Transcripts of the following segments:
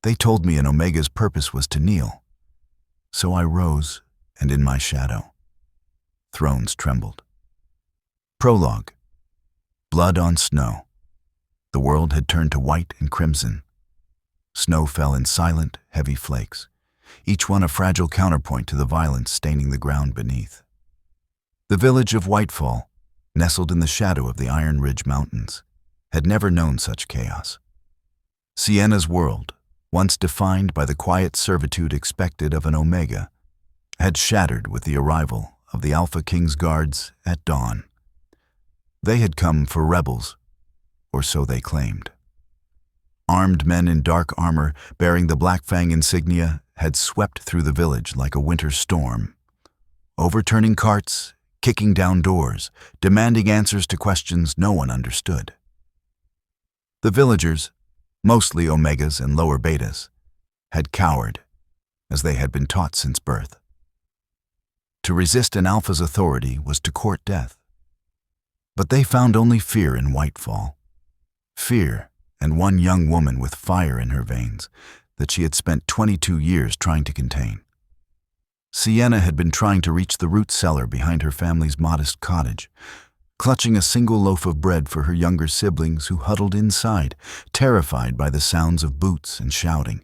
They told me an Omega's purpose was to kneel. So I rose, and in my shadow, thrones trembled. Prologue. Blood on snow. The world had turned to white and crimson. Snow fell in silent, heavy flakes, each one a fragile counterpoint to the violence staining the ground beneath. The village of Whitefall, nestled in the shadow of the Iron Ridge Mountains, had never known such chaos. Sienna's world, once defined by the quiet servitude expected of an Omega, had shattered with the arrival of the Alpha King's guards at dawn. They had come for rebels, or so they claimed. Armed men in dark armor bearing the Black Fang insignia had swept through the village like a winter storm, overturning carts, kicking down doors, demanding answers to questions no one understood. The villagers, mostly Omegas and lower Betas, had cowered, as they had been taught since birth. To resist an Alpha's authority was to court death. But they found only fear in Whitefall. Fear and one young woman with fire in her veins that she had spent 22 years trying to contain. Sienna had been trying to reach the root cellar behind her family's modest cottage, clutching a single loaf of bread for her younger siblings who huddled inside, terrified by the sounds of boots and shouting.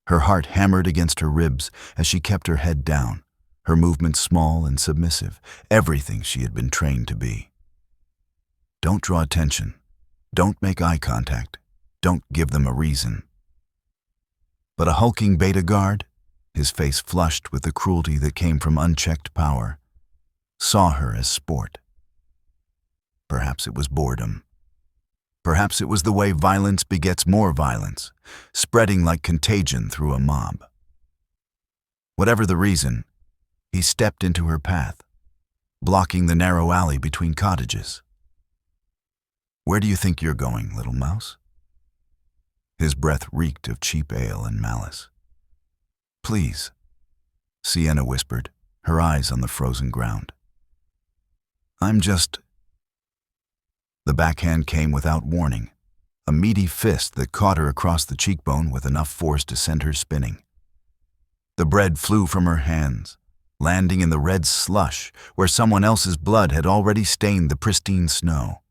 Her heart hammered against her ribs as she kept her head down, her movements small and submissive, everything she had been trained to be. Don't draw attention. Don't make eye contact. Don't give them a reason. But a hulking Beta guard, his face flushed with the cruelty that came from unchecked power, saw her as sport. Perhaps it was boredom. Perhaps it was the way violence begets more violence, spreading like contagion through a mob. Whatever the reason, he stepped into her path, blocking the narrow alley between cottages. "Where do you think you're going, little mouse?" His breath reeked of cheap ale and malice. "Please," Sienna whispered, her eyes on the frozen ground. "I'm just—" The backhand came without warning, a meaty fist that caught her across the cheekbone with enough force to send her spinning. The bread flew from her hands, landing in the red slush where someone else's blood had already stained the pristine snow.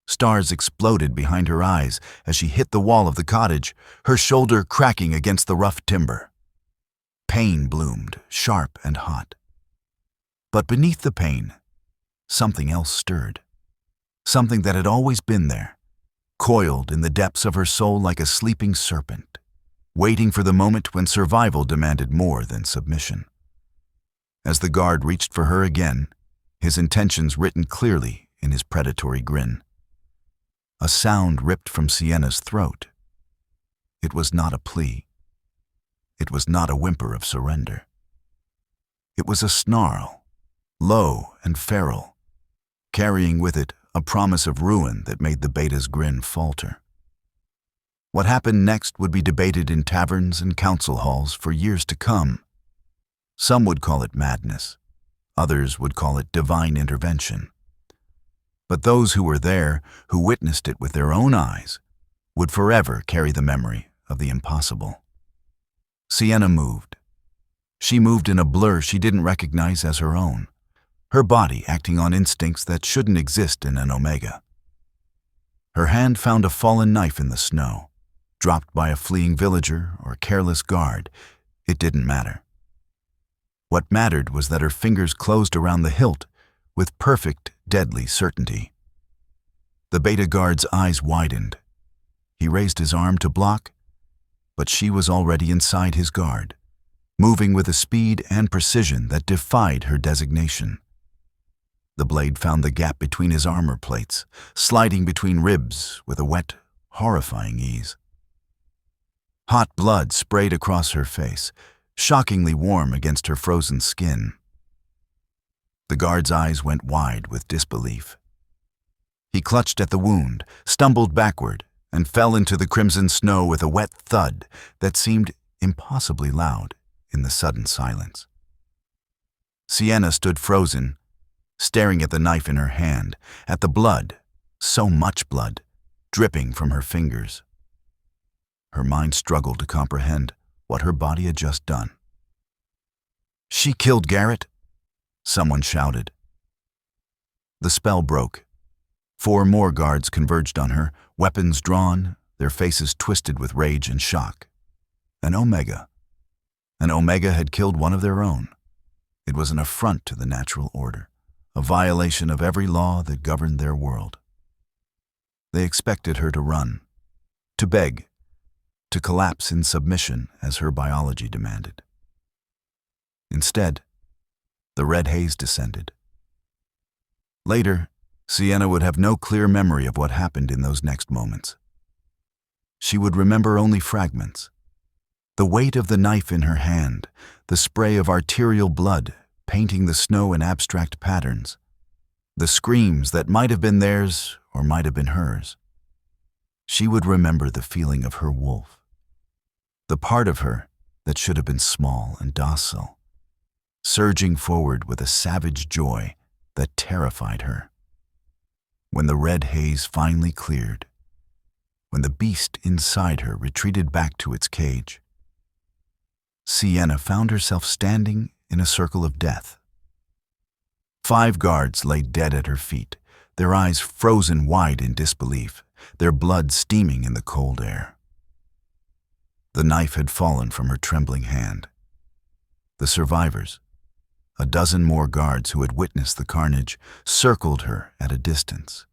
Stars exploded behind her eyes as she hit the wall of the cottage, her shoulder cracking against the rough timber. Pain bloomed, sharp and hot. But beneath the pain, something else stirred. Something that had always been there, coiled in the depths of her soul like a sleeping serpent, waiting for the moment when survival demanded more than submission. As the guard reached for her again, his intentions written clearly in his predatory grin. A sound ripped from Sienna's throat. It was not a plea. It was not a whimper of surrender. It was a snarl, low and feral, carrying with it a promise of ruin that made the Beta's grin falter. What happened next would be debated in taverns and council halls for years to come. Some would call it madness. Others would call it divine intervention. But those who were there, who witnessed it with their own eyes, would forever carry the memory of the impossible. Sienna moved. She moved in a blur she didn't recognize as her own, her body acting on instincts that shouldn't exist in an Omega. Her hand found a fallen knife in the snow, dropped by a fleeing villager or careless guard. It didn't matter. What mattered was that her fingers closed around the hilt with perfect, deadly certainty. The Beta guard's eyes widened. He raised his arm to block, but she was already inside his guard, moving with a speed and precision that defied her designation. The blade found the gap between his armor plates, sliding between ribs with a wet, horrifying ease. Hot blood sprayed across her face, shockingly warm against her frozen skin. The guard's eyes went wide with disbelief. He clutched at the wound, stumbled backward, and fell into the crimson snow with a wet thud that seemed impossibly loud in the sudden silence. Sienna stood frozen, staring at the knife in her hand, at the blood, so much blood, dripping from her fingers. Her mind struggled to comprehend what her body had just done. "She killed Garrett!" someone shouted. The spell broke. 4 more guards converged on her, weapons drawn, their faces twisted with rage and shock. An Omega. An Omega had killed one of their own. It was an affront to the natural order, a violation of every law that governed their world. They expected her to run, to beg, to collapse in submission as her biology demanded. Instead, the red haze descended. Later, Sienna would have no clear memory of what happened in those next moments. She would remember only fragments. The weight of the knife in her hand, the spray of arterial blood painting the snow in abstract patterns, the screams that might have been theirs or might have been hers. She would remember the feeling of her wolf, the part of her that should have been small and docile, surging forward with a savage joy that terrified her. When the red haze finally cleared, when the beast inside her retreated back to its cage, Sienna found herself standing in a circle of death. 5 guards lay dead at her feet, their eyes frozen wide in disbelief, their blood steaming in the cold air. The knife had fallen from her trembling hand. The survivors, a dozen more guards who had witnessed the carnage, circled her at a distance,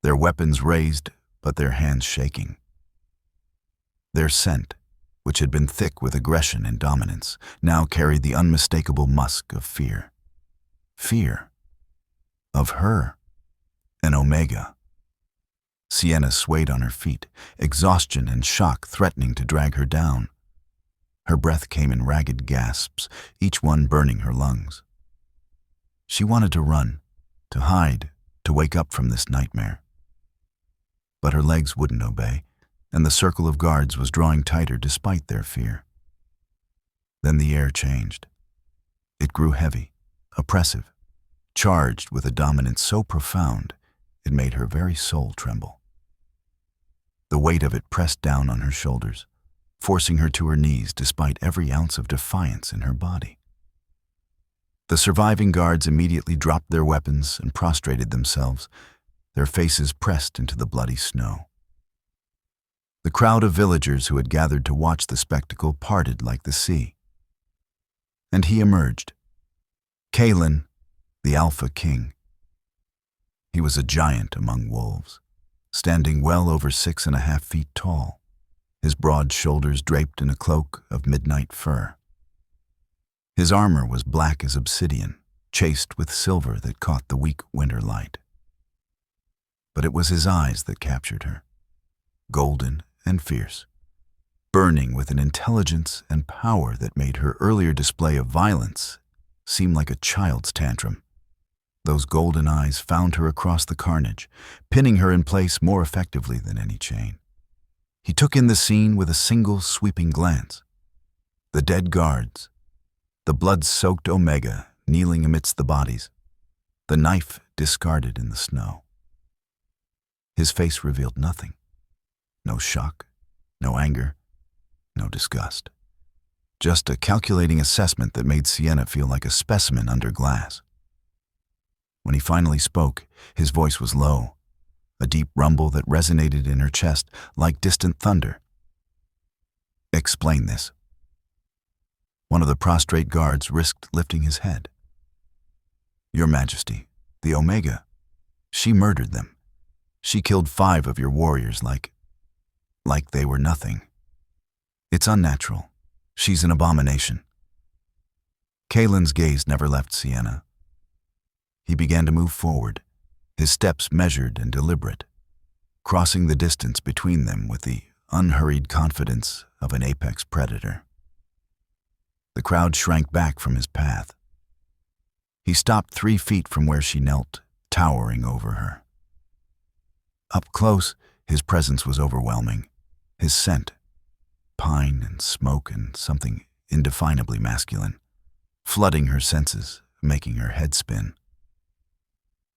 their weapons raised but their hands shaking. Their scent, which had been thick with aggression and dominance, now carried the unmistakable musk of fear. Fear. Of her. An Omega. Sienna swayed on her feet, exhaustion and shock threatening to drag her down. Her breath came in ragged gasps, each one burning her lungs. She wanted to run, to hide, to wake up from this nightmare. But her legs wouldn't obey, and the circle of guards was drawing tighter despite their fear. Then the air changed. It grew heavy, oppressive, charged with a dominance so profound it made her very soul tremble. The weight of it pressed down on her shoulders, forcing her to her knees despite every ounce of defiance in her body. The surviving guards immediately dropped their weapons and prostrated themselves, their faces pressed into the bloody snow. The crowd of villagers who had gathered to watch the spectacle parted like the sea. And he emerged. Kaelen, the Alpha King. He was a giant among wolves, standing well over 6.5 feet tall, his broad shoulders draped in a cloak of midnight fur. His armor was black as obsidian, chased with silver that caught the weak winter light. But it was his eyes that captured her, golden and fierce, burning with an intelligence and power that made her earlier display of violence seem like a child's tantrum. Those golden eyes found her across the carnage, pinning her in place more effectively than any chain. He took in the scene with a single sweeping glance. The dead guards, the blood-soaked Omega kneeling amidst the bodies, the knife discarded in the snow. His face revealed nothing. No shock, no anger, no disgust. Just a calculating assessment that made Sienna feel like a specimen under glass. When he finally spoke, his voice was low, a deep rumble that resonated in her chest like distant thunder. "Explain this." One of the prostrate guards risked lifting his head. "Your Majesty, the Omega, she murdered them. She killed 5 of your warriors like they were nothing. It's unnatural. She's an abomination." Kaelen's gaze never left Sienna. He began to move forward, his steps measured and deliberate, crossing the distance between them with the unhurried confidence of an apex predator. The crowd shrank back from his path. He stopped 3 feet from where she knelt, towering over her. Up close, his presence was overwhelming. His scent, pine and smoke and something indefinably masculine, flooding her senses, making her head spin.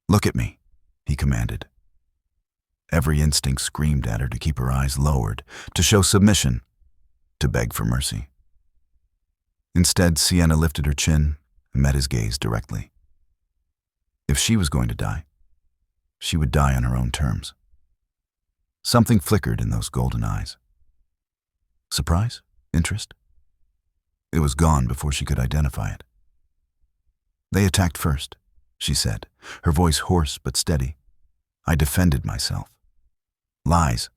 "Look at me," he commanded. Every instinct screamed at her to keep her eyes lowered, to show submission, to beg for mercy. Instead, Sienna lifted her chin and met his gaze directly. If she was going to die, she would die on her own terms. Something flickered in those golden eyes. Surprise? Interest? It was gone before she could identify it. They attacked first, she said, her voice hoarse but steady. I defended myself. Lies.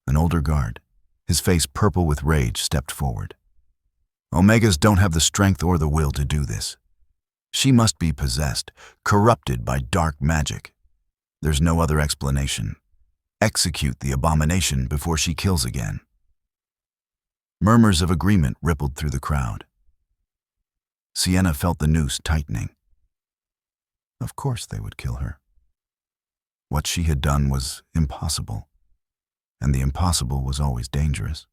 An older guard, his face purple with rage, stepped forward. Omegas don't have the strength or the will to do this. She must be possessed, corrupted by dark magic. There's no other explanation. Execute the abomination before she kills again. Murmurs of agreement rippled through the crowd. Sienna felt the noose tightening. Of course they would kill her. What she had done was impossible, and the impossible was always dangerous.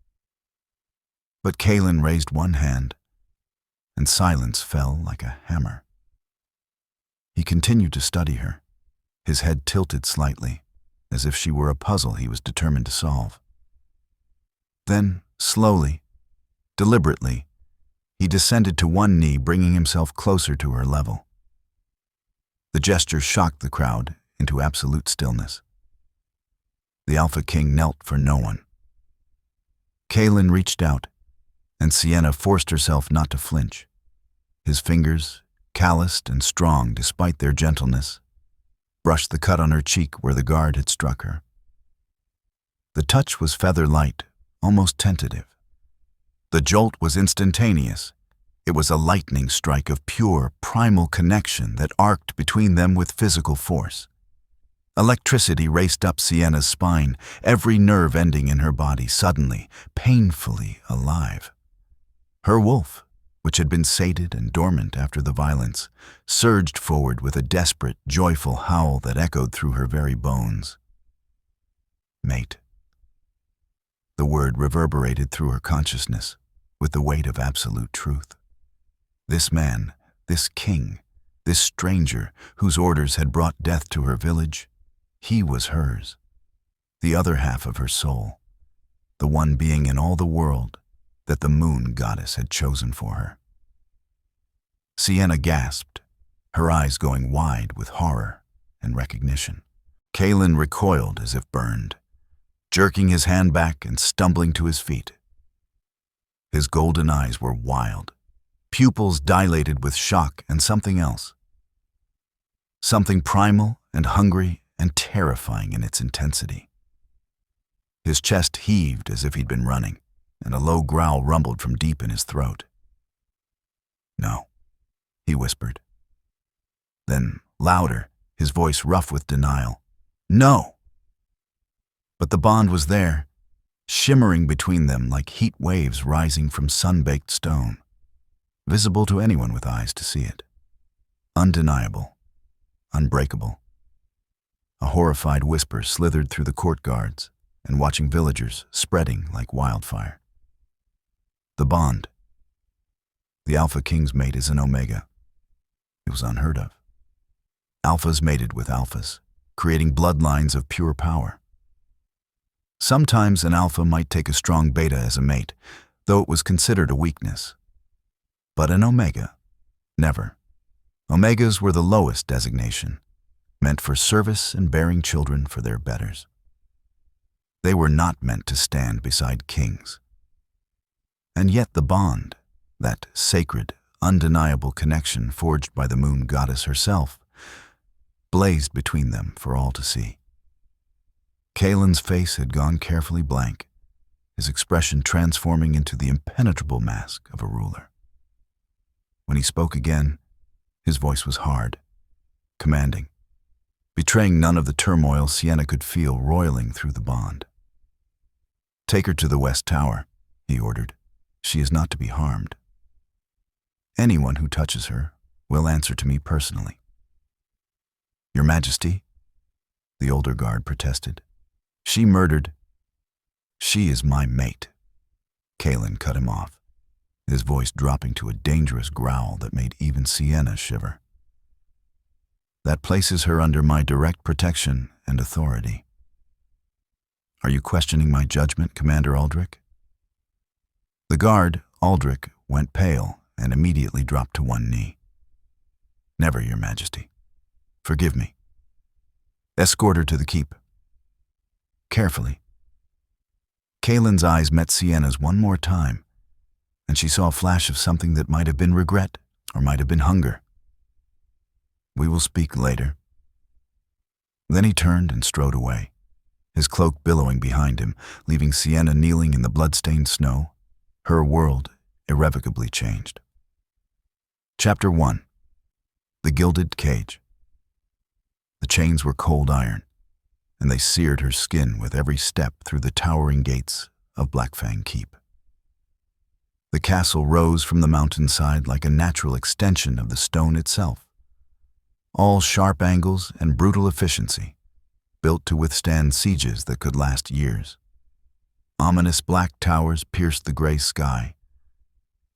But Kaelen raised one hand, and silence fell like a hammer. He continued to study her, his head tilted slightly, as if she were a puzzle he was determined to solve. Then, slowly, deliberately, he descended to one knee, bringing himself closer to her level. The gesture shocked the crowd into absolute stillness. The Alpha King knelt for no one. Kaelen reached out, and Sienna forced herself not to flinch. His fingers, calloused and strong despite their gentleness, brushed the cut on her cheek where the guard had struck her. The touch was feather-light, almost tentative. The jolt was instantaneous. It was a lightning strike of pure, primal connection that arced between them with physical force. Electricity raced up Sienna's spine, every nerve ending in her body suddenly, painfully alive. Her wolf, which had been sated and dormant after the violence, surged forward with a desperate, joyful howl that echoed through her very bones. Mate. The word reverberated through her consciousness with the weight of absolute truth. This man, this king, this stranger whose orders had brought death to her village, he was hers, the other half of her soul, the one being in all the world that the moon goddess had chosen for her. Sienna gasped, her eyes going wide with horror and recognition. Kaelen recoiled as if burned, jerking his hand back and stumbling to his feet. His golden eyes were wild, pupils dilated with shock and something else. Something primal and hungry and terrifying in its intensity. His chest heaved as if he'd been running, and a low growl rumbled from deep in his throat. No, he whispered. Then, louder, his voice rough with denial. No! But the bond was there, shimmering between them like heat waves rising from sun-baked stone, visible to anyone with eyes to see it. Undeniable, unbreakable. A horrified whisper slithered through the court guards and watching villagers spreading like wildfire. The bond. The Alpha King's mate is an Omega. It was unheard of. Alphas mated with alphas, creating bloodlines of pure power. Sometimes an alpha might take a strong beta as a mate, though it was considered a weakness. But an Omega? Never. Omegas were the lowest designation, meant for service and bearing children for their betters. They were not meant to stand beside kings. And yet the bond, that sacred, undeniable connection forged by the moon goddess herself, blazed between them for all to see. Kaelen's face had gone carefully blank, his expression transforming into the impenetrable mask of a ruler. When he spoke again, his voice was hard, commanding, betraying none of the turmoil Sienna could feel roiling through the bond. Take her to the West Tower, he ordered. She is not to be harmed. Anyone who touches her will answer to me personally. Your Majesty, the older guard protested. She murdered. She is my mate. Kaelen cut him off, his voice dropping to a dangerous growl that made even Sienna shiver. That places her under my direct protection and authority. "Are you questioning my judgment, Commander Aldrich?" The guard, Aldrich, went pale and immediately dropped to one knee. "Never, Your Majesty. Forgive me. Escort her to the keep." Carefully. Kaelen's eyes met Sienna's one more time, and she saw a flash of something that might have been regret or might have been hunger. "We will speak later." Then he turned and strode away, his cloak billowing behind him, leaving Sienna kneeling in the blood-stained snow, her world irrevocably changed. Chapter 1. The Gilded Cage. The chains were cold iron, and they seared her skin with every step through the towering gates of Blackfang Keep. The castle rose from the mountainside like a natural extension of the stone itself, all sharp angles and brutal efficiency, built to withstand sieges that could last years. Ominous black towers pierced the gray sky,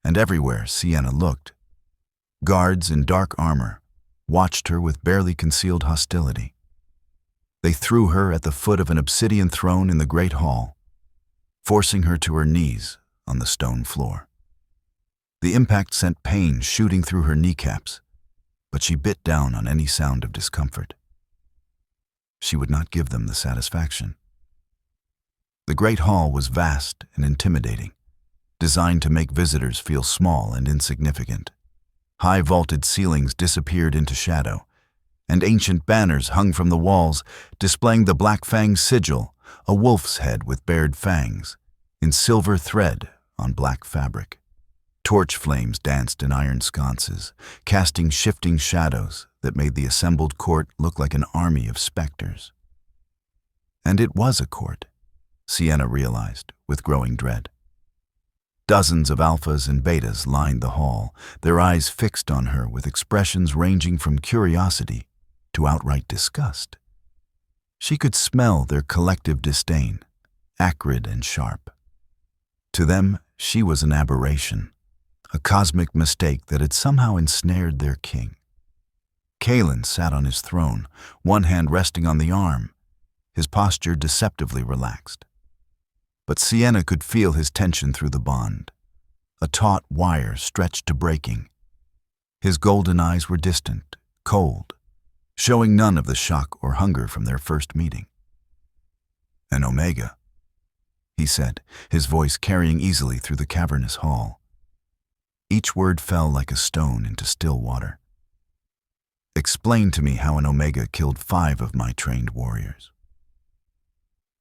and everywhere Sienna looked, guards in dark armor watched her with barely concealed hostility. They threw her at the foot of an obsidian throne in the great hall, forcing her to her knees on the stone floor. The impact sent pain shooting through her kneecaps, but she bit down on any sound of discomfort. She would not give them the satisfaction. The great hall was vast and intimidating, designed to make visitors feel small and insignificant. High vaulted ceilings disappeared into shadow, and ancient banners hung from the walls, displaying the Black Fang sigil, a wolf's head with bared fangs, in silver thread on black fabric. Torch flames danced in iron sconces, casting shifting shadows that made the assembled court look like an army of specters. And it was a court, Sienna realized with growing dread. Dozens of alphas and betas lined the hall, their eyes fixed on her with expressions ranging from curiosity to outright disgust. She could smell their collective disdain, acrid and sharp. To them, she was an aberration, a cosmic mistake that had somehow ensnared their king. Kaelen sat on his throne, one hand resting on the arm, his posture deceptively relaxed. But Sienna could feel his tension through the bond, a taut wire stretched to breaking. His golden eyes were distant, cold, showing none of the shock or hunger from their first meeting. "An Omega," he said, his voice carrying easily through the cavernous hall. Each word fell like a stone into still water. "Explain to me how an Omega killed 5 of my trained warriors."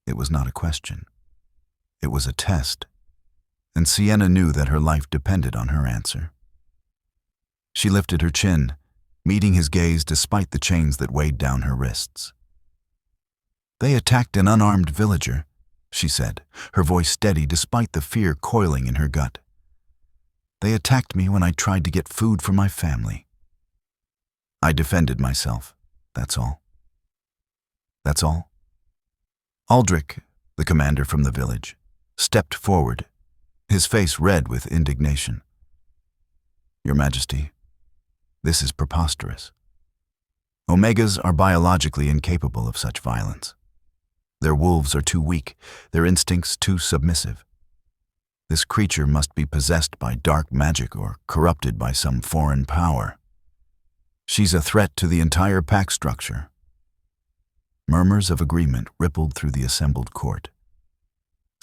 It was not a question. It was a test, and Sienna knew that her life depended on her answer. She lifted her chin, meeting his gaze despite the chains that weighed down her wrists. "They attacked an unarmed villager," she said, her voice steady despite the fear coiling in her gut. "They attacked me when I tried to get food for my family. I defended myself, that's all." "That's all?" Aldrich, the commander from the village, stepped forward, his face red with indignation. "Your Majesty, this is preposterous. Omegas are biologically incapable of such violence. Their wolves are too weak, their instincts too submissive. This creature must be possessed by dark magic or corrupted by some foreign power. She's a threat to the entire pack structure." Murmurs of agreement rippled through the assembled court.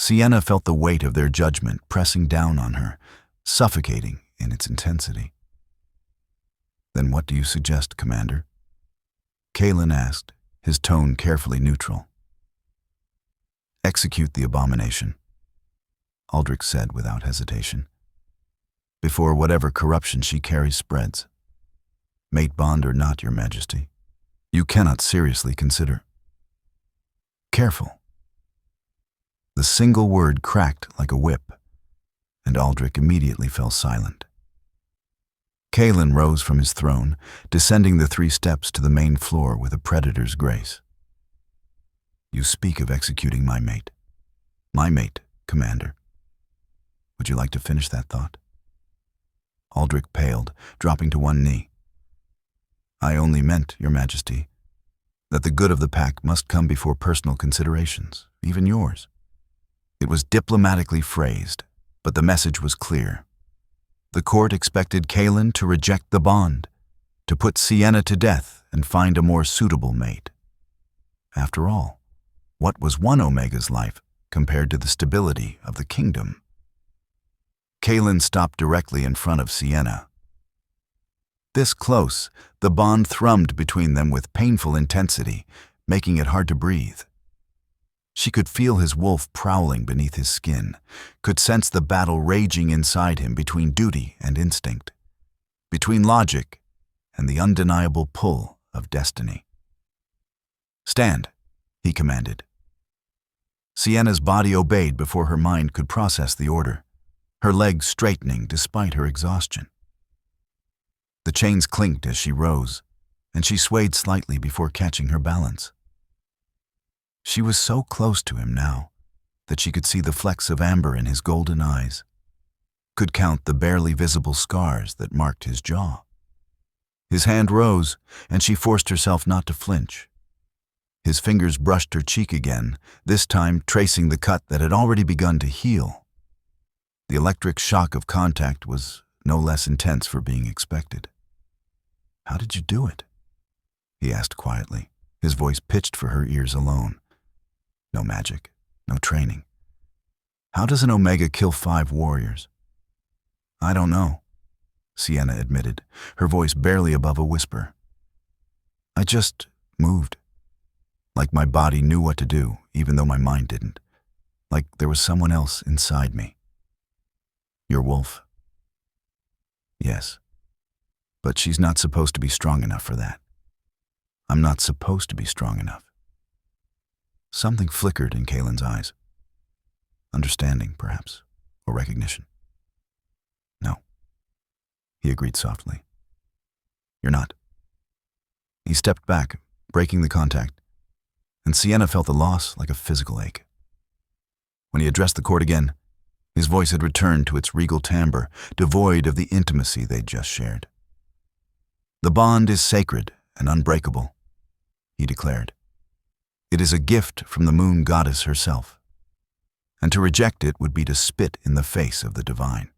Sienna felt the weight of their judgment pressing down on her, suffocating in its intensity. "Then what do you suggest, Commander?" Kaelen asked, his tone carefully neutral. "Execute the abomination," Aldrich said without hesitation, "before whatever corruption she carries spreads. Mate bond or not, Your Majesty, you cannot seriously consider." "Careful." The single word cracked like a whip, and Aldrich immediately fell silent. Kaelen rose from his throne, descending the 3 steps to the main floor with a predator's grace. "You speak of executing my mate. My mate, Commander. Would you like to finish that thought?" Aldrich paled, dropping to one knee. "I only meant, Your Majesty, that the good of the pack must come before personal considerations, even yours. It was diplomatically phrased, but the message was clear. The court expected Kaelen to reject the bond, to put Sienna to death and find a more suitable mate. After all, what was one Omega's life compared to the stability of the kingdom? Kaelen stopped directly in front of Sienna. This close, the bond thrummed between them with painful intensity, making it hard to breathe. She could feel his wolf prowling beneath his skin, could sense the battle raging inside him between duty and instinct, between logic and the undeniable pull of destiny. "Stand," he commanded. Sienna's body obeyed before her mind could process the order, her legs straightening despite her exhaustion. The chains clinked as she rose, and she swayed slightly before catching her balance. She was so close to him now that she could see the flecks of amber in his golden eyes, could count the barely visible scars that marked his jaw. His hand rose, and she forced herself not to flinch. His fingers brushed her cheek again, this time tracing the cut that had already begun to heal. The electric shock of contact was no less intense for being expected. "How did you do it?" he asked quietly, his voice pitched for her ears alone. No magic, no training. How does an Omega kill 5 warriors? "I don't know," Sienna admitted, her voice barely above a whisper. "I just moved. Like my body knew what to do, even though my mind didn't. Like there was someone else inside me." "Your wolf?" "Yes. But she's not supposed to be strong enough for that. I'm not supposed to be strong enough." Something flickered in Kaelen's eyes. Understanding, perhaps, or recognition. "No," he agreed softly. "You're not." He stepped back, breaking the contact, and Sienna felt the loss like a physical ache. When he addressed the court again, his voice had returned to its regal timbre, devoid of the intimacy they'd just shared. "The bond is sacred and unbreakable," he declared. "It is a gift from the moon goddess herself, and to reject it would be to spit in the face of the divine.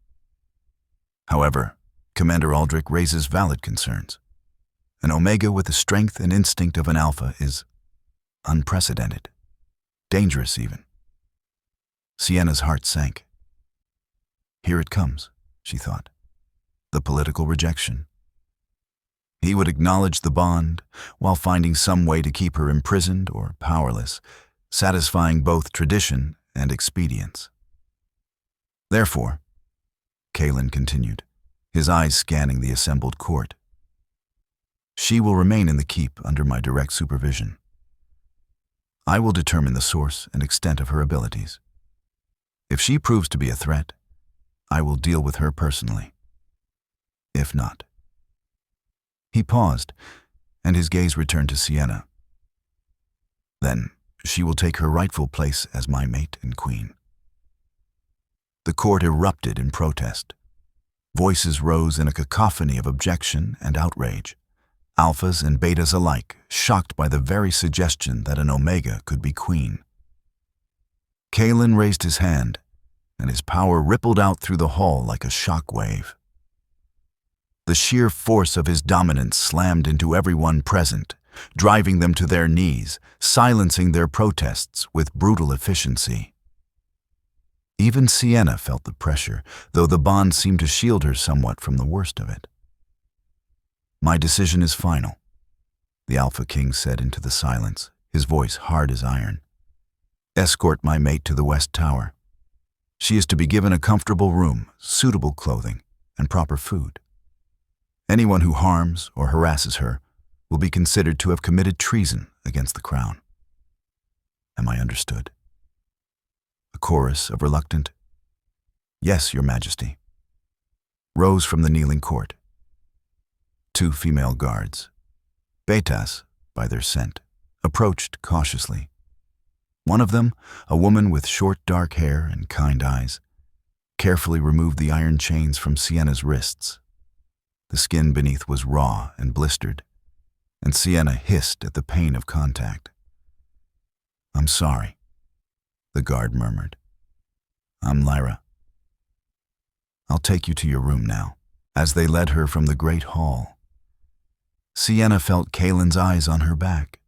However, Commander Aldrich raises valid concerns. An Omega with the strength and instinct of an Alpha is unprecedented, dangerous even." Sienna's heart sank. Here it comes, she thought, the political rejection. He would acknowledge the bond while finding some way to keep her imprisoned or powerless, satisfying both tradition and expedience. "Therefore," Kaelen continued, his eyes scanning the assembled court, "she will remain in the keep under my direct supervision. I will determine the source and extent of her abilities. If she proves to be a threat, I will deal with her personally. If not—" He paused, and his gaze returned to Sienna. "Then she will take her rightful place as my mate and queen." The court erupted in protest. Voices rose in a cacophony of objection and outrage, alphas and betas alike shocked by the very suggestion that an Omega could be queen. Kaelen raised his hand, and his power rippled out through the hall like a shock wave. The sheer force of his dominance slammed into everyone present, driving them to their knees, silencing their protests with brutal efficiency. Even Sienna felt the pressure, though the bond seemed to shield her somewhat from the worst of it. "My decision is final," the Alpha King said into the silence, his voice hard as iron. "Escort my mate to the West Tower. She is to be given a comfortable room, suitable clothing, and proper food. Anyone who harms or harasses her will be considered to have committed treason against the crown. Am I understood?" A chorus of reluctant, "Yes, Your Majesty," rose from the kneeling court. 2 female guards, betas by their scent, approached cautiously. One of them, a woman with short dark hair and kind eyes, carefully removed the iron chains from Sienna's wrists. The skin beneath was raw and blistered, and Sienna hissed at the pain of contact. "I'm sorry," the guard murmured. "I'm Lyra. I'll take you to your room now." As they led her from the great hall, Sienna felt Kaelen's eyes on her back,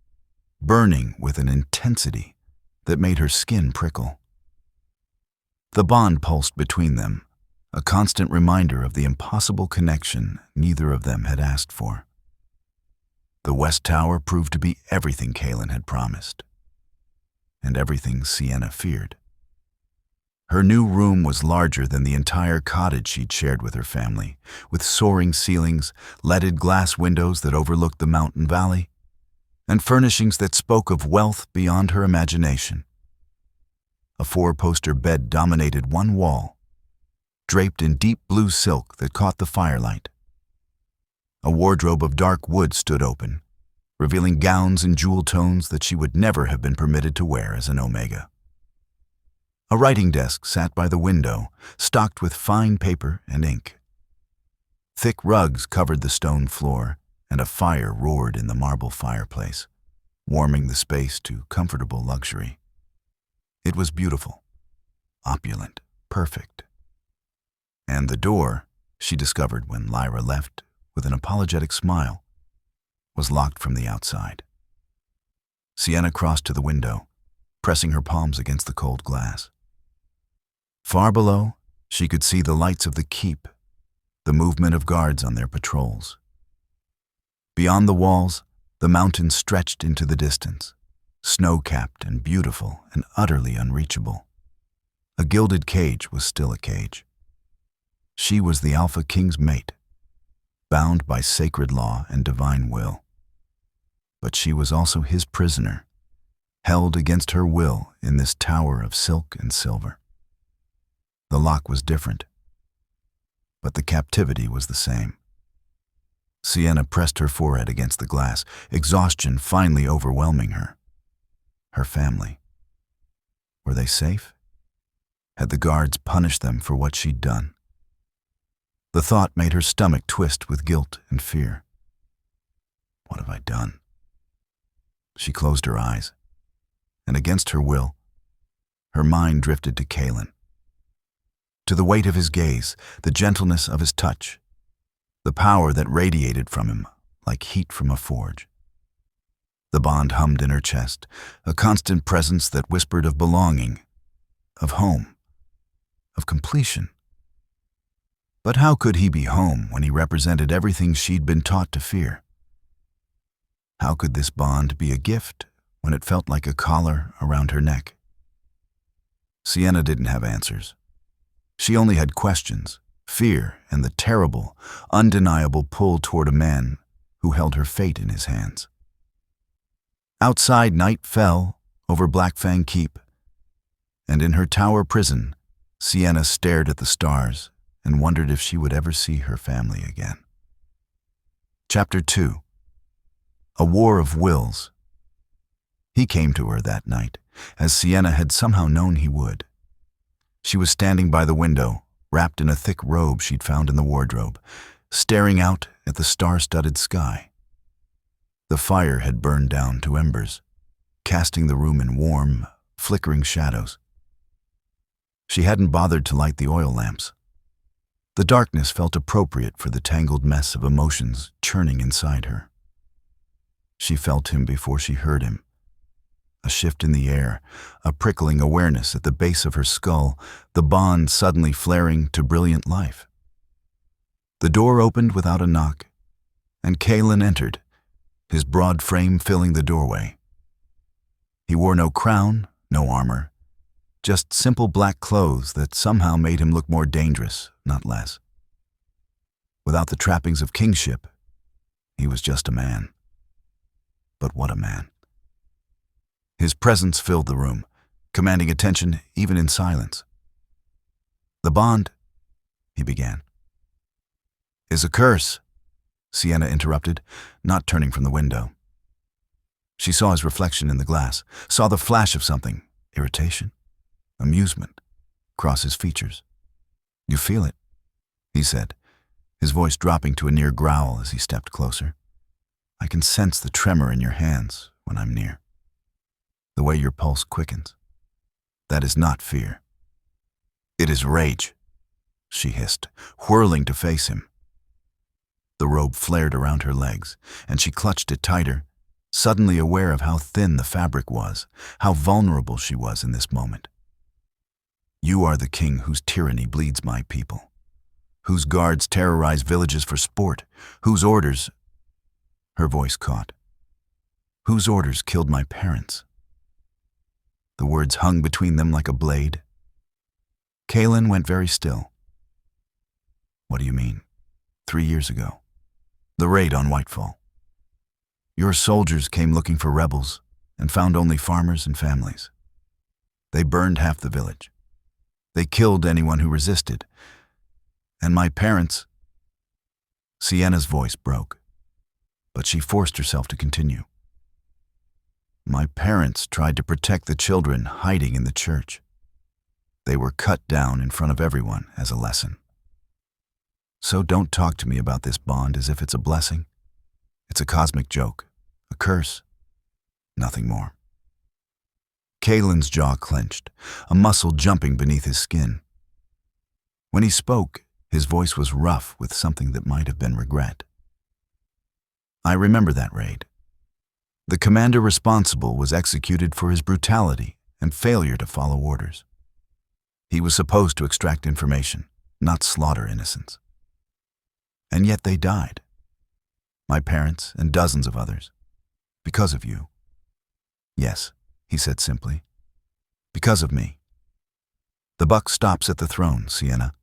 burning with an intensity that made her skin prickle. The bond pulsed between them, a constant reminder of the impossible connection neither of them had asked for. The West Tower proved to be everything Kaelen had promised, and everything Sienna feared. Her new room was larger than the entire cottage she'd shared with her family, with soaring ceilings, leaded glass windows that overlooked the mountain valley, and furnishings that spoke of wealth beyond her imagination. A 4-poster bed dominated one wall, draped in deep blue silk that caught the firelight. A wardrobe of dark wood stood open, revealing gowns and jewel tones that she would never have been permitted to wear as an Omega. A writing desk sat by the window, stocked with fine paper and ink. Thick rugs covered the stone floor, and a fire roared in the marble fireplace, warming the space to comfortable luxury. It was beautiful, opulent, perfect. And the door, she discovered when Lyra left with an apologetic smile, was locked from the outside. Sienna crossed to the window, pressing her palms against the cold glass. Far below, she could see the lights of the keep, the movement of guards on their patrols. Beyond the walls, the mountains stretched into the distance, snow-capped and beautiful and utterly unreachable. A gilded cage was still a cage. She was the Alpha King's mate, bound by sacred law and divine will. But she was also his prisoner, held against her will in this tower of silk and silver. The lock was different, but the captivity was the same. Sienna pressed her forehead against the glass, exhaustion finally overwhelming her. Her family. Were they safe? Had the guards punished them for what she'd done? The thought made her stomach twist with guilt and fear. What have I done? She closed her eyes, and against her will, her mind drifted to Kaelen. To the weight of his gaze, the gentleness of his touch, the power that radiated from him like heat from a forge. The bond hummed in her chest, a constant presence that whispered of belonging, of home, of completion. But how could he be home when he represented everything she'd been taught to fear? How could this bond be a gift when it felt like a collar around her neck? Sienna didn't have answers. She only had questions, fear, and the terrible, undeniable pull toward a man who held her fate in his hands. Outside, night fell over Blackfang Keep, and in her tower prison, Sienna stared at the stars and wondered if she would ever see her family again. Chapter 2. A War of Wills. He came to her that night, as Sienna had somehow known he would. She was standing by the window, wrapped in a thick robe she'd found in the wardrobe, staring out at the star-studded sky. The fire had burned down to embers, casting the room in warm, flickering shadows. She hadn't bothered to light the oil lamps. The darkness felt appropriate for the tangled mess of emotions churning inside her. She felt him before she heard him. A shift in the air, a prickling awareness at the base of her skull, the bond suddenly flaring to brilliant life. The door opened without a knock, and Kaelen entered, his broad frame filling the doorway. He wore no crown, no armor, just simple black clothes that somehow made him look more dangerous, not less. Without the trappings of kingship, he was just a man. But what a man. His presence filled the room, commanding attention even in silence. "The bond," he began. "Is a curse," Sienna interrupted, not turning from the window. She saw his reflection in the glass, saw the flash of something, irritation, amusement, cross his features. "You feel it," he said, his voice dropping to a near growl as he stepped closer. I can sense the tremor in your hands when I'm near. The way your pulse quickens. That is not fear. It is rage, she hissed, whirling to face him. The robe flared around her legs, and she clutched it tighter, suddenly aware of how thin the fabric was, how vulnerable she was in this moment. You are the king whose tyranny bleeds my people, whose guards terrorize villages for sport, whose orders— Her voice caught. Whose orders killed my parents? The words hung between them like a blade. Kaelen went very still. What do you mean? 3 years ago. The raid on Whitefall. Your soldiers came looking for rebels and found only farmers and families. They burned half the village. They killed anyone who resisted. And my parents— Sienna's voice broke, but she forced herself to continue. My parents tried to protect the children hiding in the church. They were cut down in front of everyone as a lesson. So don't talk to me about this bond as if it's a blessing. It's a cosmic joke, a curse, nothing more. Kaelen's jaw clenched, a muscle jumping beneath his skin. When he spoke, his voice was rough with something that might have been regret. I remember that raid. The commander responsible was executed for his brutality and failure to follow orders. He was supposed to extract information, not slaughter innocents. And yet they died. My parents and dozens of others. Because of you. Yes, he said simply. Because of me. The buck stops at the throne, Sienna.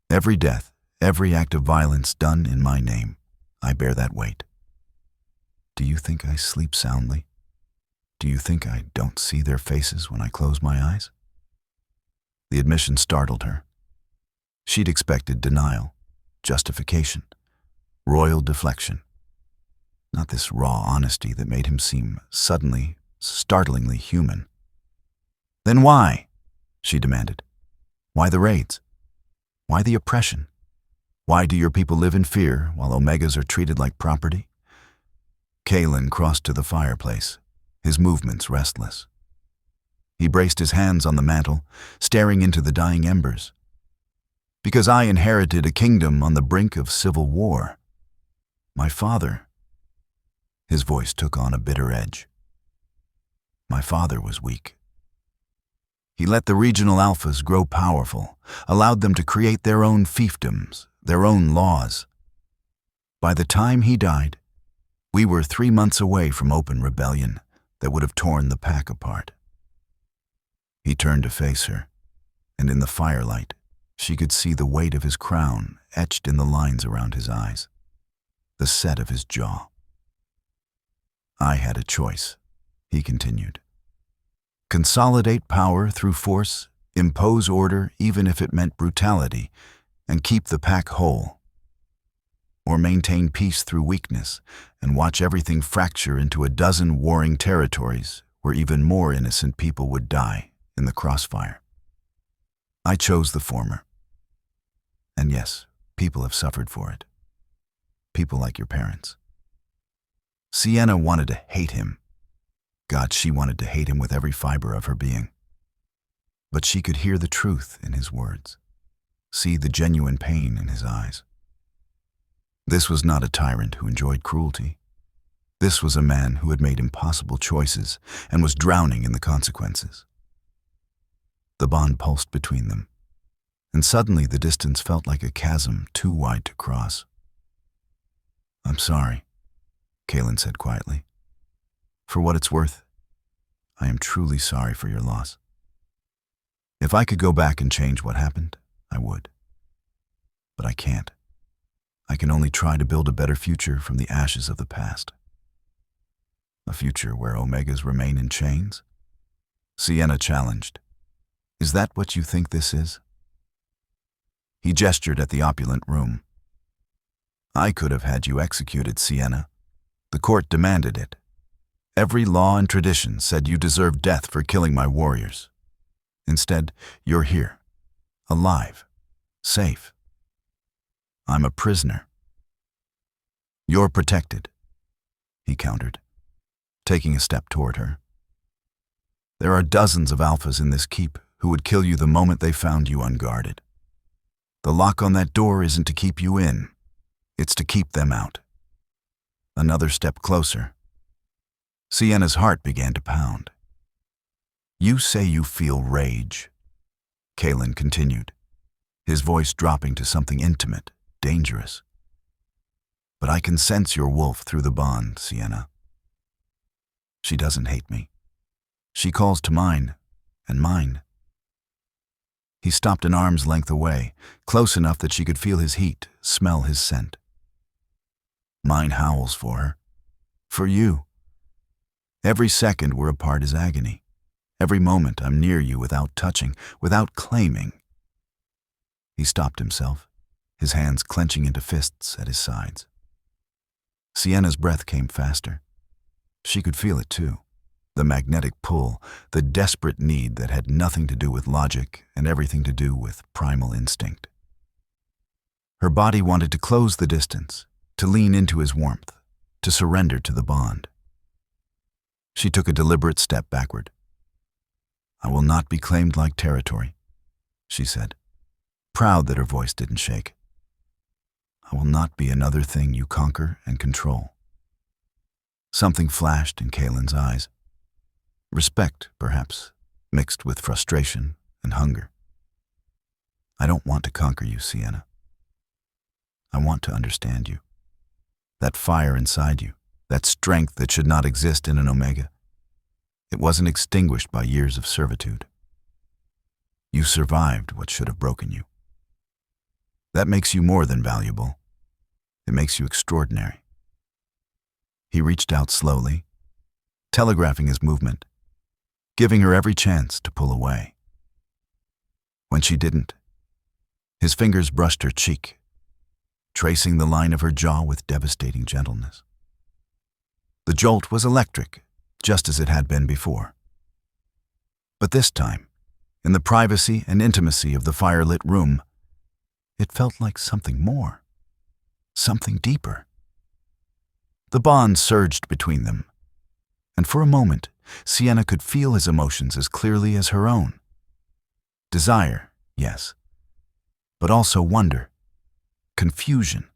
Every death, every act of violence done in my name, I bear that weight. Do you think I sleep soundly? Do you think I don't see their faces when I close my eyes? The admission startled her. She'd expected denial, justification, royal deflection. Not this raw honesty that made him seem suddenly, startlingly human. Then why? She demanded. Why the raids? Why the oppression? Why do your people live in fear while Omegas are treated like property? Kaelen crossed to the fireplace, his movements restless. He braced his hands on the mantel, staring into the dying embers. Because I inherited a kingdom on the brink of civil war. My father— His voice took on a bitter edge. My father was weak. He let the regional alphas grow powerful, allowed them to create their own fiefdoms, their own laws. By the time he died, we were 3 months away from open rebellion that would have torn the pack apart. He turned to face her, and in the firelight, she could see the weight of his crown etched in the lines around his eyes, the set of his jaw. I had a choice, he continued. Consolidate power through force, impose order even if it meant brutality, and keep the pack whole. Or maintain peace through weakness and watch everything fracture into a dozen warring territories where even more innocent people would die in the crossfire. I chose the former. And yes, people have suffered for it. People like your parents. Sienna wanted to hate him. God, she wanted to hate him with every fiber of her being. But she could hear the truth in his words, see the genuine pain in his eyes. This was not a tyrant who enjoyed cruelty. This was a man who had made impossible choices and was drowning in the consequences. The bond pulsed between them, and suddenly the distance felt like a chasm too wide to cross. I'm sorry, Kaelen said quietly. For what it's worth, I am truly sorry for your loss. If I could go back and change what happened, I would. But I can't. I can only try to build a better future from the ashes of the past. A future where Omegas remain in chains? Sienna challenged. Is that what you think this is? He gestured at the opulent room. I could have had you executed, Sienna. The court demanded it. Every law and tradition said you deserved death for killing my warriors. Instead, you're here, alive, safe. I'm a prisoner. You're protected. he countered, taking a step toward her. There are dozens of alphas in this keep who would kill you the moment they found you unguarded. The lock on that door isn't to keep you in, it's to keep them out. Another step closer. Sienna's heart began to pound. You say you feel rage, Kaelen continued, his voice dropping to something intimate, dangerous. But I can sense your wolf through the bond, Sienna. She doesn't hate me. She calls to mine, and mine. He stopped an arm's length away, close enough that she could feel his heat, smell his scent. Mine howls for her. For you. Every second we're apart is agony. Every moment I'm near you without touching, without claiming. He stopped himself, his hands clenching into fists at his sides. Sienna's breath came faster. She could feel it too. The magnetic pull, the desperate need that had nothing to do with logic and everything to do with primal instinct. Her body wanted to close the distance, to lean into his warmth, to surrender to the bond. She took a deliberate step backward. I will not be claimed like territory, she said, proud that her voice didn't shake. I will not be another thing you conquer and control. Something flashed in Kaelen's eyes. Respect, perhaps, mixed with frustration and hunger. I don't want to conquer you, Sienna. I want to understand you. That fire inside you, that strength that should not exist in an Omega. It wasn't extinguished by years of servitude. You survived what should have broken you. That makes you more than valuable. It makes you extraordinary. He reached out slowly, telegraphing his movement, giving her every chance to pull away. When she didn't, his fingers brushed her cheek, tracing the line of her jaw with devastating gentleness. The jolt was electric, just as it had been before. But this time, in the privacy and intimacy of the fire-lit room, it felt like something more, something deeper. The bond surged between them, and for a moment, Sienna could feel his emotions as clearly as her own. Desire, yes, but also wonder, confusion,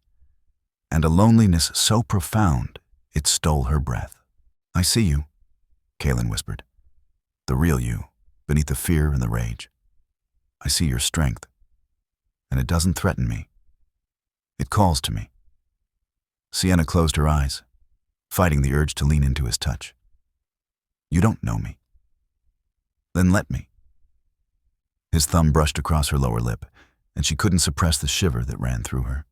and a loneliness so profound it stole her breath. I see you, Kaelen whispered, the real you, beneath the fear and the rage. I see your strength, and it doesn't threaten me. It calls to me. Sienna closed her eyes, fighting the urge to lean into his touch. You don't know me. Then let me. His thumb brushed across her lower lip, and she couldn't suppress the shiver that ran through her.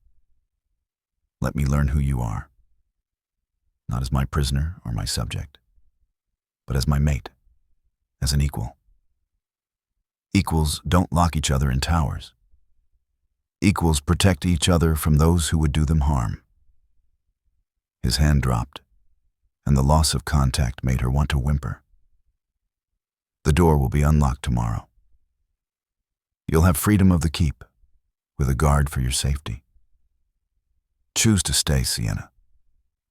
Let me learn who you are. Not as my prisoner or my subject, but as my mate, as an equal. Equals don't lock each other in towers. Equals protect each other from those who would do them harm. His hand dropped, and the loss of contact made her want to whimper. The door will be unlocked tomorrow. You'll have freedom of the keep, with a guard for your safety. Choose to stay, Sienna.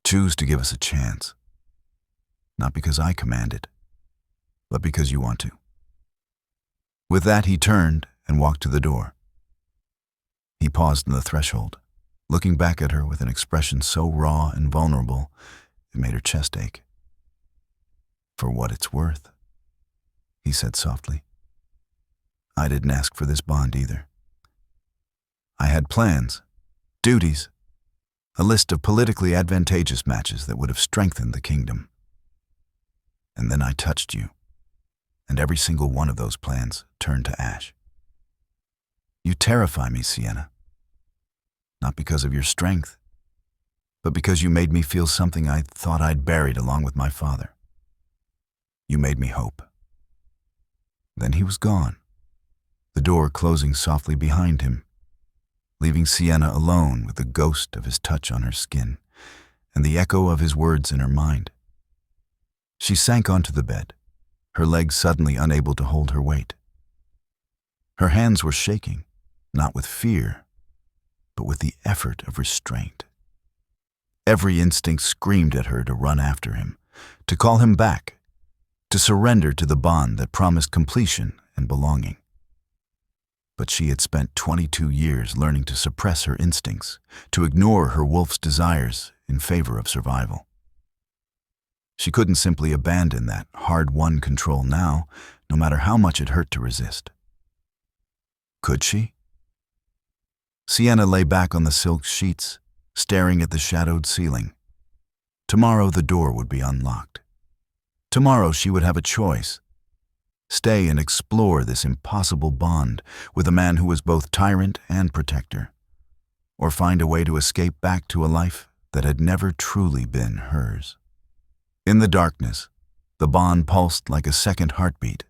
Choose to give us a chance. Not because I command it, but because you want to. With that, he turned and walked to the door. He paused on the threshold, looking back at her with an expression so raw and vulnerable, it made her chest ache. For what it's worth, he said softly. I didn't ask for this bond either. I had plans, duties, a list of politically advantageous matches that would have strengthened the kingdom. And then I touched you, and every single one of those plans turned to ash. You terrify me, Sienna. Not because of your strength, but because you made me feel something I thought I'd buried along with my father. You made me hope. Then he was gone, the door closing softly behind him, leaving Sienna alone with the ghost of his touch on her skin and the echo of his words in her mind. She sank onto the bed, her legs suddenly unable to hold her weight. Her hands were shaking, not with fear, but with the effort of restraint. Every instinct screamed at her to run after him, to call him back, to surrender to the bond that promised completion and belonging. But she had spent 22 years learning to suppress her instincts, to ignore her wolf's desires in favor of survival. She couldn't simply abandon that hard-won control now, no matter how much it hurt to resist. Could she? Sienna lay back on the silk sheets, staring at the shadowed ceiling. Tomorrow the door would be unlocked. Tomorrow she would have a choice. Stay and explore this impossible bond with a man who was both tyrant and protector, or find a way to escape back to a life that had never truly been hers. In the darkness, the bond pulsed like a second heartbeat,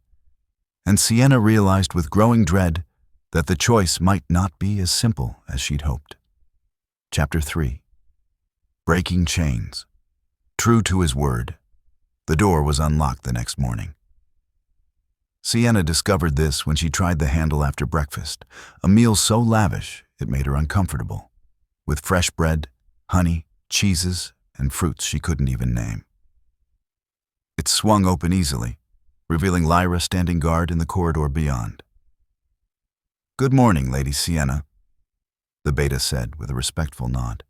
and Sienna realized with growing dread that the choice might not be as simple as she'd hoped. Chapter 3. Breaking chains. True to his word, the door was unlocked the next morning. Sienna discovered this when she tried the handle after breakfast, a meal so lavish it made her uncomfortable, with fresh bread, honey, cheeses, and fruits she couldn't even name. It swung open easily, revealing Lyra standing guard in the corridor beyond. "Good morning, Lady Sienna," the beta said with a respectful nod.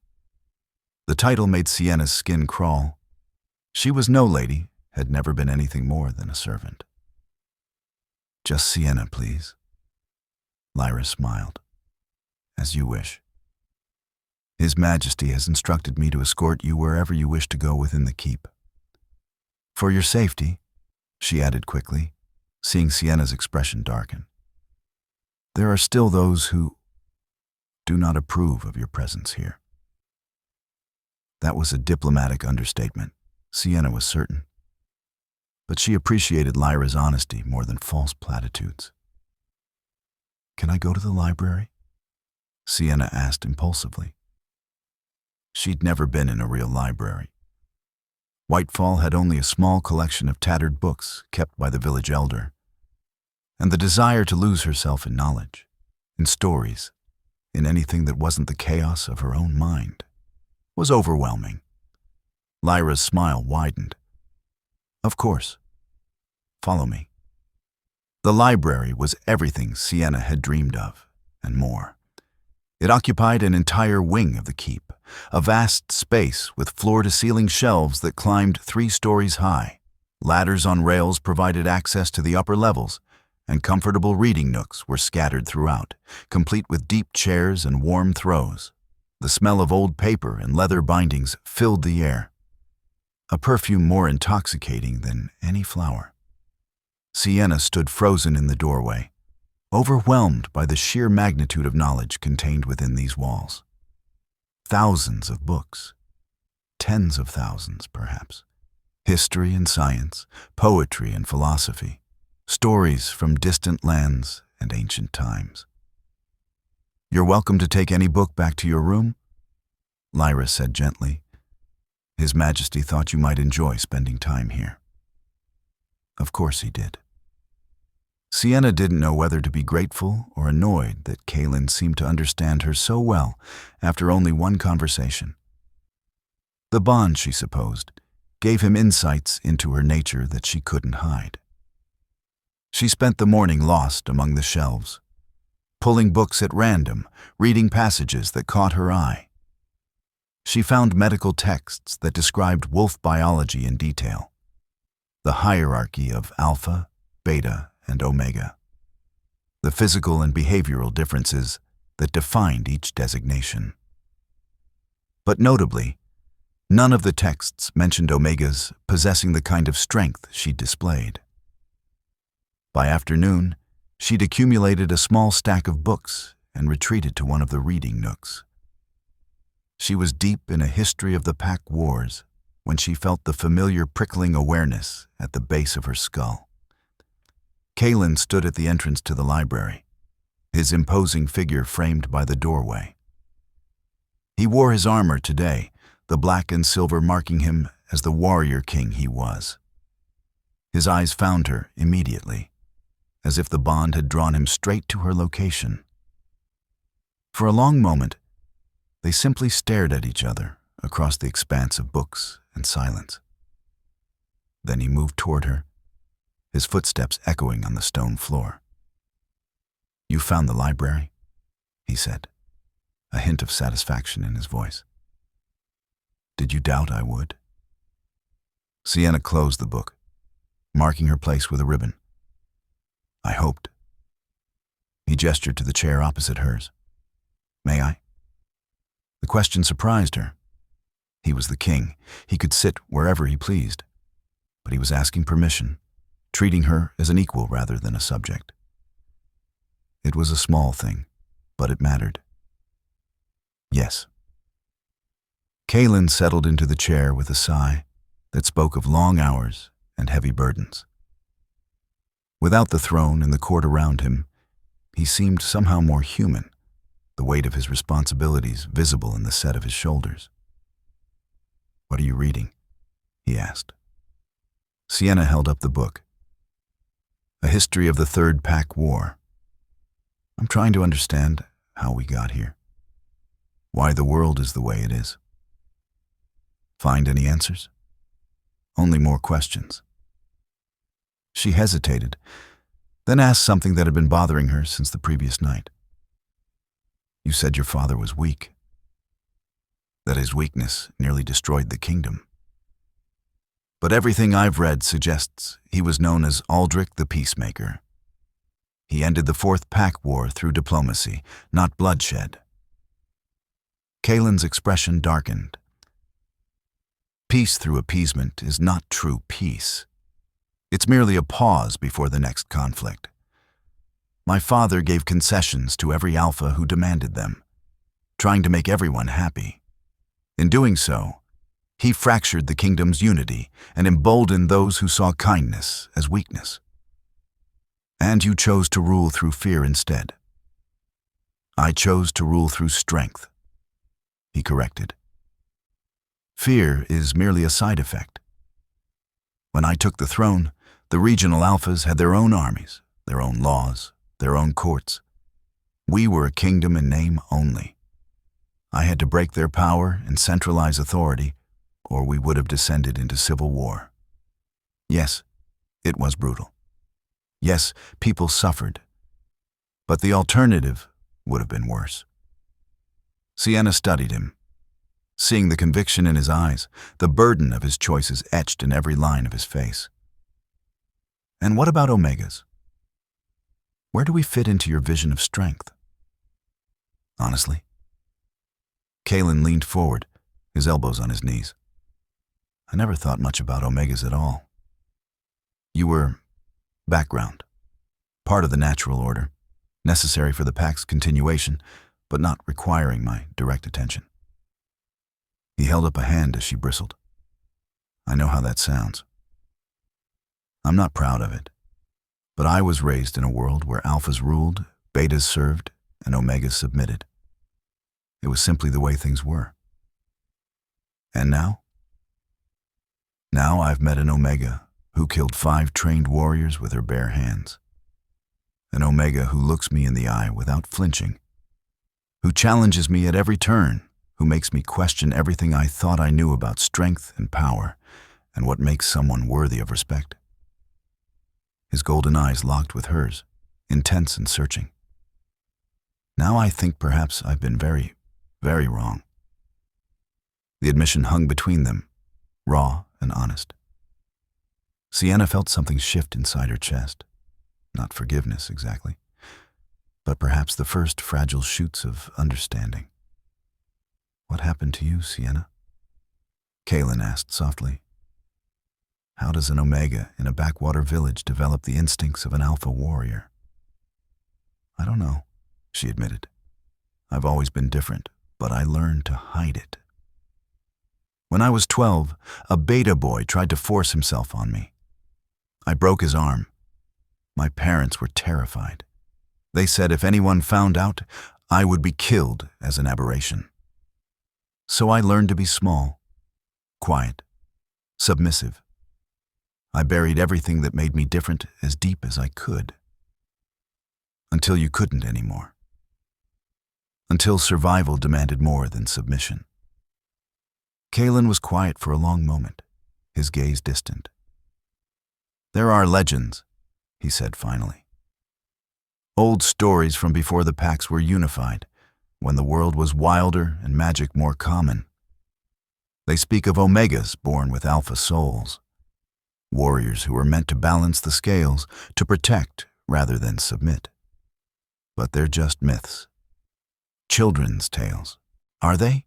The title made Sienna's skin crawl. She was no lady, had never been anything more than a servant. "Just Sienna, please." Lyra smiled. "As you wish. His Majesty has instructed me to escort you wherever you wish to go within the keep. For your safety," she added quickly, seeing Sienna's expression darken. "There are still those who do not approve of your presence here." That was a diplomatic understatement, Sienna was certain. But she appreciated Lyra's honesty more than false platitudes. "Can I go to the library?" Sienna asked impulsively. She'd never been in a real library. Whitefall had only a small collection of tattered books kept by the village elder, and the desire to lose herself in knowledge, in stories, in anything that wasn't the chaos of her own mind, was overwhelming. Lyra's smile widened. "Of course. Follow me." The library was everything Sienna had dreamed of, and more. It occupied an entire wing of the keep, a vast space with floor-to-ceiling shelves that climbed 3 stories high. Ladders on rails provided access to the upper levels, and comfortable reading nooks were scattered throughout, complete with deep chairs and warm throws. The smell of old paper and leather bindings filled the air, a perfume more intoxicating than any flower. Sienna stood frozen in the doorway, overwhelmed by the sheer magnitude of knowledge contained within these walls. Thousands of books, tens of thousands perhaps. History and science, poetry and philosophy, stories from distant lands and ancient times. "You're welcome to take any book back to your room," Lyra said gently. "His Majesty thought you might enjoy spending time here." Of course he did. Sienna didn't know whether to be grateful or annoyed that Kaelen seemed to understand her so well after only one conversation. The bond, she supposed, gave him insights into her nature that she couldn't hide. She spent the morning lost among the shelves, pulling books at random, reading passages that caught her eye. She found medical texts that described wolf biology in detail, the hierarchy of alpha, beta, and omega, the physical and behavioral differences that defined each designation. But notably, none of the texts mentioned omegas possessing the kind of strength she'd displayed. By afternoon, she'd accumulated a small stack of books and retreated to one of the reading nooks. She was deep in a history of the pack wars when she felt the familiar prickling awareness at the base of her skull. Kaelen stood at the entrance to the library, his imposing figure framed by the doorway. He wore his armor today, the black and silver marking him as the warrior king he was. His eyes found her immediately, as if the bond had drawn him straight to her location. For a long moment, they simply stared at each other, across the expanse of books and silence. Then he moved toward her, his footsteps echoing on the stone floor. "You found the library?" he said, a hint of satisfaction in his voice. "Did you doubt I would?" Sienna closed the book, marking her place with a ribbon. "I hoped." He gestured to the chair opposite hers. "May I?" The question surprised her. He was the king. He could sit wherever he pleased. But he was asking permission, treating her as an equal rather than a subject. It was a small thing, but it mattered. "Yes." Kaelen settled into the chair with a sigh that spoke of long hours and heavy burdens. Without the throne and the court around him, he seemed somehow more human, the weight of his responsibilities visible in the set of his shoulders. "What are you reading?" he asked. Sienna held up the book. "A History of the Third Pack War. I'm trying to understand how we got here. Why the world is the way it is." "Find any answers?" "Only more questions." She hesitated, then asked something that had been bothering her since the previous night. "You said your father was weak. That his weakness nearly destroyed the kingdom. But everything I've read suggests he was known as Aldrich the Peacemaker. He ended the Fourth Pack War through diplomacy, not bloodshed." Kaelen's expression darkened. "Peace through appeasement is not true peace. It's merely a pause before the next conflict. My father gave concessions to every alpha who demanded them, trying to make everyone happy. In doing so, he fractured the kingdom's unity and emboldened those who saw kindness as weakness. And you chose to rule through fear instead. I chose to rule through strength," he corrected. "Fear is merely a side effect. When I took the throne, the regional alphas had their own armies, their own laws, their own courts. We were a kingdom in name only. I had to break their power and centralize authority, or we would have descended into civil war. Yes, it was brutal. Yes, people suffered. But the alternative would have been worse." Sienna studied him, seeing the conviction in his eyes, the burden of his choices etched in every line of his face. "And what about Omegas? Where do we fit into your vision of strength?" "Honestly?" Kaelen leaned forward, his elbows on his knees. "I never thought much about Omegas at all. You were background, part of the natural order, necessary for the pack's continuation, but not requiring my direct attention." He held up a hand as she bristled. "I know how that sounds. I'm not proud of it, but I was raised in a world where alphas ruled, betas served, and omegas submitted. It was simply the way things were. And now? Now I've met an omega who killed 5 trained warriors with her bare hands. An omega who looks me in the eye without flinching, who challenges me at every turn, who makes me question everything I thought I knew about strength and power and what makes someone worthy of respect." His golden eyes locked with hers, intense and searching. "Now I think perhaps I've been very, very wrong." The admission hung between them, raw and honest. Sienna felt something shift inside her chest. Not forgiveness, exactly, but perhaps the first fragile shoots of understanding. "What happened to you, Sienna?" Kaelen asked softly. "How does an omega in a backwater village develop the instincts of an alpha warrior?" "I don't know," she admitted. "I've always been different, but I learned to hide it. When I was 12, a beta boy tried to force himself on me. I broke his arm. My parents were terrified. They said if anyone found out, I would be killed as an aberration. So I learned to be small, quiet, submissive. I buried everything that made me different as deep as I could. Until you couldn't anymore. Until survival demanded more than submission. Kaelen was quiet for a long moment, his gaze distant. "There are legends," he said finally. "Old stories from before the packs were unified, when the world was wilder and magic more common. They speak of Omegas born with Alpha souls, warriors who were meant to balance the scales, to protect rather than submit. But they're just myths. Children's tales. Are they?"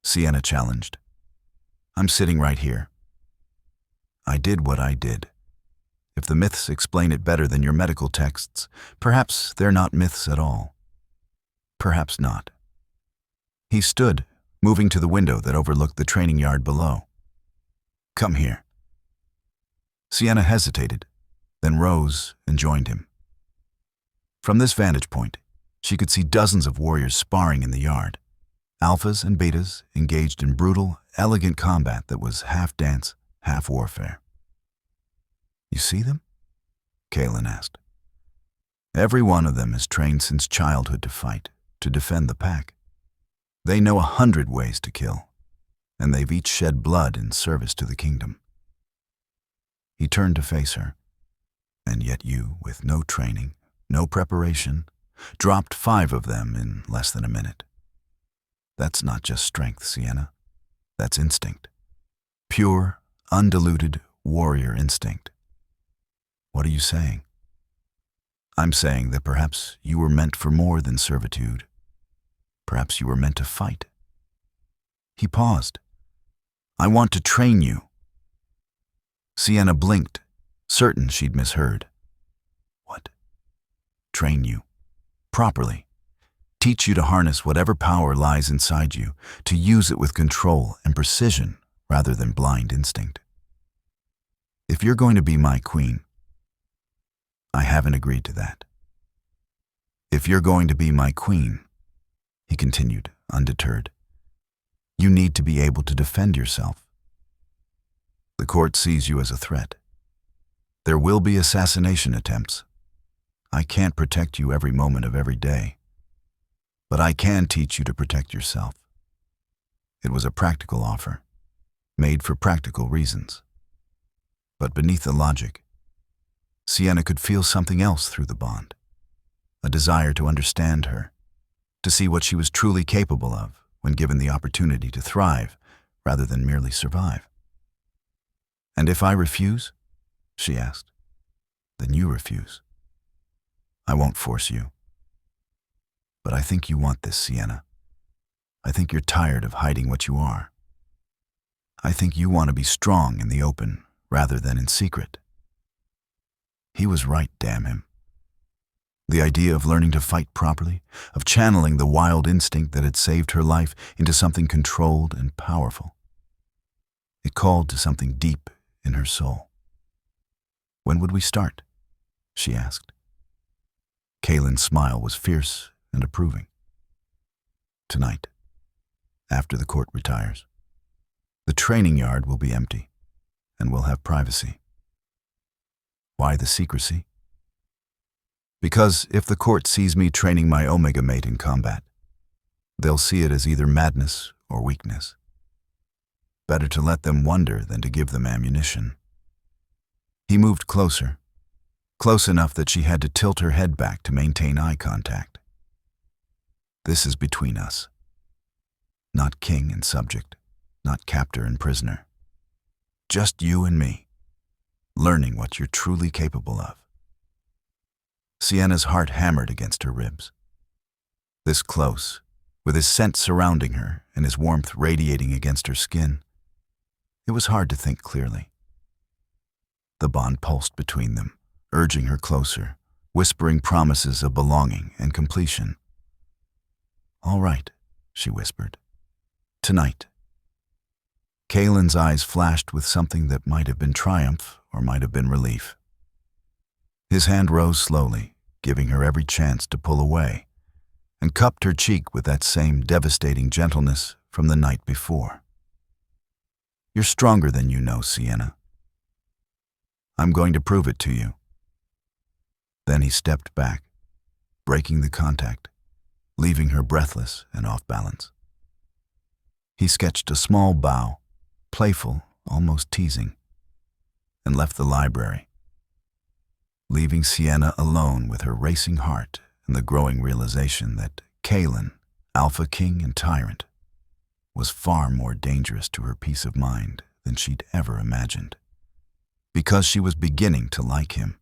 Sienna challenged. "I'm sitting right here. I did what I did. If the myths explain it better than your medical texts, perhaps they're not myths at all. Perhaps not." He stood, moving to the window that overlooked the training yard below. "Come here." Sienna hesitated, then rose and joined him. From this vantage point, she could see dozens of warriors sparring in the yard. Alphas and betas engaged in brutal, elegant combat that was half dance, half warfare. "You see them?" Kaelen asked. "Every one of them is trained since childhood to fight, to defend the pack. They know 100 ways to kill, and they've each shed blood in service to the kingdom." He turned to face her. "And yet you, with no training, no preparation, dropped 5 of them in less than a minute. That's not just strength, Sienna. That's instinct. Pure, undiluted warrior instinct." "What are you saying?" "I'm saying that perhaps you were meant for more than servitude. Perhaps you were meant to fight." He paused. "I want to train you." Sienna blinked, certain she'd misheard. "What?" "Train you. Properly. Teach you to harness whatever power lies inside you, to use it with control and precision rather than blind instinct. If you're going to be my queen, I haven't agreed to that. If you're going to be my queen," he continued, undeterred, "you need to be able to defend yourself. The court sees you as a threat. There will be assassination attempts. I can't protect you every moment of every day, but I can teach you to protect yourself." It was a practical offer, made for practical reasons. But beneath the logic, Sienna could feel something else through the bond, a desire to understand her, to see what she was truly capable of when given the opportunity to thrive rather than merely survive. "And if I refuse?" she asked. "Then you refuse. I won't force you. But I think you want this, Sienna. I think you're tired of hiding what you are. I think you want to be strong in the open rather than in secret." He was right, damn him. The idea of learning to fight properly, of channeling the wild instinct that had saved her life into something controlled and powerful. It called to something deep in her soul. "When would we start?" she asked. Kaelen's smile was fierce and approving. "Tonight, after the court retires. The training yard will be empty, and we'll have privacy." "Why the secrecy?" "Because if the court sees me training my Omega mate in combat, they'll see it as either madness or weakness. Better to let them wonder than to give them ammunition." He moved closer, close enough that she had to tilt her head back to maintain eye contact. "This is between us. Not king and subject, not captor and prisoner. Just you and me, learning what you're truly capable of." Sienna's heart hammered against her ribs. This close, with his scent surrounding her and his warmth radiating against her skin, it was hard to think clearly. The bond pulsed between them, urging her closer, whispering promises of belonging and completion. "All right," she whispered. "Tonight." Kaelen's eyes flashed with something that might have been triumph or might have been relief. His hand rose slowly, giving her every chance to pull away, and cupped her cheek with that same devastating gentleness from the night before. "You're stronger than you know, Sienna. I'm going to prove it to you." Then he stepped back, breaking the contact, leaving her breathless and off balance. He sketched a small bow, playful, almost teasing, and left the library, leaving Sienna alone with her racing heart and the growing realization that Kaelen, Alpha King and Tyrant, was far more dangerous to her peace of mind than she'd ever imagined, because she was beginning to like him.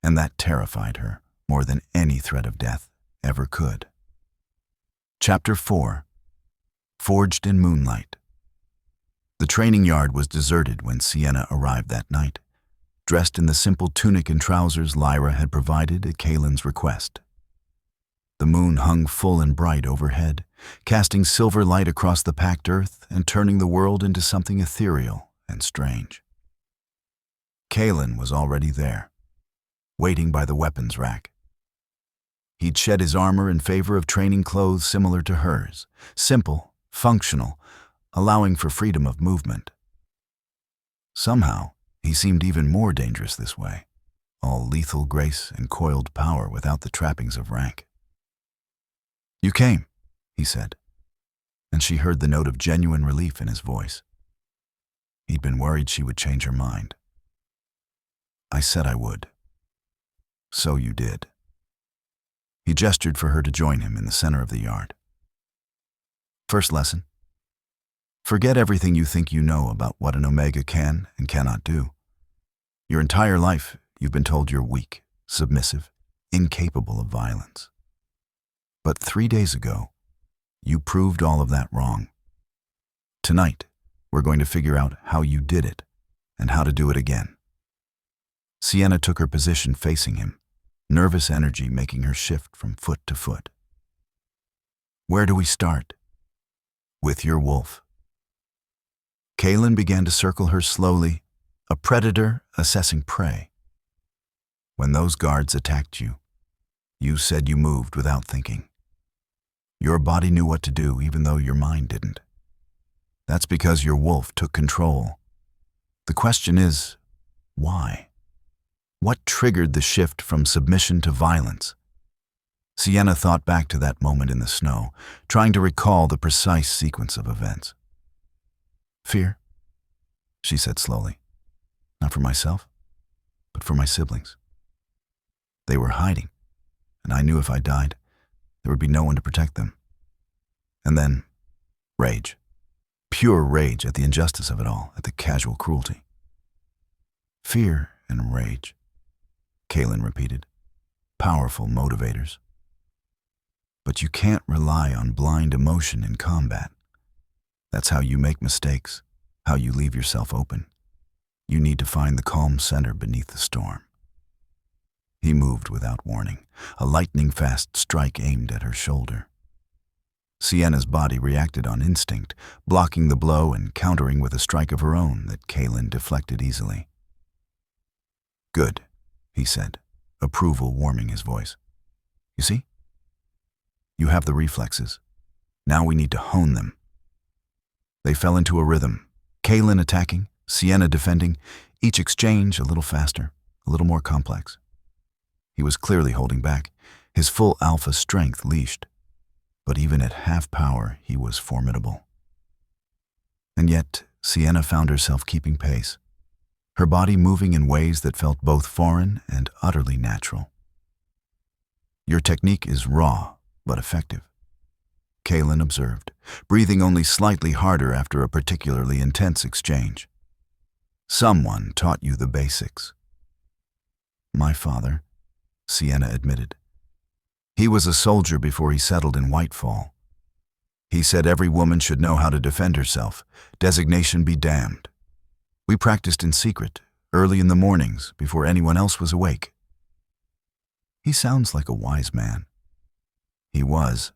And that terrified her more than any threat of death ever could. Chapter 4. Forged in Moonlight. The training yard was deserted when Sienna arrived that night, dressed in the simple tunic and trousers Lyra had provided at Kaelen's request. The moon hung full and bright overhead, casting silver light across the packed earth and turning the world into something ethereal and strange. Kaelen was already there, waiting by the weapons rack. He'd shed his armor in favor of training clothes similar to hers, simple, functional, allowing for freedom of movement. Somehow, he seemed even more dangerous this way, all lethal grace and coiled power without the trappings of rank. "You came," he said, and she heard the note of genuine relief in his voice. He'd been worried she would change her mind. "I said I would. So you did." He gestured for her to join him in the center of the yard. "First lesson. Forget everything you think you know about what an Omega can and cannot do. Your entire life, you've been told you're weak, submissive, incapable of violence. But 3 days ago, you proved all of that wrong. Tonight, we're going to figure out how you did it and how to do it again." Sienna took her position facing him, nervous energy making her shift from foot to foot. "Where do we start?" "With your wolf." Kaelen began to circle her slowly, a predator assessing prey. "When those guards attacked you, you said you moved without thinking. Your body knew what to do even though your mind didn't. That's because your wolf took control. The question is, why? What triggered the shift from submission to violence?" Sienna thought back to that moment in the snow, trying to recall the precise sequence of events. "Fear," she said slowly. "Not for myself, but for my siblings. They were hiding, and I knew if I died, there would be no one to protect them. And then, rage. Pure rage at the injustice of it all, at the casual cruelty." "Fear and rage," Kaelen repeated. "Powerful motivators. But you can't rely on blind emotion in combat. That's how you make mistakes, how you leave yourself open. You need to find the calm center beneath the storm." He moved without warning, a lightning-fast strike aimed at her shoulder. Sienna's body reacted on instinct, blocking the blow and countering with a strike of her own that Kaelen deflected easily. "Good," he said, approval warming his voice. "You see? You have the reflexes. Now we need to hone them." They fell into a rhythm, Kaelen attacking, Sienna defending, each exchange a little faster, a little more complex. He was clearly holding back, his full alpha strength leashed. But even at half power, he was formidable. And yet, Sienna found herself keeping pace, her body moving in ways that felt both foreign and utterly natural. "Your technique is raw, but effective," Kaelen observed, breathing only slightly harder after a particularly intense exchange. "Someone taught you the basics." "My father," Sienna admitted. "He was a soldier before he settled in Whitefall. He said every woman should know how to defend herself, designation be damned. We practiced in secret, early in the mornings, before anyone else was awake." "He sounds like a wise man." He was.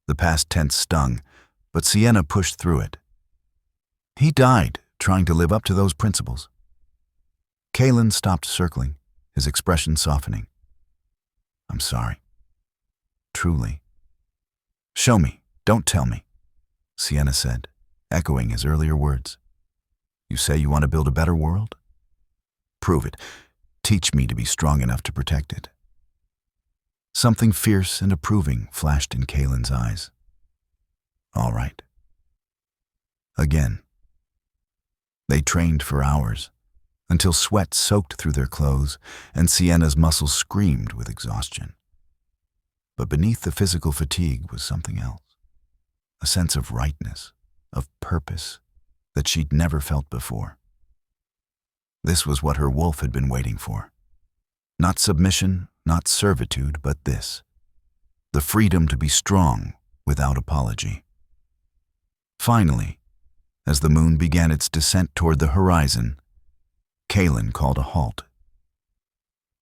The past tense stung, but Sienna pushed through it. "He died trying to live up to those principles." Kaelen stopped circling, his expression softening. "I'm sorry. Truly." "Show me, don't tell me," Sienna said, echoing his earlier words. "You say you want to build a better world? Prove it. Teach me to be strong enough to protect it." Something fierce and approving flashed in Kaelen's eyes. "All right." Again. They trained for hours, until sweat soaked through their clothes and Sienna's muscles screamed with exhaustion. But beneath the physical fatigue was something else, a sense of rightness, of purpose that she'd never felt before. This was what her wolf had been waiting for. Not submission, not servitude, but this, the freedom to be strong without apology. Finally, as the moon began its descent toward the horizon, Kaelen called a halt.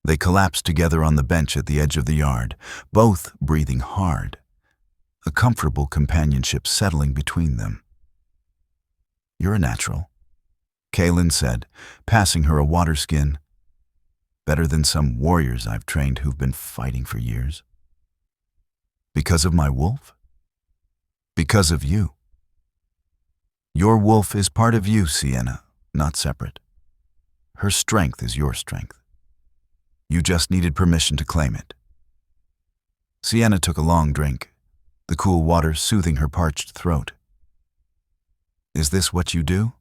They collapsed together on the bench at the edge of the yard, both breathing hard, a comfortable companionship settling between them. "You're a natural," Kaelen said, passing her a water skin. "Better than some warriors I've trained who've been fighting for years." "Because of my wolf?" "Because of you. Your wolf is part of you, Sienna, not separate. Her strength is your strength. You just needed permission to claim it." Sienna took a long drink, the cool water soothing her parched throat. "Is this what you do?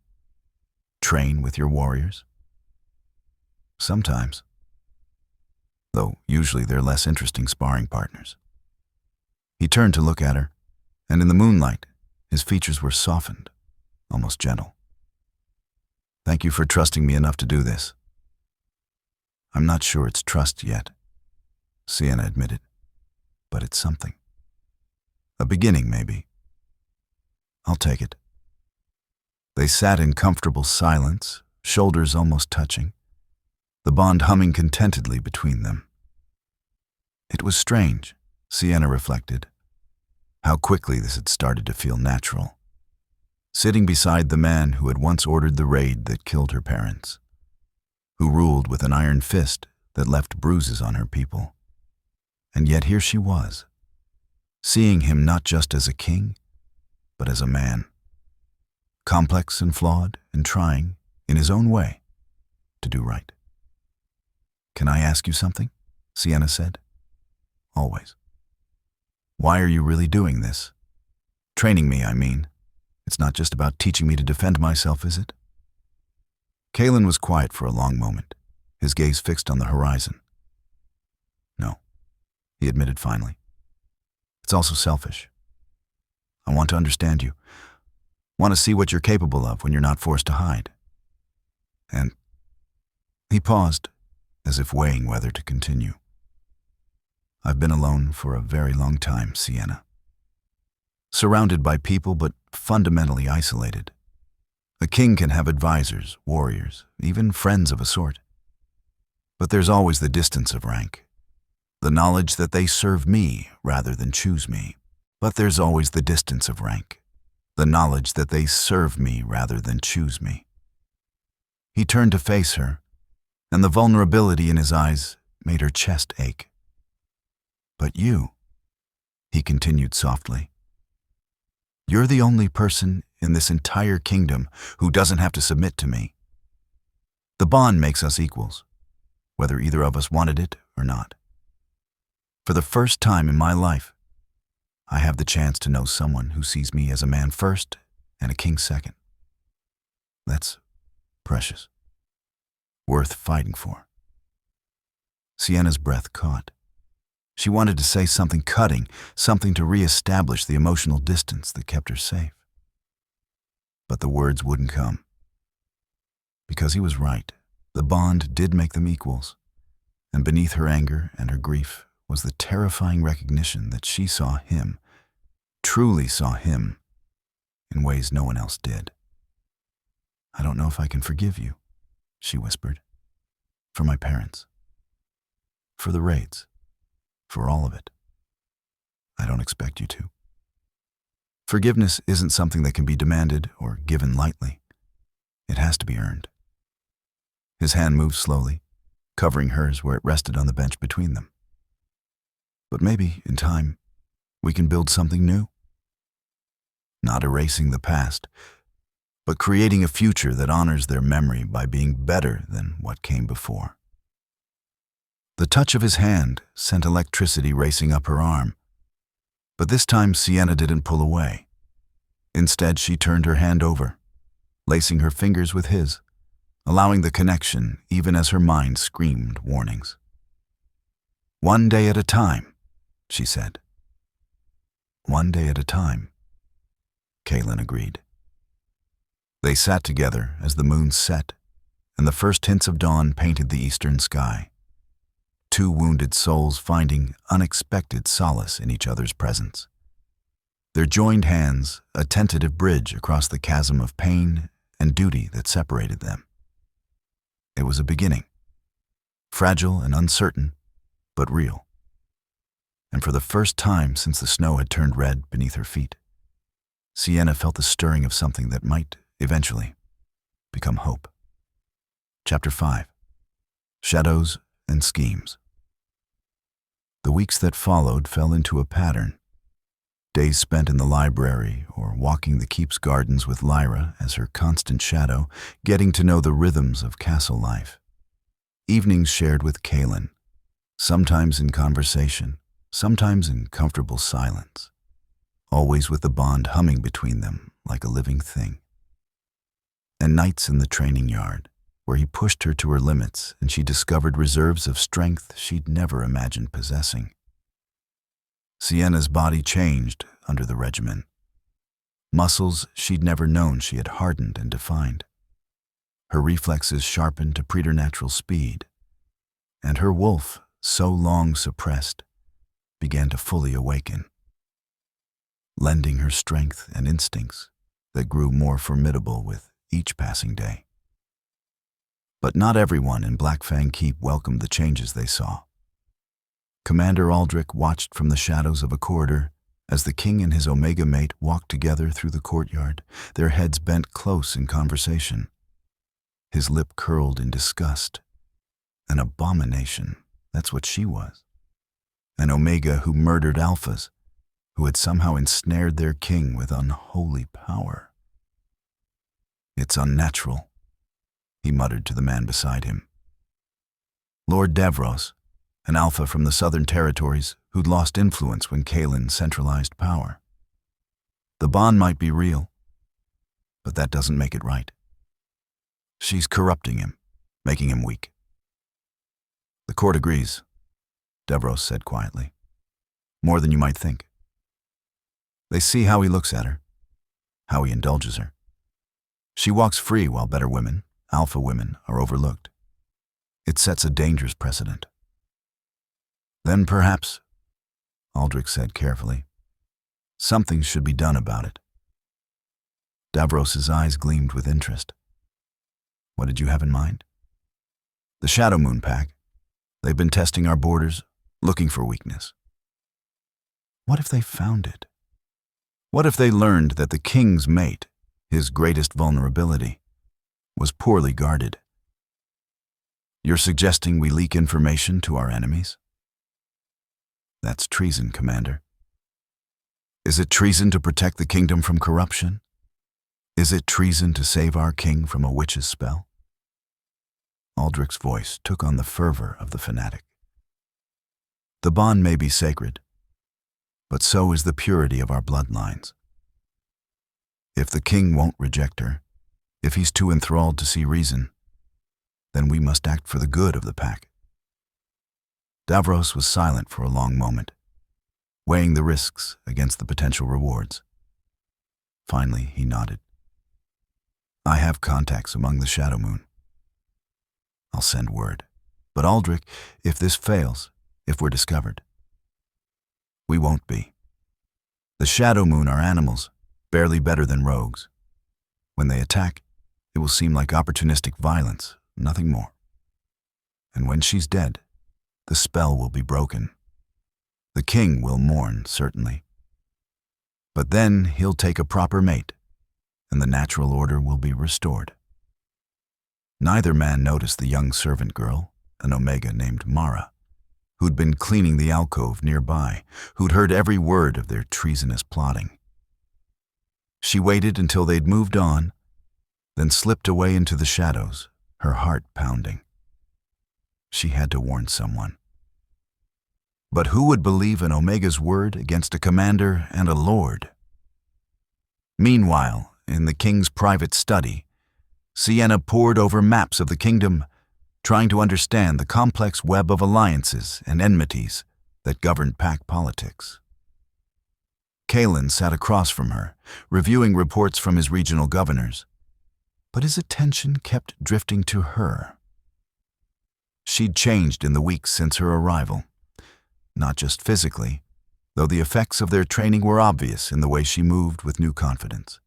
Train with your warriors?" "Sometimes. Though usually they're less interesting sparring partners." He turned to look at her, and in the moonlight, his features were softened, almost gentle. "Thank you for trusting me enough to do this." "I'm not sure it's trust yet," Sienna admitted, "but it's something. A beginning, maybe. I'll take it." They sat in comfortable silence, shoulders almost touching, the bond humming contentedly between them. It was strange, Sienna reflected, how quickly this had started to feel natural. Sitting beside the man who had once ordered the raid that killed her parents, who ruled with an iron fist that left bruises on her people. And yet here she was, seeing him not just as a king, but as a man, complex and flawed and trying, in his own way, to do right. "Can I ask you something?" Sienna said. "Always." "Why are you really doing this? Training me, I mean. It's not just about teaching me to defend myself, is it?" Kaelen was quiet for a long moment, his gaze fixed on the horizon. "No," he admitted finally. "It's also selfish. I want to understand you. Want to see what you're capable of when you're not forced to hide. And..." He paused, as if weighing whether to continue. "I've been alone for a very long time, Sienna. Surrounded by people, but fundamentally isolated. A king can have advisors, warriors, even friends of a sort. But there's always the distance of rank, the knowledge that they serve me rather than choose me. But there's always the distance of rank, the knowledge that they serve me rather than choose me." He turned to face her, and the vulnerability in his eyes made her chest ache. "But you," he continued softly, "you're the only person in this entire kingdom who doesn't have to submit to me. The bond makes us equals, whether either of us wanted it or not. For the first time in my life, I have the chance to know someone who sees me as a man first and a king second. That's precious. Worth fighting for." Sienna's breath caught. She wanted to say something cutting, something to re-establish the emotional distance that kept her safe. But the words wouldn't come. Because he was right, the bond did make them equals, and beneath her anger and her grief was the terrifying recognition that she saw him, truly saw him, in ways no one else did. "I don't know if I can forgive you," she whispered. "For my parents. For the raids. For all of it. I don't expect you to. Forgiveness isn't something that can be demanded or given lightly. It has to be earned." His hand moved slowly, covering hers where it rested on the bench between them. "But maybe, in time, we can build something new. Not erasing the past, but creating a future that honors their memory by being better than what came before." The touch of his hand sent electricity racing up her arm, but this time Sienna didn't pull away. Instead, she turned her hand over, lacing her fingers with his, allowing the connection even as her mind screamed warnings. "One day at a time," she said. "One day at a time," Kaelen agreed. They sat together as the moon set and the first hints of dawn painted the eastern sky. Two wounded souls finding unexpected solace in each other's presence. Their joined hands, a tentative bridge across the chasm of pain and duty that separated them. It was a beginning, fragile and uncertain, but real. And for the first time since the snow had turned red beneath her feet, Sienna felt the stirring of something that might, eventually, become hope. Chapter 5. Shadows and Schemes. The weeks that followed fell into a pattern. Days spent in the library or walking the keep's gardens with Lyra as her constant shadow, getting to know the rhythms of castle life. Evenings shared with Kaelen, sometimes in conversation, sometimes in comfortable silence, always with the bond humming between them like a living thing. And nights in the training yard, where he pushed her to her limits and she discovered reserves of strength she'd never imagined possessing. Sienna's body changed under the regimen. Muscles she'd never known she had hardened and defined. Her reflexes sharpened to preternatural speed, and her wolf, so long suppressed, began to fully awaken, lending her strength and instincts that grew more formidable with each passing day. But not everyone in Blackfang Keep welcomed the changes they saw. Commander Aldrich watched from the shadows of a corridor as the king and his Omega mate walked together through the courtyard, their heads bent close in conversation. His lip curled in disgust. An abomination, that's what she was. An Omega who murdered Alphas, who had somehow ensnared their king with unholy power. "It's unnatural," he muttered to the man beside him. Lord Davros, an Alpha from the southern territories who'd lost influence when Kaelen centralized power. The bond might be real, but that doesn't make it right. She's corrupting him, making him weak. "The court agrees," Davros said quietly. "More than you might think. They see how he looks at her, how he indulges her. She walks free while better women, Alpha women, are overlooked. It sets a dangerous precedent." "Then perhaps," Aldrich said carefully, "something should be done about it." Davros's eyes gleamed with interest. "What did you have in mind?" "The Shadow Moon Pack. They've been testing our borders, looking for weakness." "What if they found it? What if they learned that the king's mate, his greatest vulnerability, was poorly guarded?" "You're suggesting we leak information to our enemies?" "That's treason, Commander." "Is it treason to protect the kingdom from corruption? Is it treason to save our king from a witch's spell?" Aldrich's voice took on the fervor of the fanatic. "The bond may be sacred, but so is the purity of our bloodlines. If the king won't reject her, if he's too enthralled to see reason, then we must act for the good of the pack." Davros was silent for a long moment, weighing the risks against the potential rewards. Finally, he nodded. "I have contacts among the Shadow Moon. I'll send word. But Aldrich, if this fails, if we're discovered, we won't be. The Shadow Moon are animals, barely better than rogues. When they attack, it will seem like opportunistic violence, nothing more. And when she's dead, the spell will be broken. The king will mourn, certainly. But then he'll take a proper mate, and the natural order will be restored." Neither man noticed the young servant girl, an Omega named Mara, who'd been cleaning the alcove nearby, who'd heard every word of their treasonous plotting. She waited until they'd moved on, then slipped away into the shadows, her heart pounding. She had to warn someone. But who would believe an Omega's word against a commander and a lord? Meanwhile, in the king's private study, Sienna pored over maps of the kingdom, trying to understand the complex web of alliances and enmities that governed pack politics. Kaelen sat across from her, reviewing reports from his regional governors, but his attention kept drifting to her. She'd changed in the weeks since her arrival, not just physically, though the effects of their training were obvious in the way she moved with new confidence.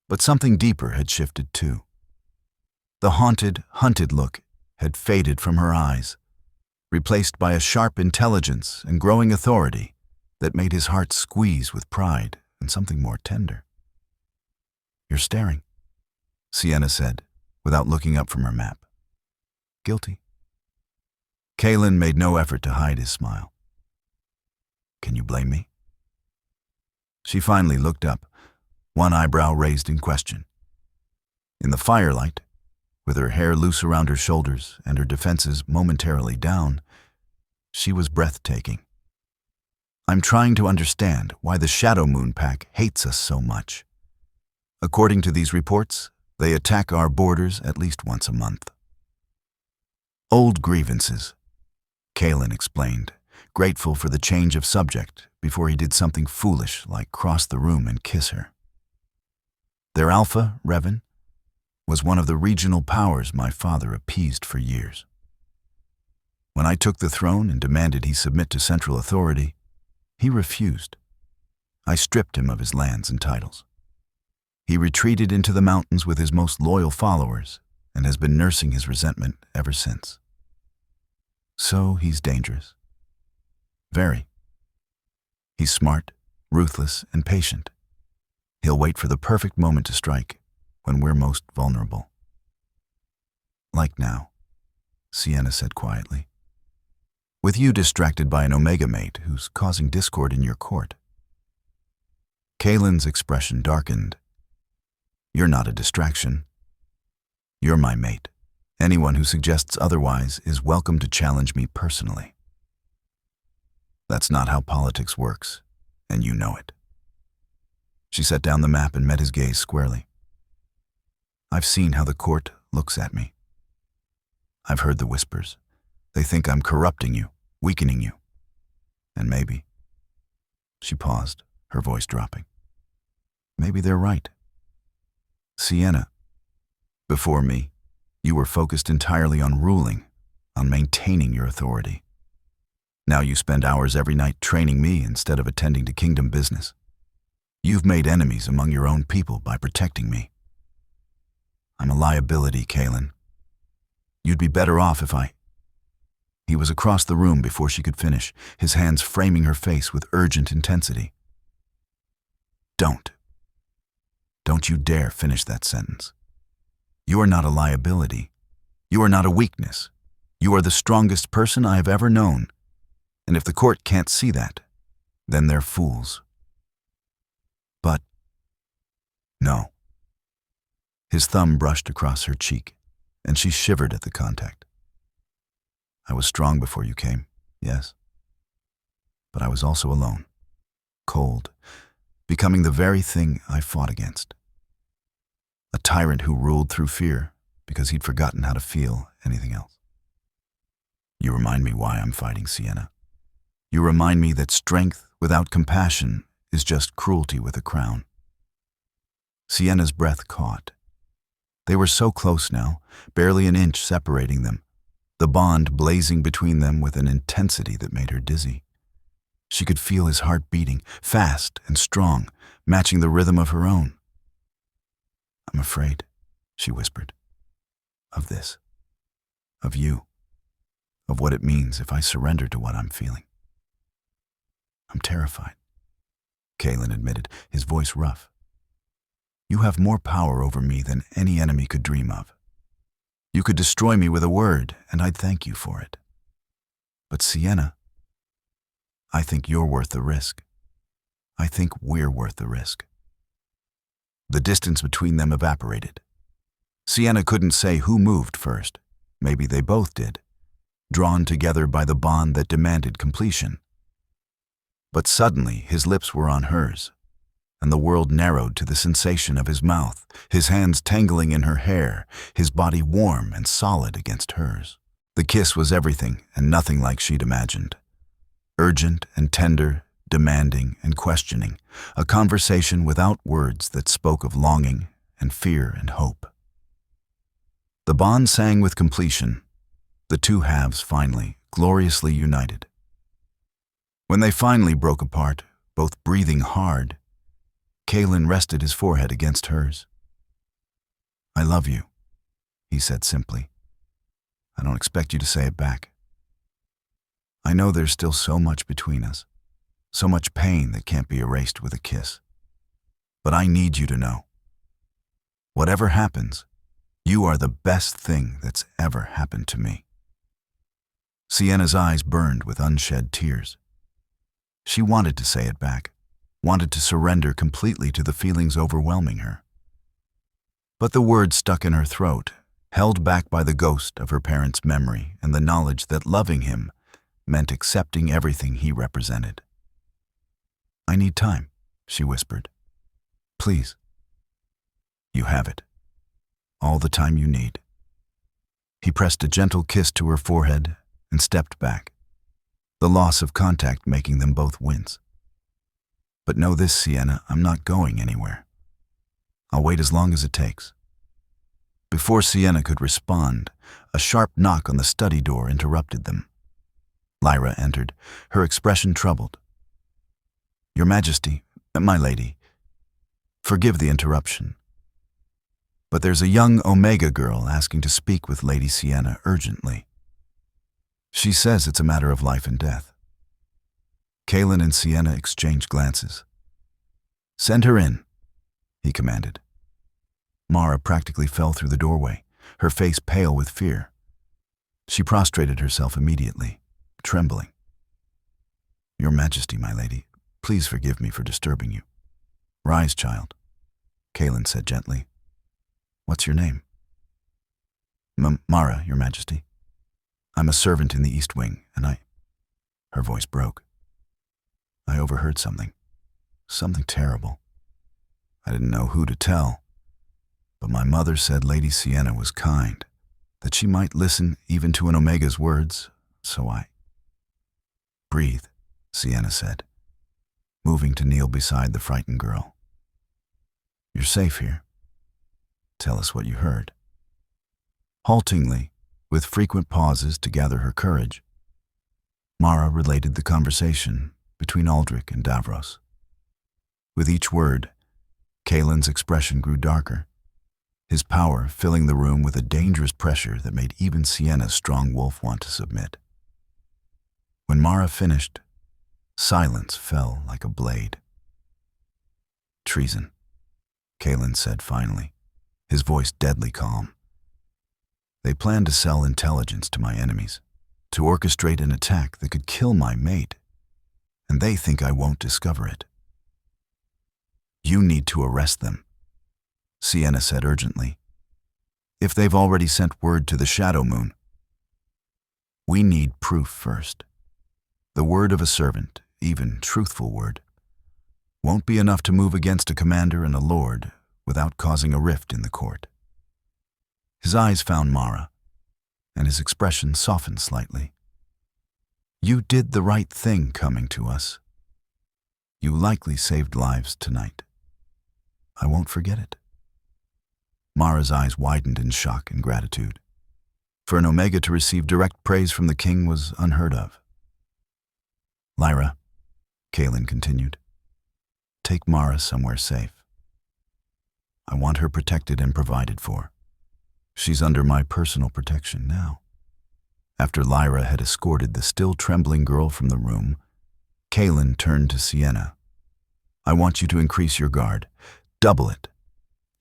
But something deeper had shifted too. The haunted, hunted look had faded from her eyes, replaced by a sharp intelligence and growing authority that made his heart squeeze with pride and something more tender. "You're staring," Sienna said, without looking up from her map. "Guilty?" Kaelen made no effort to hide his smile. "Can you blame me?" She finally looked up, one eyebrow raised in question. In the firelight, with her hair loose around her shoulders and her defenses momentarily down, she was breathtaking. "I'm trying to understand why the Shadow Moon Pack hates us so much. According to these reports, they attack our borders at least once a month." "Old grievances," Kaelen explained, grateful for the change of subject before he did something foolish like cross the room and kiss her. "Their alpha, Revan, was one of the regional powers my father appeased for years. When I took the throne and demanded he submit to central authority, he refused. I stripped him of his lands and titles. He retreated into the mountains with his most loyal followers and has been nursing his resentment ever since. So he's dangerous. Very. He's smart, ruthless, and patient. He'll wait for the perfect moment to strike, when we're most vulnerable." "Like now," Sienna said quietly. "With you distracted by an Omega mate who's causing discord in your court." Kaelen's expression darkened. "You're not a distraction. You're my mate. Anyone who suggests otherwise is welcome to challenge me personally." "That's not how politics works, and you know it." She set down the map and met his gaze squarely. "I've seen how the court looks at me. I've heard the whispers. They think I'm corrupting you, weakening you. And maybe..." She paused, her voice dropping. "Maybe they're right. Sienna, before me, you were focused entirely on ruling, on maintaining your authority. Now you spend hours every night training me instead of attending to kingdom business. You've made enemies among your own people by protecting me. I'm a liability, Kaelen. You'd be better off if I..." He was across the room before she could finish, his hands framing her face with urgent intensity. Don't you dare finish that sentence. You are not a liability. You are not a weakness. You are the strongest person I have ever known. And if the court can't see that, then they're fools. But... no. His thumb brushed across her cheek, and she shivered at the contact. "I was strong before you came, yes. But I was also alone, cold, becoming the very thing I fought against. A tyrant who ruled through fear because he'd forgotten how to feel anything else. You remind me why I'm fighting, Sienna. You remind me that strength without compassion is just cruelty with a crown." Sienna's breath caught. They were so close now, barely an inch separating them, the bond blazing between them with an intensity that made her dizzy. She could feel his heart beating, fast and strong, matching the rhythm of her own. "I'm afraid," she whispered, "of this, of you, of what it means if I surrender to what I'm feeling." "I'm terrified," Kaelen admitted, his voice rough. "You have more power over me than any enemy could dream of. You could destroy me with a word, and I'd thank you for it. But Sienna, I think you're worth the risk. I think we're worth the risk." The distance between them evaporated. Sienna couldn't say who moved first. Maybe they both did, drawn together by the bond that demanded completion. But suddenly his lips were on hers, and the world narrowed to the sensation of his mouth, his hands tangling in her hair, his body warm and solid against hers. The kiss was everything and nothing like she'd imagined. Urgent and tender, demanding and questioning, a conversation without words that spoke of longing and fear and hope. The bond sang with completion, the two halves finally, gloriously united. When they finally broke apart, both breathing hard, Kaelen rested his forehead against hers. "I love you," he said simply. "I don't expect you to say it back. I know there's still so much between us, so much pain that can't be erased with a kiss. But I need you to know. Whatever happens, you are the best thing that's ever happened to me." Sienna's eyes burned with unshed tears. She wanted to say it back, wanted to surrender completely to the feelings overwhelming her. But the words stuck in her throat, held back by the ghost of her parents' memory and the knowledge that loving him meant accepting everything he represented. "I need time," she whispered. "Please." "You have it. All the time you need." He pressed a gentle kiss to her forehead and stepped back, the loss of contact making them both wince. "But know this, Sienna, I'm not going anywhere. I'll wait as long as it takes." Before Sienna could respond, a sharp knock on the study door interrupted them. Lyra entered, her expression troubled. "Your Majesty, my lady, forgive the interruption, but there's a young Omega girl asking to speak with Lady Sienna urgently. She says it's a matter of life and death." Kaelen and Sienna exchanged glances. "Send her in," he commanded. Mara practically fell through the doorway, her face pale with fear. She prostrated herself immediately, trembling. "Your Majesty, my lady, please forgive me for disturbing you." "Rise, child," Kaelen said gently. "What's your name?" Mara, Your Majesty. I'm a servant in the East Wing, and Her voice broke. "I overheard something terrible. I didn't know who to tell, but my mother said Lady Sienna was kind, that she might listen even to an Omega's words, so I—" "Breathe," Sienna said, moving to kneel beside the frightened girl. "You're safe here. Tell us what you heard." Haltingly, with frequent pauses to gather her courage, Mara related the conversation between Aldrich and Davros. With each word, Kaelen's expression grew darker, his power filling the room with a dangerous pressure that made even Sienna's strong wolf want to submit. When Mara finished, silence fell like a blade. "Treason," Kaelen said finally, his voice deadly calm. "They plan to sell intelligence to my enemies, to orchestrate an attack that could kill my mate, and they think I won't discover it. You need to arrest them," Sienna said urgently. "If they've already sent word to the Shadow Moon. We need proof first. The word of a servant, even truthful word, won't be enough to move against a commander and a lord without causing a rift in the court." His eyes found Mara, and his expression softened slightly. "You did the right thing coming to us. You likely saved lives tonight. I won't forget it." Mara's eyes widened in shock and gratitude. For an Omega to receive direct praise from the king was unheard of. "Lyra," Kaelen continued, "take Mara somewhere safe. I want her protected and provided for. She's under my personal protection now." After Lyra had escorted the still trembling girl from the room, Kaelen turned to Sienna. "I want you to increase your guard, double it,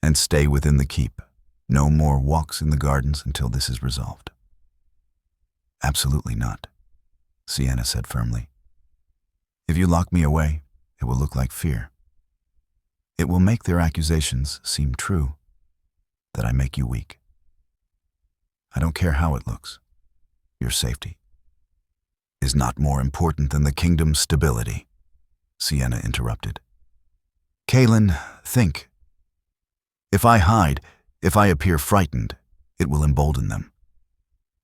and stay within the keep. No more walks in the gardens until this is resolved." "Absolutely not," Sienna said firmly. "If you lock me away, it will look like fear. It will make their accusations seem true, that I make you weak. I don't care how it looks. Your safety is not more important than the kingdom's stability," Sienna interrupted. Kaelen, think. If I hide, if I appear frightened, it will embolden them.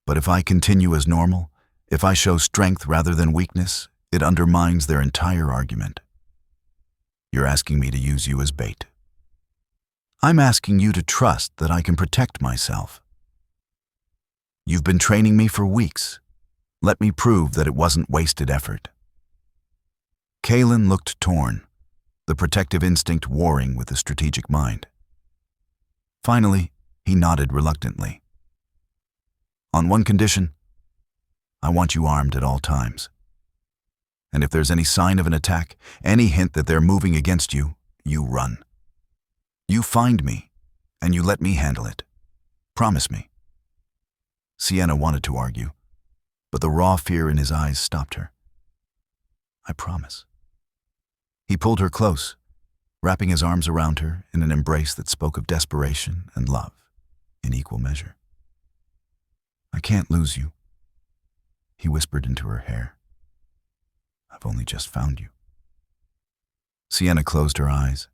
But if I continue as normal, if I show strength rather than weakness, it undermines their entire argument. You're asking me to use you as bait. I'm asking you to trust that I can protect myself. You've been training me for weeks. Let me prove that it wasn't wasted effort. Kaelen looked torn, the protective instinct warring with the strategic mind. Finally, he nodded reluctantly. On one condition, I want you armed at all times. And if there's any sign of an attack, any hint that they're moving against you, you run. You find me, and you let me handle it. Promise me. Sienna wanted to argue, but the raw fear in his eyes stopped her. I promise. He pulled her close, wrapping his arms around her in an embrace that spoke of desperation and love in equal measure. I can't lose you, he whispered into her hair. I've only just found you. Sienna closed her eyes,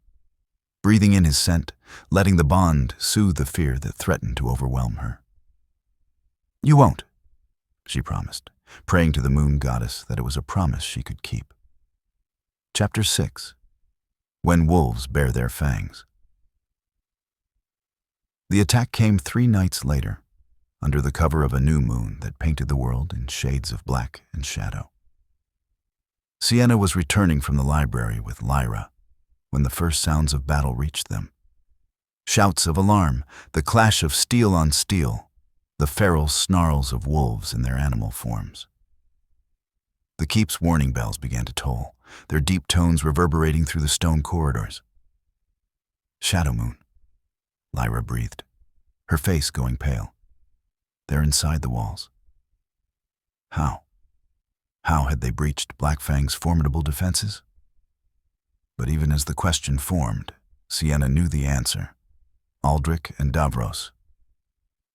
breathing in his scent, letting the bond soothe the fear that threatened to overwhelm her. You won't, she promised, praying to the moon goddess that it was a promise she could keep. Chapter 6. When Wolves Bare Their Fangs. The attack came 3 nights later, under the cover of a new moon that painted the world in shades of black and shadow. Sienna was returning from the library with Lyra when the first sounds of battle reached them. Shouts of alarm, the clash of steel on steel, the feral snarls of wolves in their animal forms. The keep's warning bells began to toll, their deep tones reverberating through the stone corridors. Shadow Moon, Lyra breathed, her face going pale. They're inside the walls. How? How had they breached Black Fang's formidable defenses? But even as the question formed, Sienna knew the answer. Aldrich and Davros.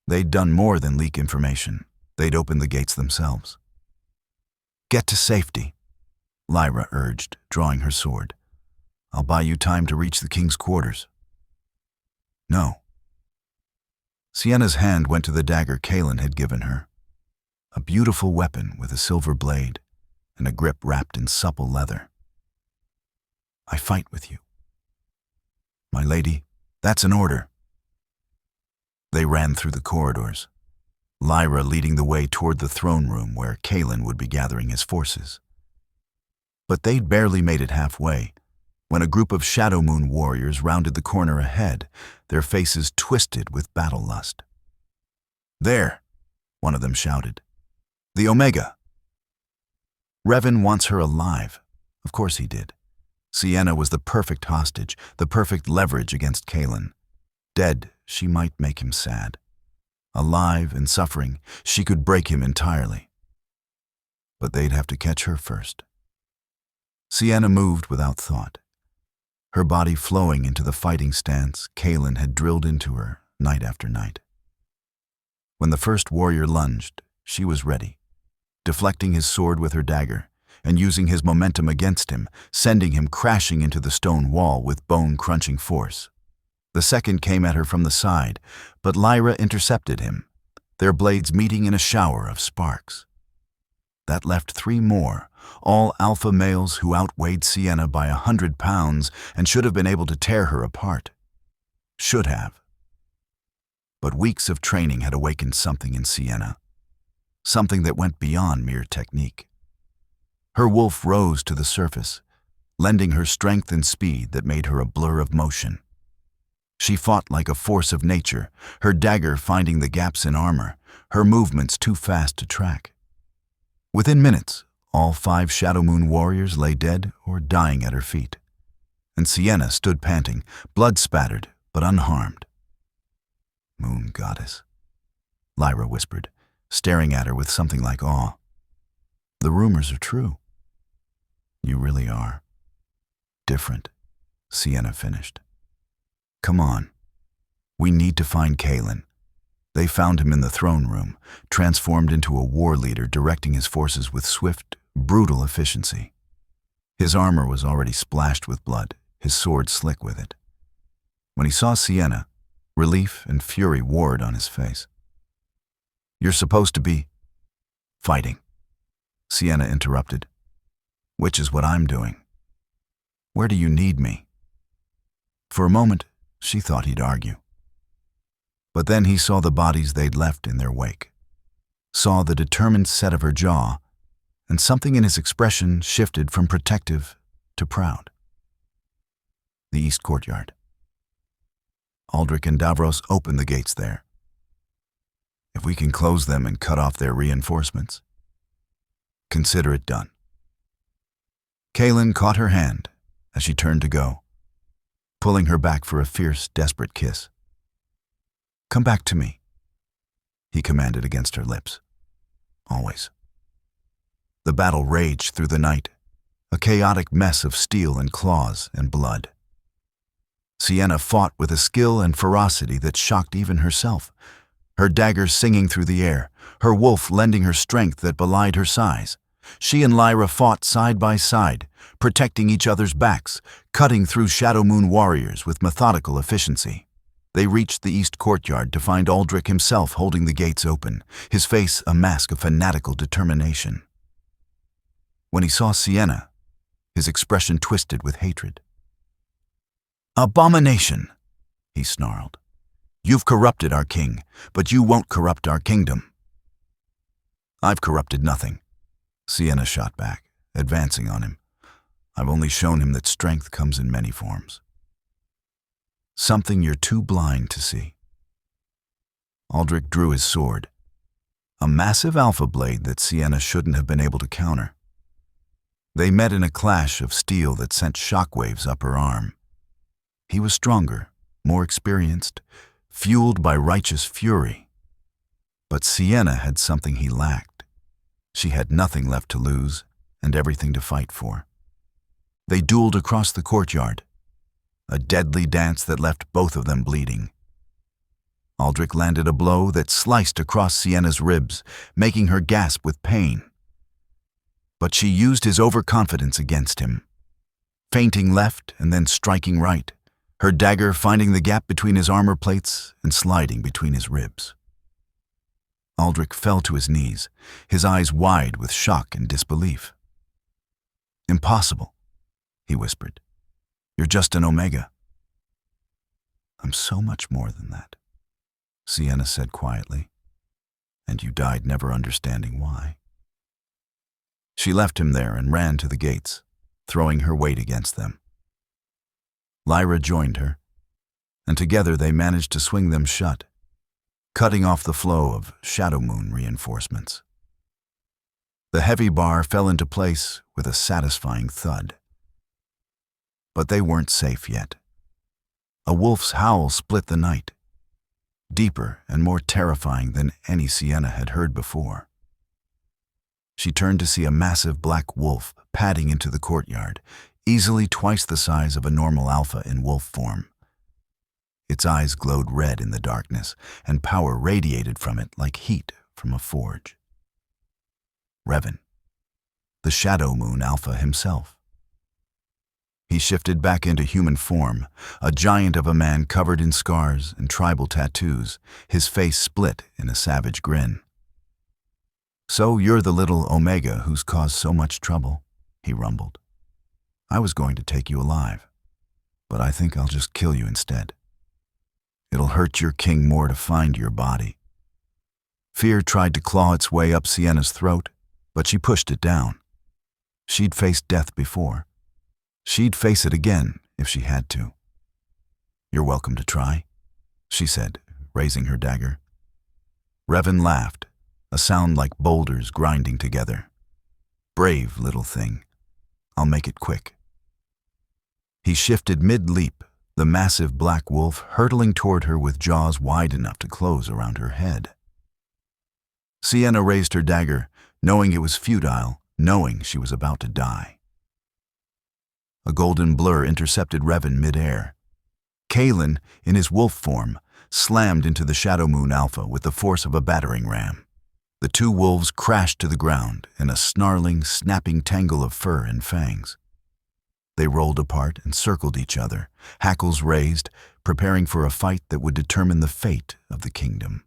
They'd done more than leak information. They'd opened the gates themselves. Get to safety, Lyra urged, drawing her sword. I'll buy you time to reach the king's quarters. No. Sienna's hand went to the dagger Kaelen had given her. A beautiful weapon with a silver blade and a grip wrapped in supple leather. I fight with you. My lady, that's an order. They ran through the corridors, Lyra leading the way toward the throne room where Kaelen would be gathering his forces. But they'd barely made it halfway when a group of Shadow Moon warriors rounded the corner ahead, their faces twisted with battle lust. There, one of them shouted. The Omega. Revan wants her alive. Of course he did. Sienna was the perfect hostage, the perfect leverage against Kaelen. Dead, she might make him sad. Alive and suffering, she could break him entirely. But they'd have to catch her first. Sienna moved without thought, her body flowing into the fighting stance Kaelen had drilled into her night after night. When the first warrior lunged, she was ready, deflecting his sword with her dagger and using his momentum against him, sending him crashing into the stone wall with bone-crunching force. The second came at her from the side, but Lyra intercepted him, their blades meeting in a shower of sparks. That left 3 more, all alpha males who outweighed Sienna by 100 pounds and should have been able to tear her apart. Should have. But weeks of training had awakened something in Sienna, something that went beyond mere technique. Her wolf rose to the surface, lending her strength and speed that made her a blur of motion. She fought like a force of nature, her dagger finding the gaps in armor, her movements too fast to track. Within minutes, all 5 Shadow Moon warriors lay dead or dying at her feet, and Sienna stood panting, blood-spattered but unharmed. Moon goddess, Lyra whispered, staring at her with something like awe. The rumors are true. You really are. Different, Sienna finished. Come on. We need to find Kaelen. They found him in the throne room, transformed into a war leader directing his forces with swift, brutal efficiency. His armor was already splashed with blood, his sword slick with it. When he saw Sienna, relief and fury warred on his face. "You're supposed to be fighting," Sienna interrupted, "which is what I'm doing. Where do you need me?" For a moment, she thought he'd argue. But then he saw the bodies they'd left in their wake, saw the determined set of her jaw, and something in his expression shifted from protective to proud. The East Courtyard. Aldrich and Davros opened the gates there. "If we can close them and cut off their reinforcements, consider it done." Kaelen caught her hand as she turned to go, pulling her back for a fierce, desperate kiss. "Come back to me," he commanded against her lips. "Always." The battle raged through the night, a chaotic mess of steel and claws and blood. Sienna fought with a skill and ferocity that shocked even herself, her dagger singing through the air, her wolf lending her strength that belied her size. She and Lyra fought side by side, protecting each other's backs, cutting through Shadow Moon warriors with methodical efficiency. They reached the East Courtyard to find Aldrich himself holding the gates open, his face a mask of fanatical determination. When he saw Sienna, his expression twisted with hatred. "Abomination!" he snarled. "You've corrupted our king, but you won't corrupt our kingdom." "I've corrupted nothing," Sienna shot back, advancing on him. "I've only shown him that strength comes in many forms. Something you're too blind to see." Aldrich drew his sword, a massive alpha blade that Sienna shouldn't have been able to counter. They met in a clash of steel that sent shockwaves up her arm. He was stronger, more experienced, fueled by righteous fury. But Sienna had something he lacked. She had nothing left to lose and everything to fight for. They dueled across the courtyard, a deadly dance that left both of them bleeding. Aldrich landed a blow that sliced across Sienna's ribs, making her gasp with pain. But she used his overconfidence against him, feinting left and then striking right, her dagger finding the gap between his armor plates and sliding between his ribs. Aldrich fell to his knees, his eyes wide with shock and disbelief. "Impossible," he whispered. "You're just an Omega." "I'm so much more than that," Sienna said quietly. "And you died never understanding why." She left him there and ran to the gates, throwing her weight against them. Lyra joined her, and together they managed to swing them shut, cutting off the flow of Shadow Moon reinforcements. The heavy bar fell into place with a satisfying thud. But they weren't safe yet. A wolf's howl split the night, deeper and more terrifying than any Sienna had heard before. She turned to see a massive black wolf padding into the courtyard, easily twice the size of a normal alpha in wolf form. Its eyes glowed red in the darkness, and power radiated from it like heat from a forge. Revan, the Shadow Moon Alpha himself. He shifted back into human form, a giant of a man covered in scars and tribal tattoos, his face split in a savage grin. "So you're the little Omega who's caused so much trouble," he rumbled. "I was going to take you alive, but I think I'll just kill you instead. It'll hurt your king more to find your body." Fear tried to claw its way up Sienna's throat, but she pushed it down. She'd faced death before. She'd face it again if she had to. "You're welcome to try," she said, raising her dagger. Revan laughed, a sound like boulders grinding together. "Brave little thing. I'll make it quick." He shifted mid-leap, the massive black wolf hurtling toward her with jaws wide enough to close around her head. Sienna raised her dagger, knowing it was futile, knowing she was about to die. A golden blur intercepted Revan mid-air. Kaelen, in his wolf form, slammed into the Shadow Moon Alpha with the force of a battering ram. The two wolves crashed to the ground in a snarling, snapping tangle of fur and fangs. They rolled apart and circled each other, hackles raised, preparing for a fight that would determine the fate of the kingdom.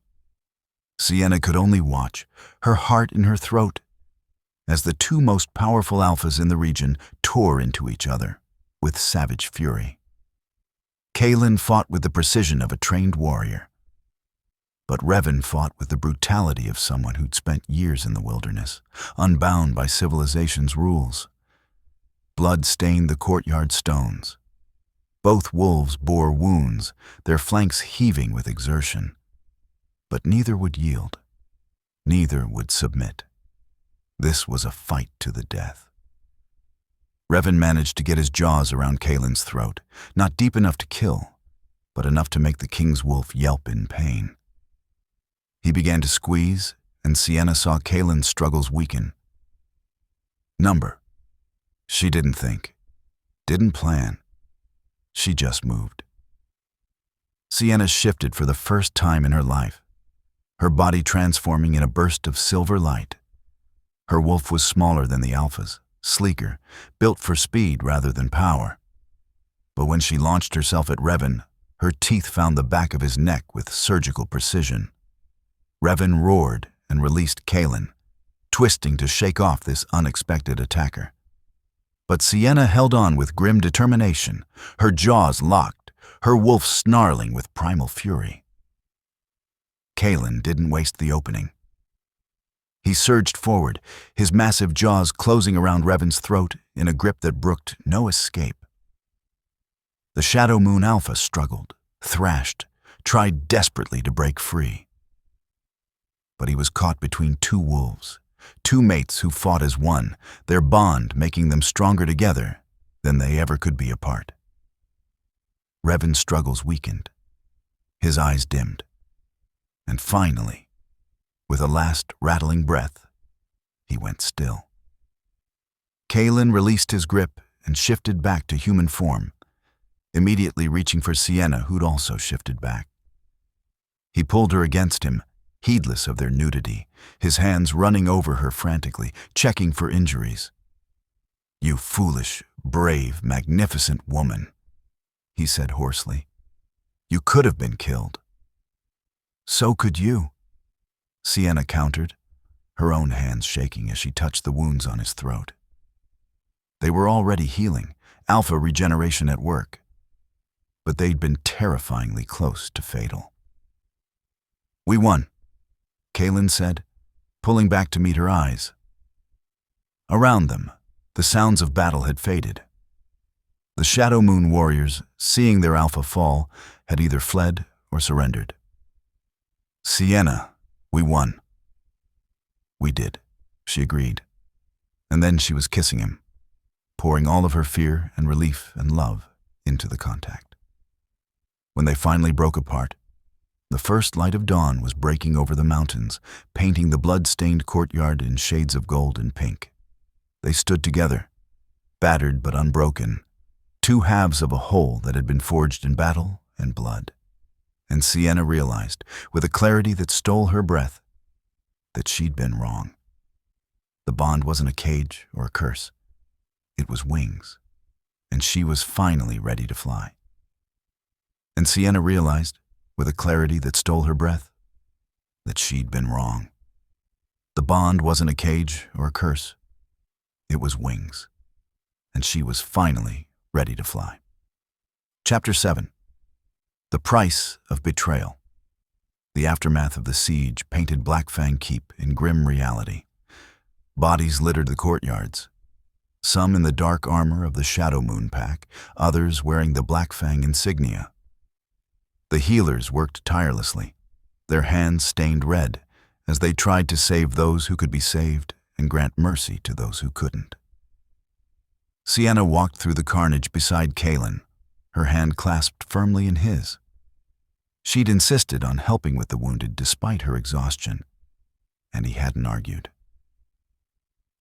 Sienna could only watch, her heart in her throat, as the two most powerful alphas in the region tore into each other with savage fury. Kaelen fought with the precision of a trained warrior, but Revan fought with the brutality of someone who'd spent years in the wilderness, unbound by civilization's rules. Blood stained the courtyard stones. Both wolves bore wounds, their flanks heaving with exertion. But neither would yield. Neither would submit. This was a fight to the death. Revan managed to get his jaws around Kaelen's throat, not deep enough to kill, but enough to make the king's wolf yelp in pain. He began to squeeze, and Sienna saw Kaelen's struggles weaken. Number. She didn't think, didn't plan. She just moved. Sienna shifted for the first time in her life, her body transforming in a burst of silver light. Her wolf was smaller than the alphas, sleeker, built for speed rather than power. But when she launched herself at Revan, her teeth found the back of his neck with surgical precision. Revan roared and released Kaelen, twisting to shake off this unexpected attacker. But Sienna held on with grim determination, her jaws locked, her wolf snarling with primal fury. Kaelen didn't waste the opening. He surged forward, his massive jaws closing around Revan's throat in a grip that brooked no escape. The Shadow Moon Alpha struggled, thrashed, tried desperately to break free. But he was caught between two wolves, two mates who fought as one, their bond making them stronger together than they ever could be apart. Revan's struggles weakened. His eyes dimmed. And finally, with a last rattling breath, he went still. Kaelen released his grip and shifted back to human form, immediately reaching for Sienna, who'd also shifted back. He pulled her against him, heedless of their nudity, his hands running over her frantically, checking for injuries. "You foolish, brave, magnificent woman," he said hoarsely. "You could have been killed." "So could you," Sienna countered, her own hands shaking as she touched the wounds on his throat. They were already healing, alpha regeneration at work, but they'd been terrifyingly close to fatal. "We won," Kaelen said, pulling back to meet her eyes. Around them, the sounds of battle had faded. The Shadow Moon warriors, seeing their alpha fall, had either fled or surrendered. "Sienna, we won." "We did," she agreed. And then she was kissing him, pouring all of her fear and relief and love into the contact. When they finally broke apart, the first light of dawn was breaking over the mountains, painting the blood-stained courtyard in shades of gold and pink. They stood together, battered but unbroken, two halves of a whole that had been forged in battle and blood. And Sienna realized, with a clarity that stole her breath, that she'd been wrong. The bond wasn't a cage or a curse. It was wings, and she was finally ready to fly. And Sienna realized, with a clarity that stole her breath, that she'd been wrong. The bond wasn't a cage or a curse. It was wings, and she was finally ready to fly. Chapter 7. The Price of Betrayal. The aftermath of the siege painted Blackfang Keep in grim reality. Bodies littered the courtyards, some in the dark armor of the Shadow Moon Pack, others wearing the Blackfang insignia. The healers worked tirelessly, their hands stained red, as they tried to save those who could be saved and grant mercy to those who couldn't. Sienna walked through the carnage beside Kaelen, her hand clasped firmly in his. She'd insisted on helping with the wounded despite her exhaustion, and he hadn't argued.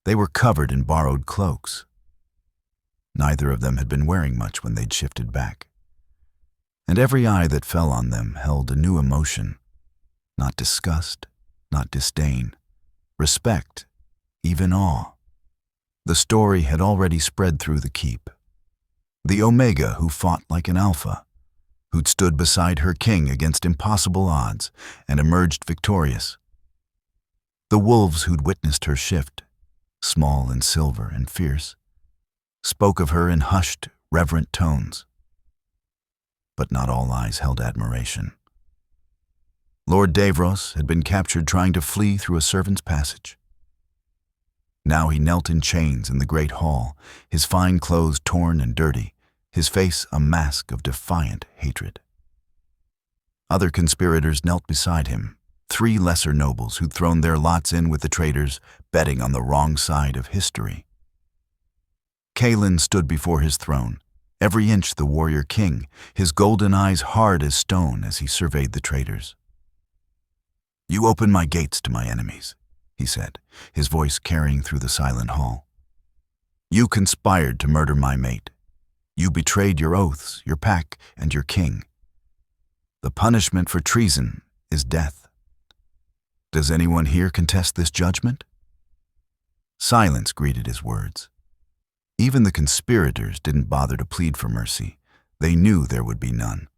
They were covered in borrowed cloaks. Neither of them had been wearing much when they'd shifted back. And every eye that fell on them held a new emotion, not disgust, not disdain, respect, even awe. The story had already spread through the keep. The Omega who fought like an Alpha, who'd stood beside her king against impossible odds and emerged victorious. The wolves who'd witnessed her shift, small and silver and fierce, spoke of her in hushed, reverent tones. But not all eyes held admiration. Lord Davros had been captured trying to flee through a servant's passage. Now he knelt in chains in the great hall, his fine clothes torn and dirty, his face a mask of defiant hatred. Other conspirators knelt beside him, 3 lesser nobles who'd thrown their lots in with the traitors, betting on the wrong side of history. Kaelen stood before his throne, every inch the warrior king, his golden eyes hard as stone as he surveyed the traitors. "You open my gates to my enemies," he said, his voice carrying through the silent hall. "You conspired to murder my mate. You betrayed your oaths, your pack, and your king. The punishment for treason is death. Does anyone here contest this judgment?" Silence greeted his words. Even the conspirators didn't bother to plead for mercy. They knew there would be none.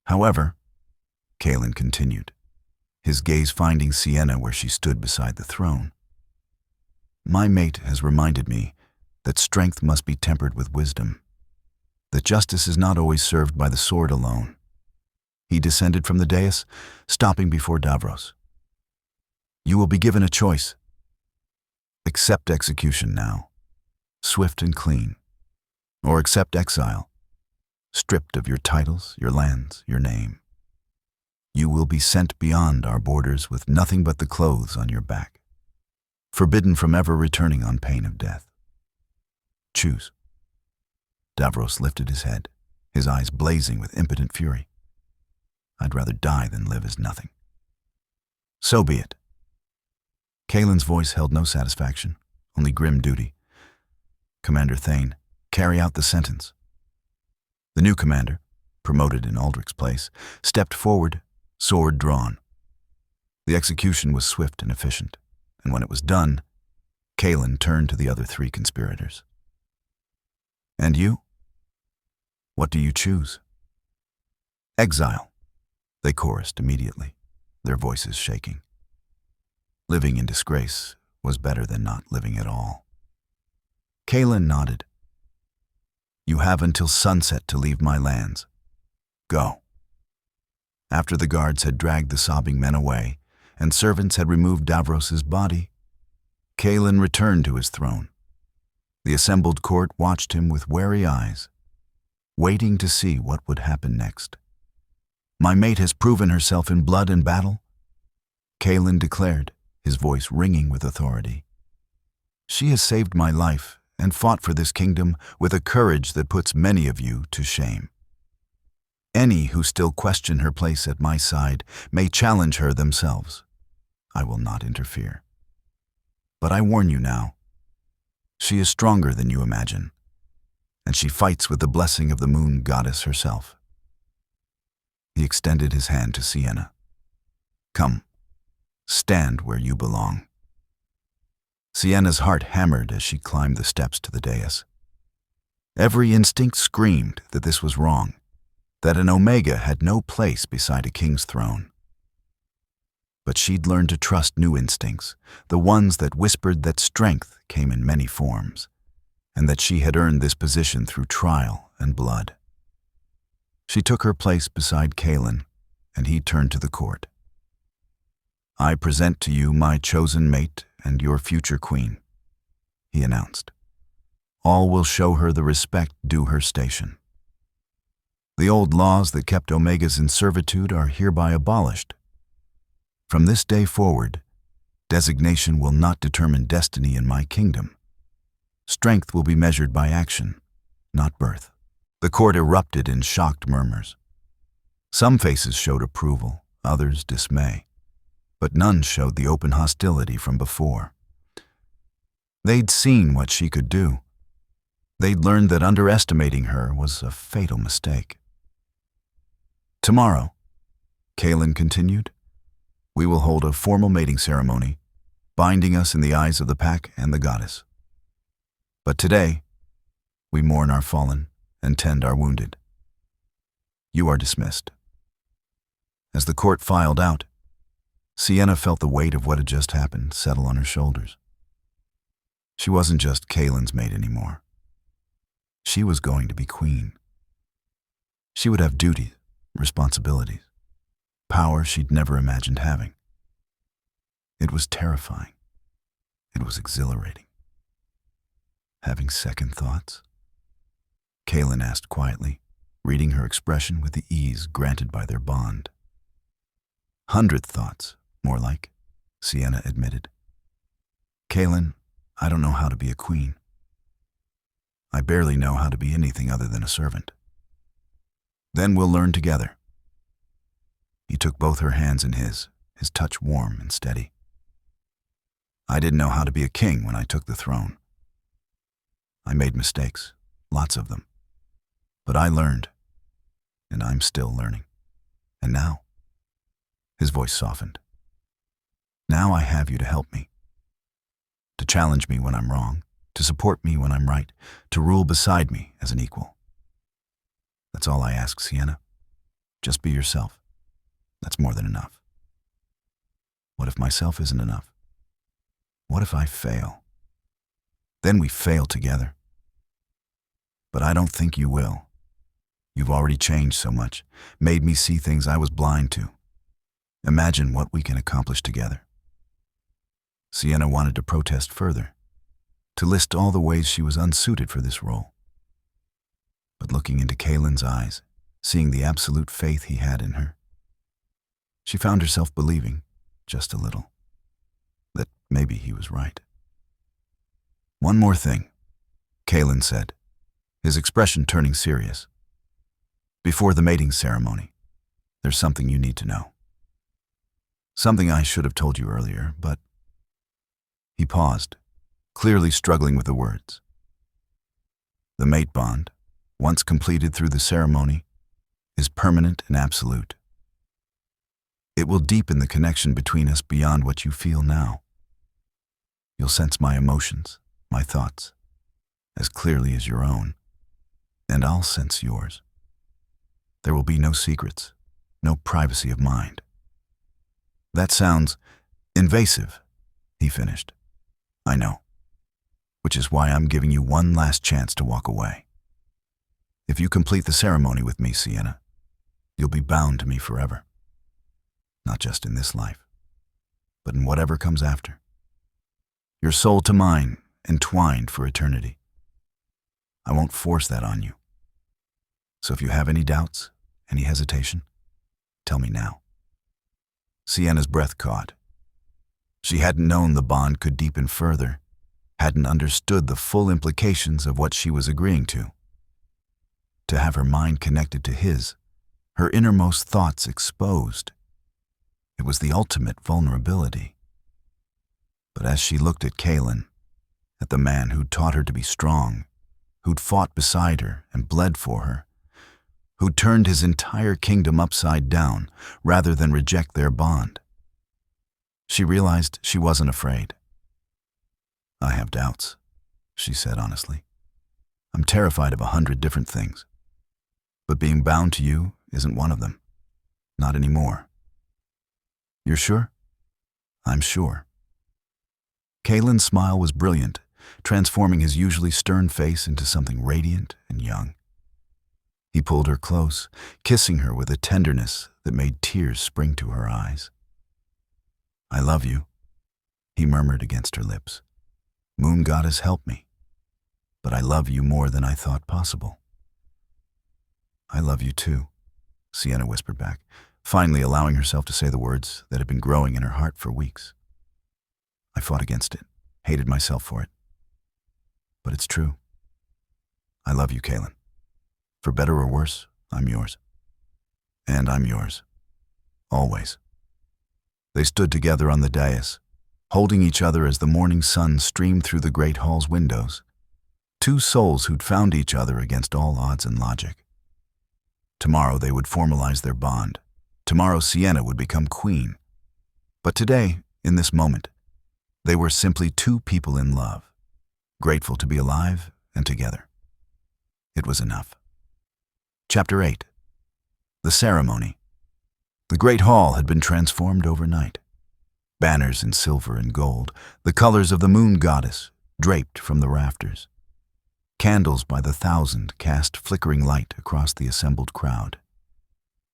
"However," Kaelen continued, his gaze finding Sienna where she stood beside the throne, "my mate has reminded me that strength must be tempered with wisdom, that justice is not always served by the sword alone." He descended from the dais, stopping before Davros. "You will be given a choice. Accept execution now, swift and clean, or accept exile, stripped of your titles, your lands, your name. You will be sent beyond our borders with nothing but the clothes on your back, forbidden from ever returning on pain of death. Choose." Davros lifted his head, his eyes blazing with impotent fury. "I'd rather die than live as nothing." "So be it." Kaelen's voice held no satisfaction, only grim duty. "Commander Thane, carry out the sentence." The new commander, promoted in Aldrich's place, stepped forward, sword drawn. The execution was swift and efficient, and when it was done, Kaelen turned to the other 3 conspirators. "And you? What do you choose?" "Exile," they chorused immediately, their voices shaking. Living in disgrace was better than not living at all. Kaelen nodded. "You have until sunset to leave my lands. Go." After the guards had dragged the sobbing men away, and servants had removed Davros's body, Kaelen returned to his throne. The assembled court watched him with wary eyes, waiting to see what would happen next. "My mate has proven herself in blood and battle," Kaelen declared, his voice ringing with authority. "She has saved my life and fought for this kingdom with a courage that puts many of you to shame. Any who still question her place at my side may challenge her themselves. I will not interfere. But I warn you now, she is stronger than you imagine, and she fights with the blessing of the moon goddess herself." He extended his hand to Sienna. "Come, stand where you belong." Sienna's heart hammered as she climbed the steps to the dais. Every instinct screamed that this was wrong, that an Omega had no place beside a king's throne. But she'd learned to trust new instincts, the ones that whispered that strength came in many forms, and that she had earned this position through trial and blood. She took her place beside Kaelen, and he turned to the court. "I present to you my chosen mate and your future queen," he announced. "All will show her the respect due her station. The old laws that kept Omegas in servitude are hereby abolished. From this day forward, designation will not determine destiny in my kingdom. Strength will be measured by action, not birth." The court erupted in shocked murmurs. Some faces showed approval, others dismay, but none showed the open hostility from before. They'd seen what she could do. They'd learned that underestimating her was a fatal mistake. "Tomorrow," Kaelen continued, "we will hold a formal mating ceremony, binding us in the eyes of the pack and the goddess. But today, We mourn our fallen and tend our wounded. You are dismissed." As the court filed out, Sienna felt the weight of what had just happened settle on her shoulders. She wasn't just Kaelen's maid anymore. She was going to be queen. She would have duties, responsibilities, power she'd never imagined having. It was terrifying. It was exhilarating. "Having second thoughts?" Kaelen asked quietly, reading her expression with the ease granted by their bond. "100 thoughts, more like," Sienna admitted. "Kaelen, I don't know how to be a queen. I barely know how to be anything other than a servant. Then we'll learn together." He took both her hands in his touch warm and steady. "I didn't know how to be a king when I took the throne. I made mistakes, lots of them. But I learned, and I'm still learning. And now," his voice softened, "now I have you to help me, to challenge me when I'm wrong, to support me when I'm right, to rule beside me as an equal. That's all I ask, Sienna. Just be yourself. That's more than enough." "What if myself isn't enough? What if I fail? Then we fail together." "But I don't think you will. You've already changed so much, made me see things I was blind to. Imagine what we can accomplish together." Sienna wanted to protest further, to list all the ways she was unsuited for this role. But looking into Kaelen's eyes, seeing the absolute faith he had in her, she found herself believing, just a little, that maybe he was right. "One more thing," Kaelen said, his expression turning serious. "Before the mating ceremony, there's something you need to know. Something I should have told you earlier, but..." He paused, clearly struggling with the words. "The mate bond, once completed through the ceremony, is permanent and absolute. It will deepen the connection between us beyond what you feel now. You'll sense my emotions, my thoughts, as clearly as your own, and I'll sense yours. There will be no secrets, no privacy of mind." "That sounds invasive," he finished. "I know, which is why I'm giving you one last chance to walk away. If you complete the ceremony with me, Sienna, you'll be bound to me forever. Not just in this life, but in whatever comes after. Your soul to mine, entwined for eternity. I won't force that on you. So if you have any doubts, any hesitation, tell me now." Sienna's breath caught. She hadn't known the bond could deepen further, hadn't understood the full implications of what she was agreeing to. To have her mind connected to his, her innermost thoughts exposed. It was the ultimate vulnerability. But as she looked at Kaelen, at the man who'd taught her to be strong, who'd fought beside her and bled for her, who'd turned his entire kingdom upside down rather than reject their bond, she realized she wasn't afraid. "I have doubts," she said honestly. "I'm terrified of 100 different things. But being bound to you isn't one of them. Not anymore." "You're sure?" "I'm sure." Kaelen's smile was brilliant, transforming his usually stern face into something radiant and young. He pulled her close, kissing her with a tenderness that made tears spring to her eyes. "I love you," he murmured against her lips. "Moon goddess, help me. But I love you more than I thought possible." "I love you too," Sienna whispered back, finally allowing herself to say the words that had been growing in her heart for weeks. "I fought against it, hated myself for it. But it's true. I love you, Kaelen. For better or worse, I'm yours. And I'm yours. Always." They stood together on the dais, holding each other as the morning sun streamed through the great hall's windows. Two souls who'd found each other against all odds and logic. Tomorrow they would formalize their bond. Tomorrow Sienna would become queen. But today, in this moment, they were simply two people in love, grateful to be alive and together. It was enough. Chapter 8. The Ceremony. The great hall had been transformed overnight. Banners in silver and gold, the colors of the moon goddess, draped from the rafters. Candles by the thousand cast flickering light across the assembled crowd.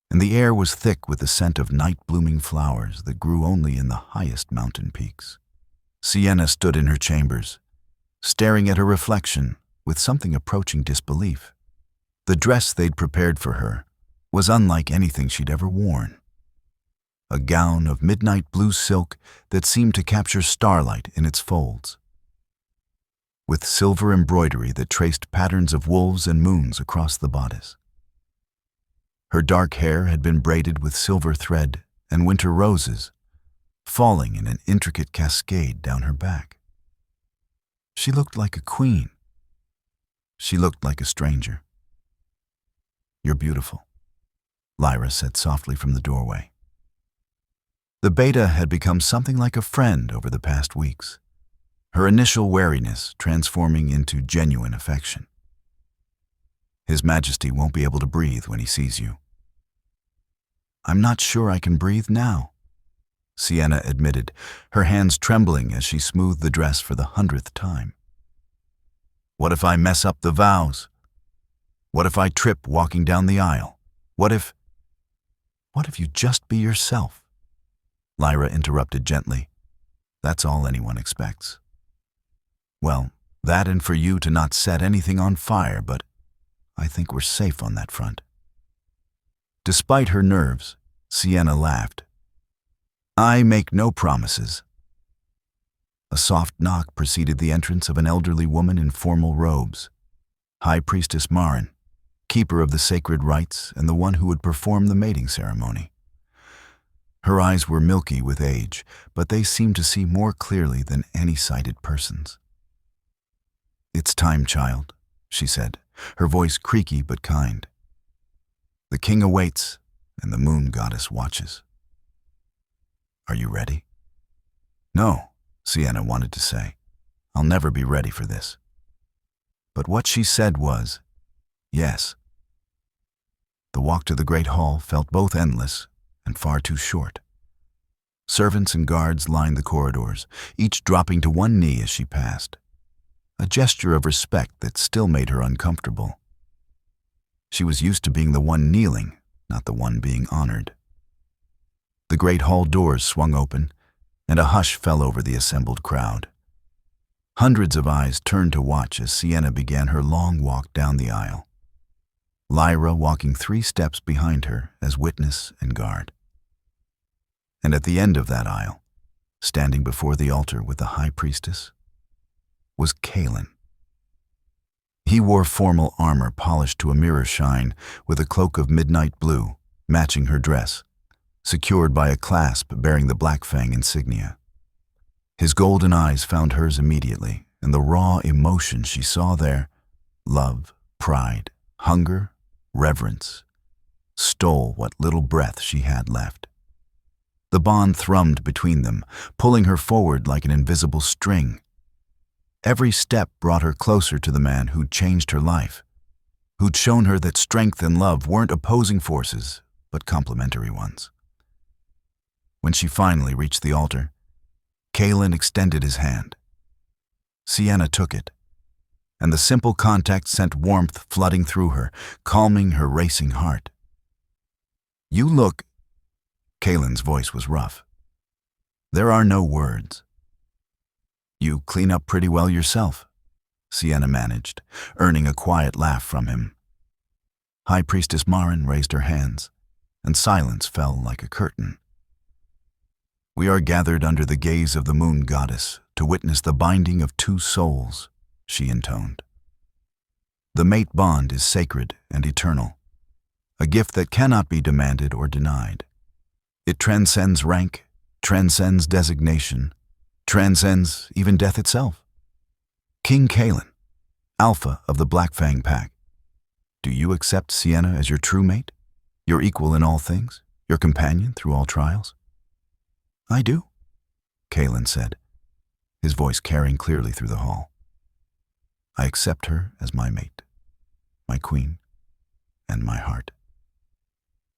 And the air was thick with the scent of night-blooming flowers that grew only in the highest mountain peaks. Sienna stood in her chambers, staring at her reflection with something approaching disbelief. The dress they'd prepared for her was unlike anything she'd ever worn. A gown of midnight blue silk that seemed to capture starlight in its folds, with silver embroidery that traced patterns of wolves and moons across the bodice. Her dark hair had been braided with silver thread and winter roses, falling in an intricate cascade down her back. She looked like a queen. She looked like a stranger. "You're beautiful," Lyra said softly from the doorway. The beta had become something like a friend over the past weeks, her initial wariness transforming into genuine affection. "His Majesty won't be able to breathe when he sees you." "I'm not sure I can breathe now," Sienna admitted, her hands trembling as she smoothed the dress for the 100th time. "What if I mess up the vows? What if I trip walking down the aisle? What if you just be yourself?" Lyra interrupted gently. "That's all anyone expects." "Well, that and for you to not set anything on fire, but I think we're safe on that front." Despite her nerves, Sienna laughed. "I make no promises." A soft knock preceded the entrance of an elderly woman in formal robes. High Priestess Marin, keeper of the sacred rites and the one who would perform the mating ceremony. Her eyes were milky with age, but they seemed to see more clearly than any sighted person's. "It's time, child," she said, her voice creaky but kind. "The king awaits, and the moon goddess watches." "Are you ready?" "No," Sienna wanted to say. "I'll never be ready for this." But what she said was, yes. The walk to the great hall felt both endless and far too short. Servants and guards lined the corridors, each dropping to one knee as she passed, a gesture of respect that still made her uncomfortable. She was used to being the one kneeling, not the one being honored. The great hall doors swung open, and a hush fell over the assembled crowd. Hundreds of eyes turned to watch as Sienna began her long walk down the aisle, Lyra walking 3 steps behind her as witness and guard. And at the end of that aisle, standing before the altar with the High Priestess, was Kaelen. He wore formal armor polished to a mirror shine, with a cloak of midnight blue, matching her dress, secured by a clasp bearing the Black Fang insignia. His golden eyes found hers immediately, and the raw emotion she saw there, love, pride, hunger, reverence, stole what little breath she had left. The bond thrummed between them, pulling her forward like an invisible string. Every step brought her closer to the man who'd changed her life, who'd shown her that strength and love weren't opposing forces, but complementary ones. When she finally reached the altar, Kaelen extended his hand. Sienna took it, and the simple contact sent warmth flooding through her, calming her racing heart. "You look..." Kaelen's voice was rough. "There are no words." "You clean up pretty well yourself," Sienna managed, earning a quiet laugh from him. High Priestess Marin raised her hands, and silence fell like a curtain. "We are gathered under the gaze of the moon goddess to witness the binding of 2 souls," she intoned. "The mate bond is sacred and eternal, a gift that cannot be demanded or denied. It transcends rank, transcends designation, transcends even death itself. King Kaelen, Alpha of the Black Fang Pack, do you accept Sienna as your true mate, your equal in all things, your companion through all trials?" "I do," Kaelen said, his voice carrying clearly through the hall. "I accept her as my mate." my queen, and my heart.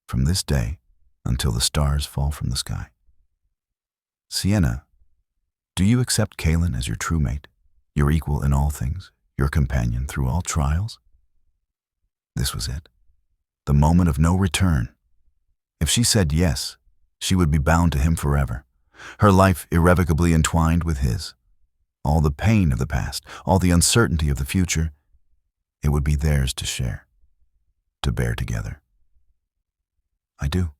From this day until the stars fall from the sky. Sienna, do you accept Kaelen as your true mate, your equal in all things, your companion through all trials? This was it, the moment of no return. If she said yes, she would be bound to him forever, her life irrevocably entwined with his. All the pain of the past, all the uncertainty of the future, it would be theirs to share, to bear together. I do,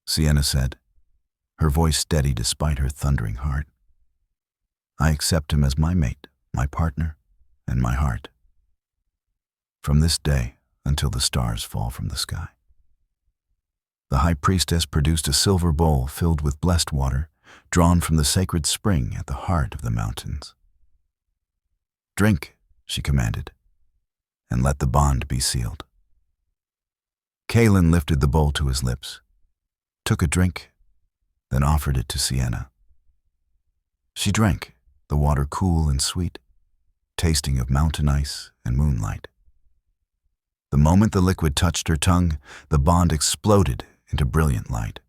Sienna said, her voice steady despite her thundering heart. I accept him as my mate, my partner, and my heart. From this day until the stars fall from the sky. The high priestess produced a silver bowl filled with blessed water, drawn from the sacred spring at the heart of the mountains. Drink, she commanded, and let the bond be sealed. Kaelen lifted the bowl to his lips, took a drink, then offered it to Sienna. She drank, the water cool and sweet, tasting of mountain ice and moonlight. The moment the liquid touched her tongue, the bond exploded into brilliant light.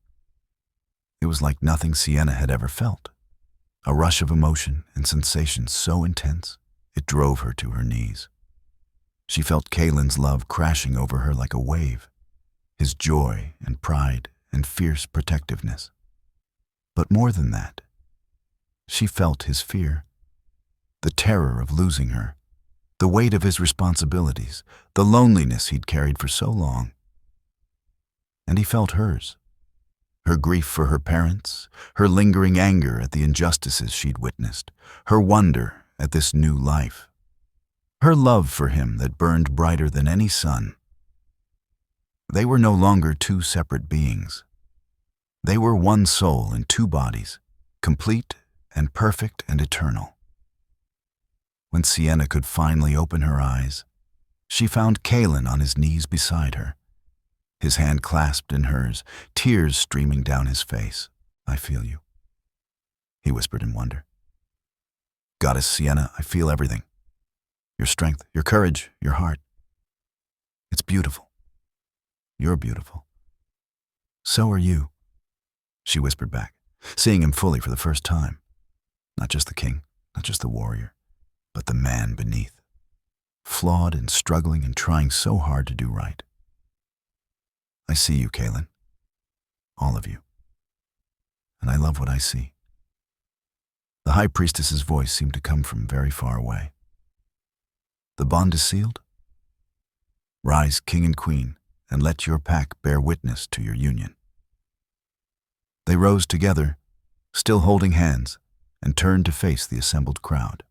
It was like nothing Sienna had ever felt, a rush of emotion and sensation so intense it drove her to her knees. She felt Kaelen's love crashing over her like a wave, his joy and pride and fierce protectiveness. But more than that, she felt his fear, the terror of losing her, the weight of his responsibilities, the loneliness he'd carried for so long. And he felt hers, her grief for her parents, her lingering anger at the injustices she'd witnessed, her wonder at this new life, her love for him that burned brighter than any sun. They were no longer two separate beings. They were one soul in two bodies, complete and perfect and eternal. When Sienna could finally open her eyes, she found Kaelen on his knees beside her, his hand clasped in hers, tears streaming down his face. I feel you, he whispered in wonder. Goddess Sienna, I feel everything. Your strength, your courage, your heart. It's beautiful. You're beautiful. So are you, she whispered back, seeing him fully for the first time. Not just the king, not just the warrior, but the man beneath, flawed and struggling and trying so hard to do right. I see you, Kaelen, all of you, and I love what I see. The high priestess's voice seemed to come from very far away. The bond is sealed? Rise, king and queen, and let your pack bear witness to your union. They rose together, still holding hands, and turned to face the assembled crowd.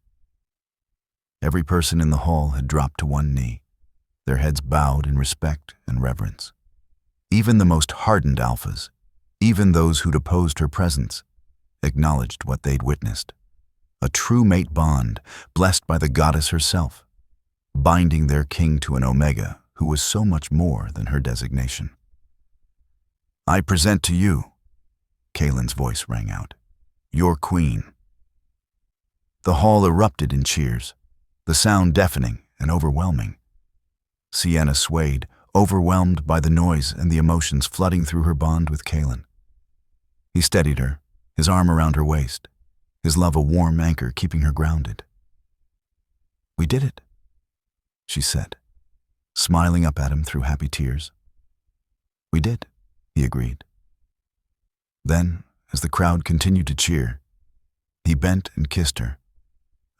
Every person in the hall had dropped to one knee, their heads bowed in respect and reverence. Even the most hardened alphas, even those who'd opposed her presence, acknowledged what they'd witnessed. A true mate bond, blessed by the goddess herself, binding their king to an omega who was so much more than her designation. I present to you, Kaelen's voice rang out, your queen. The hall erupted in cheers, the sound deafening and overwhelming. Sienna swayed, overwhelmed by the noise and the emotions flooding through her bond with Kaelen. He steadied her, his arm around her waist, his love a warm anchor keeping her grounded. We did it, she said, smiling up at him through happy tears. We did, he agreed. Then, as the crowd continued to cheer, he bent and kissed her,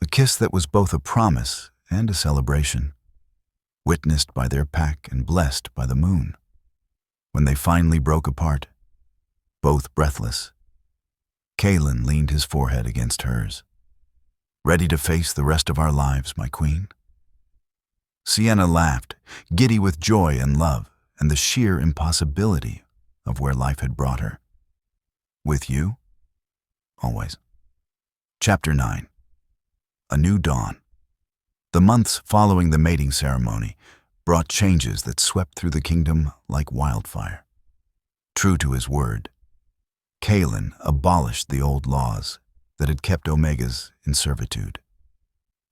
a kiss that was both a promise and a celebration, witnessed by their pack and blessed by the moon. When they finally broke apart, both breathless, Kaelen leaned his forehead against hers. Ready to face the rest of our lives, my queen? Sienna laughed, giddy with joy and love and the sheer impossibility of where life had brought her. With you? Always. Chapter 9. A New Dawn. The months following the mating ceremony brought changes that swept through the kingdom like wildfire. True to his word, Kaelen abolished the old laws that had kept Omegas in servitude.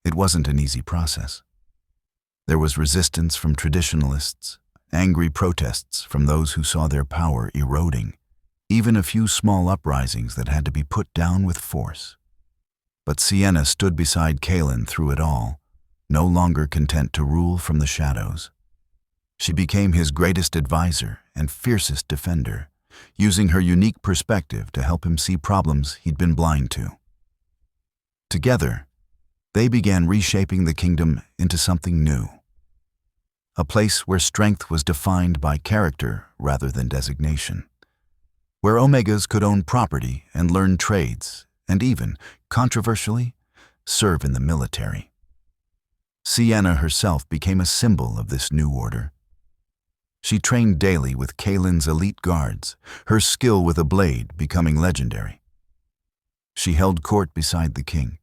It wasn't an easy process. There was resistance from traditionalists, angry protests from those who saw their power eroding, even a few small uprisings that had to be put down with force. But Sienna stood beside Kaelen through it all, no longer content to rule from the shadows. She became his greatest advisor and fiercest defender, using her unique perspective to help him see problems he'd been blind to. Together, they began reshaping the kingdom into something new. A place where strength was defined by character rather than designation. Where Omegas could own property and learn trades, and even, controversially, serve in the military. Sienna herself became a symbol of this new order. She trained daily with Kaelen's elite guards, her skill with a blade becoming legendary. She held court beside the king,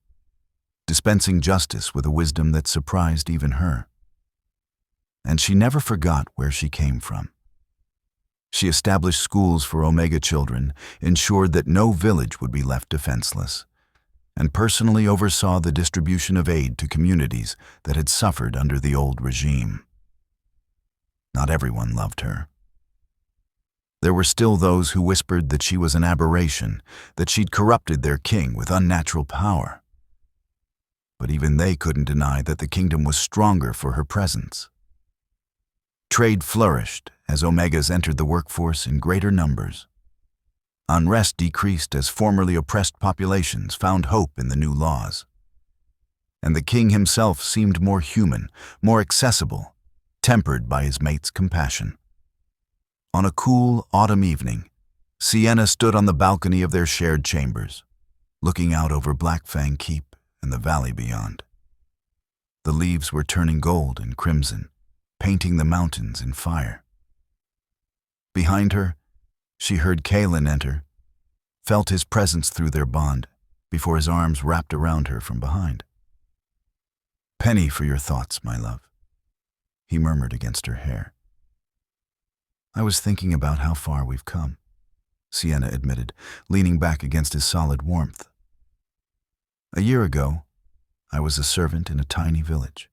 dispensing justice with a wisdom that surprised even her. And she never forgot where she came from. She established schools for Omega children, ensured that no village would be left defenseless, and personally oversaw the distribution of aid to communities that had suffered under the old regime. Not everyone loved her. There were still those who whispered that she was an aberration, that she'd corrupted their king with unnatural power. But even they couldn't deny that the kingdom was stronger for her presence. Trade flourished as Omegas entered the workforce in greater numbers. Unrest decreased as formerly oppressed populations found hope in the new laws. And the king himself seemed more human, more accessible, tempered by his mate's compassion. On a cool autumn evening, Sienna stood on the balcony of their shared chambers, looking out over Blackfang Keep and the valley beyond. The leaves were turning gold and crimson, painting the mountains in fire. Behind her, she heard Kaelen enter, felt his presence through their bond, before his arms wrapped around her from behind. "Penny for your thoughts, my love," he murmured against her hair. "I was thinking about how far we've come," Sienna admitted, leaning back against his solid warmth. "A year ago, I was a servant in a tiny village,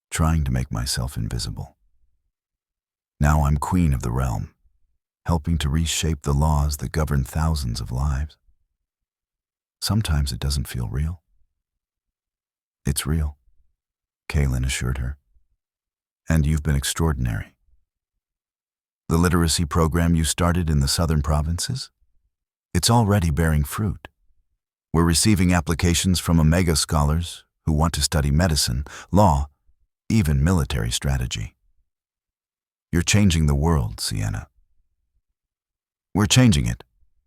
trying to make myself invisible. Now I'm queen of the realm, helping to reshape the laws that govern thousands of lives. Sometimes it doesn't feel real." "It's real," Kaelen assured her. "And you've been extraordinary. The literacy program you started in the southern provinces? It's already bearing fruit. We're receiving applications from Omega scholars who want to study medicine, law, even military strategy. You're changing the world, Sienna." "We're changing it,"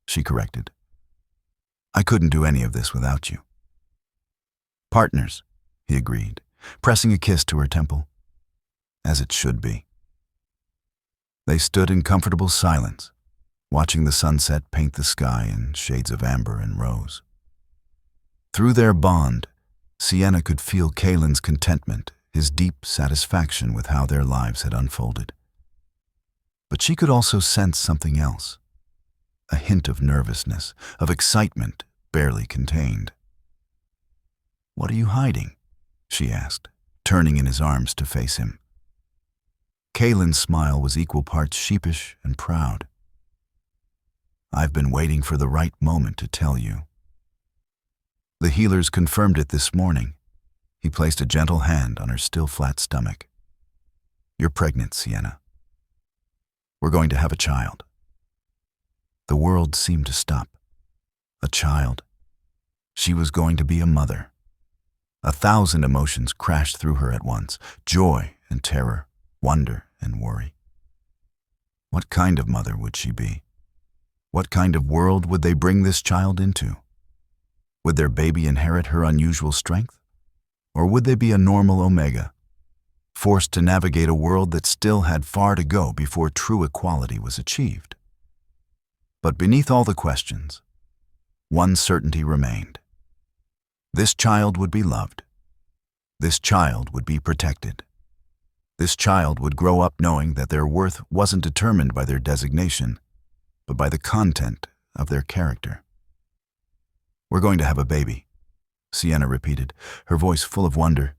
she corrected. "I couldn't do any of this without you." "Partners," he agreed, pressing a kiss to her temple. "As it should be." They stood in comfortable silence, watching the sunset paint the sky in shades of amber and rose. Through their bond, Sienna could feel Kaelen's contentment, his deep satisfaction with how their lives had unfolded. But she could also sense something else, a hint of nervousness, of excitement barely contained. "What are you hiding?" she asked, turning in his arms to face him. Kaelen's smile was equal parts sheepish and proud. "I've been waiting for the right moment to tell you." The healers confirmed it this morning. He placed a gentle hand on her still flat stomach. "You're pregnant, Sienna. We're going to have a child." The world seemed to stop. A child. She was going to be a mother. 1,000 emotions crashed through her at once, joy and terror, wonder and worry. What kind of mother would she be? What kind of world would they bring this child into? Would their baby inherit her unusual strength? Or would they be a normal Omega, forced to navigate a world that still had far to go before true equality was achieved? But beneath all the questions, one certainty remained. This child would be loved. This child would be protected. This child would grow up knowing that their worth wasn't determined by their designation, but by the content of their character. "We're going to have a baby," Sienna repeated, her voice full of wonder.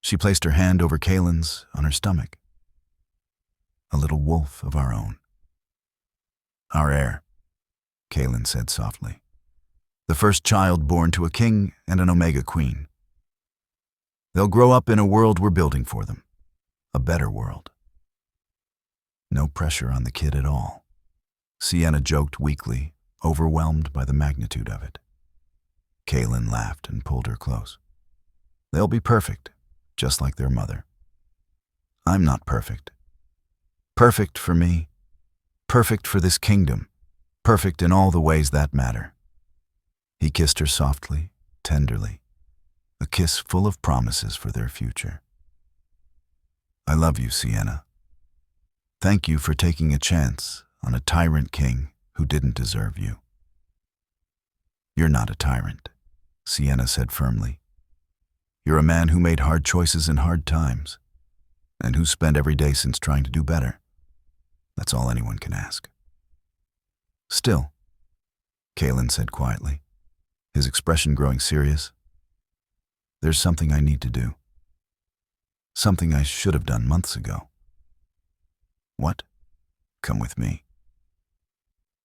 She placed her hand over Kaelen's on her stomach. A little wolf of our own. Our heir, Kaelen said softly. The first child born to a king and an Omega queen. They'll grow up in a world we're building for them. A better world. No pressure on the kid at all. Sienna joked weakly, overwhelmed by the magnitude of it. Kaelen laughed and pulled her close. They'll be perfect, just like their mother. I'm not perfect. Perfect for me. Perfect for this kingdom. Perfect in all the ways that matter. He kissed her softly, tenderly, a kiss full of promises for their future. I love you, Sienna. Thank you for taking a chance on a tyrant king who didn't deserve you. You're not a tyrant, Sienna said firmly. You're a man who made hard choices in hard times, and who spent every day since trying to do better. That's all anyone can ask. Still, Kaelen said quietly, his expression growing serious, there's something I need to do. Something I should have done months ago. What? Come with me.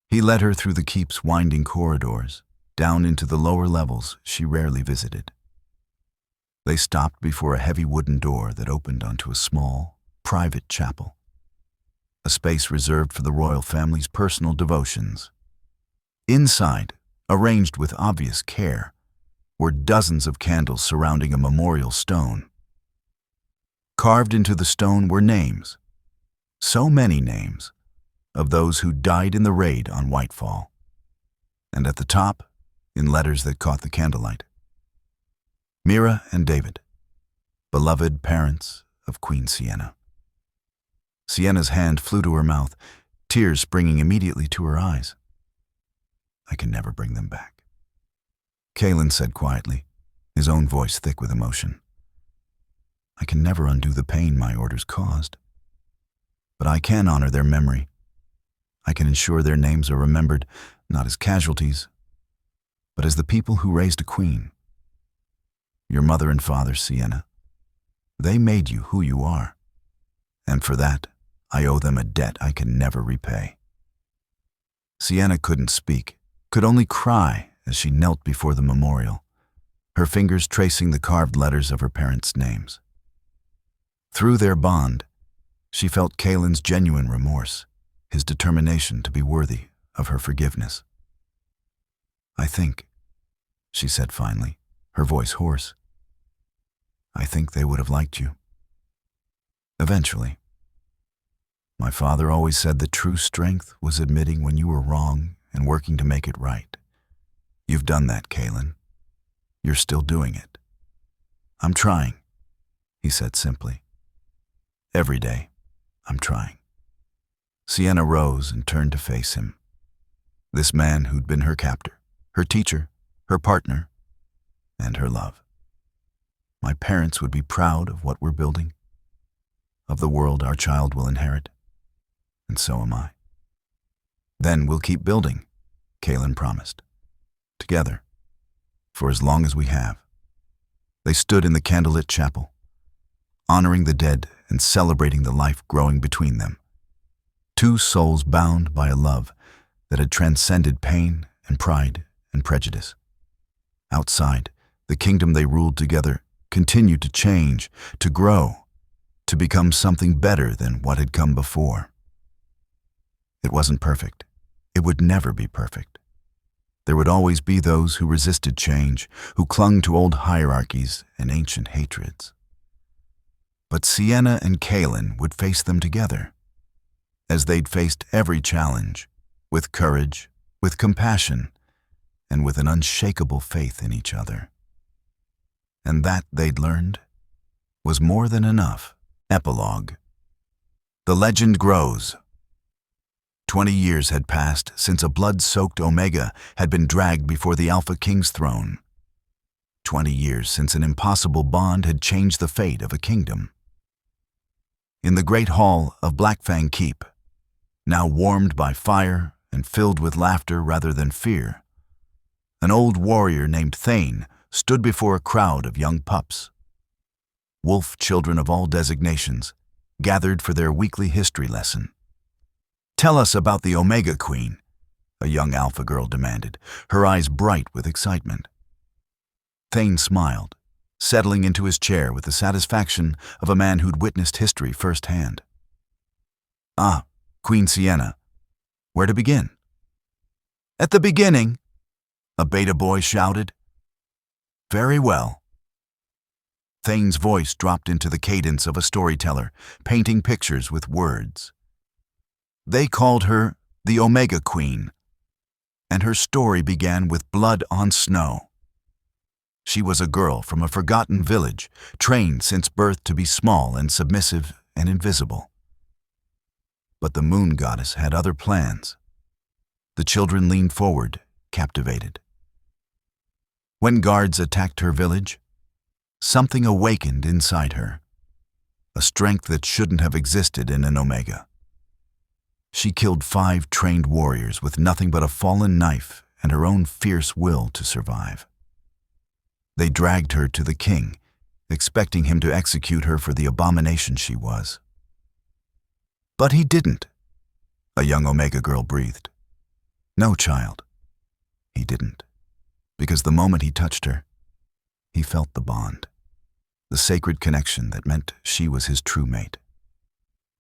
He led her through the keep's winding corridors, down into the lower levels she rarely visited. They stopped before a heavy wooden door that opened onto a small, private chapel, a space reserved for the royal family's personal devotions. Inside, arranged with obvious care, were dozens of candles surrounding a memorial stone. Carved into the stone were names, so many names, of those who died in the raid on Whitefall. And at the top, in letters that caught the candlelight, Mira and David, beloved parents of Queen Sienna. Sienna's hand flew to her mouth, tears springing immediately to her eyes. I can never bring them back, Kaelen said quietly, his own voice thick with emotion. I can never undo the pain my orders caused. But I can honor their memory. I can ensure their names are remembered, not as casualties, but as the people who raised a queen. Your mother and father, Sienna, they made you who you are, and for that, I owe them a debt I can never repay. Sienna couldn't speak, could only cry as she knelt before the memorial, her fingers tracing the carved letters of her parents' names. Through their bond, she felt Kaelen's genuine remorse, his determination to be worthy of her forgiveness. I think, she said finally, her voice hoarse, I think they would have liked you. Eventually. My father always said that true strength was admitting when you were wrong and working to make it right. You've done that, Kaelen. You're still doing it. I'm trying, he said simply. Every day, I'm trying. Sienna rose and turned to face him. This man who'd been her captor, her teacher, her partner, and her love. My parents would be proud of what we're building, of the world our child will inherit, and so am I. Then we'll keep building, Kaelen promised. Together, for as long as we have. They stood in the candlelit chapel, honoring the dead and celebrating the life growing between them. Two souls bound by a love that had transcended pain and pride and prejudice. Outside, the kingdom they ruled together continued to change, to grow, to become something better than what had come before. It wasn't perfect. It would never be perfect. There would always be those who resisted change, who clung to old hierarchies and ancient hatreds. But Sienna and Kaelen would face them together, as they'd faced every challenge, with courage, with compassion, and with an unshakable faith in each other. And that, they'd learned, was more than enough. Epilogue. The legend grows. 20 years had passed since a blood-soaked Omega had been dragged before the Alpha King's throne. 20 years since an impossible bond had changed the fate of a kingdom. In the great hall of Blackfang Keep, now warmed by fire and filled with laughter rather than fear, an old warrior named Thane stood before a crowd of young pups. wolf children of all designations, gathered for their weekly history lesson. "Tell us about the Omega Queen," a young Alpha girl demanded, her eyes bright with excitement. Thane smiled, settling into his chair with the satisfaction of a man who'd witnessed history firsthand. "Ah, Queen Sienna. Where to begin?" "At the beginning," a beta boy shouted. "Very well." Thane's voice dropped into the cadence of a storyteller, painting pictures with words. They called her the Omega Queen, and her story began with blood on snow. She was a girl from a forgotten village, trained since birth to be small and submissive and invisible. But the moon goddess had other plans. The children leaned forward, captivated. When guards attacked her village, something awakened inside her, a strength that shouldn't have existed in an Omega. She killed 5 trained warriors with nothing but a fallen knife and her own fierce will to survive. They dragged her to the king, expecting him to execute her for the abomination she was. But he didn't, a young Omega girl breathed. "No, child, he didn't, because the moment he touched her, he felt the bond, the sacred connection that meant she was his true mate.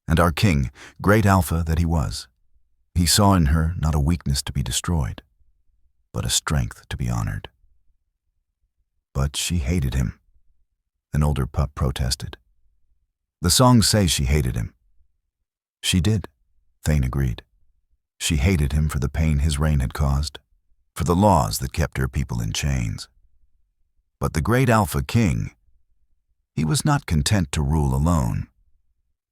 And our king, great Alpha that he was, he saw in her not a weakness to be destroyed, but a strength to be honored." "But she hated him," an older pup protested. "The songs say she hated him." "She did," Thane agreed. She hated him for the pain his reign had caused, for the laws that kept her people in chains. But the great Alpha King, he was not content to rule alone.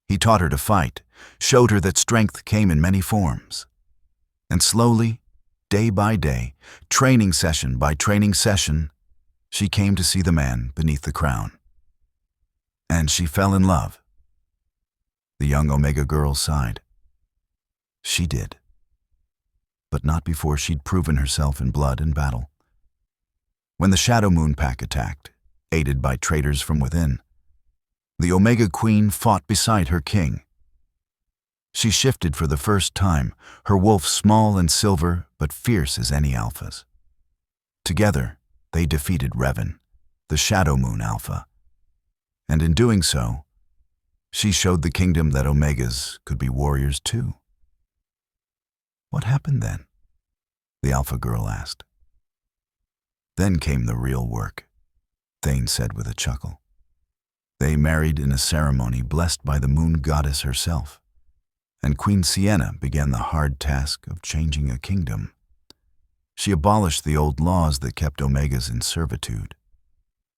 He taught her to fight, showed her that strength came in many forms. And slowly, day by day, training session by training session, she came to see the man beneath the crown. And she fell in love. The young Omega girl sighed. She did. But not before she'd proven herself in blood and battle. When the Shadow Moon Pack attacked, aided by traitors from within, the Omega Queen fought beside her king. She shifted for the first time, her wolf small and silver but fierce as any alphas. Together, they defeated Revan, the Shadow Moon Alpha. And in doing so, she showed the kingdom that Omegas could be warriors too. "What happened then?" the Alpha girl asked. "Then came the real work," Thane said with a chuckle. "They married in a ceremony blessed by the moon goddess herself, and Queen Sienna began the hard task of changing a kingdom. She abolished the old laws that kept Omegas in servitude.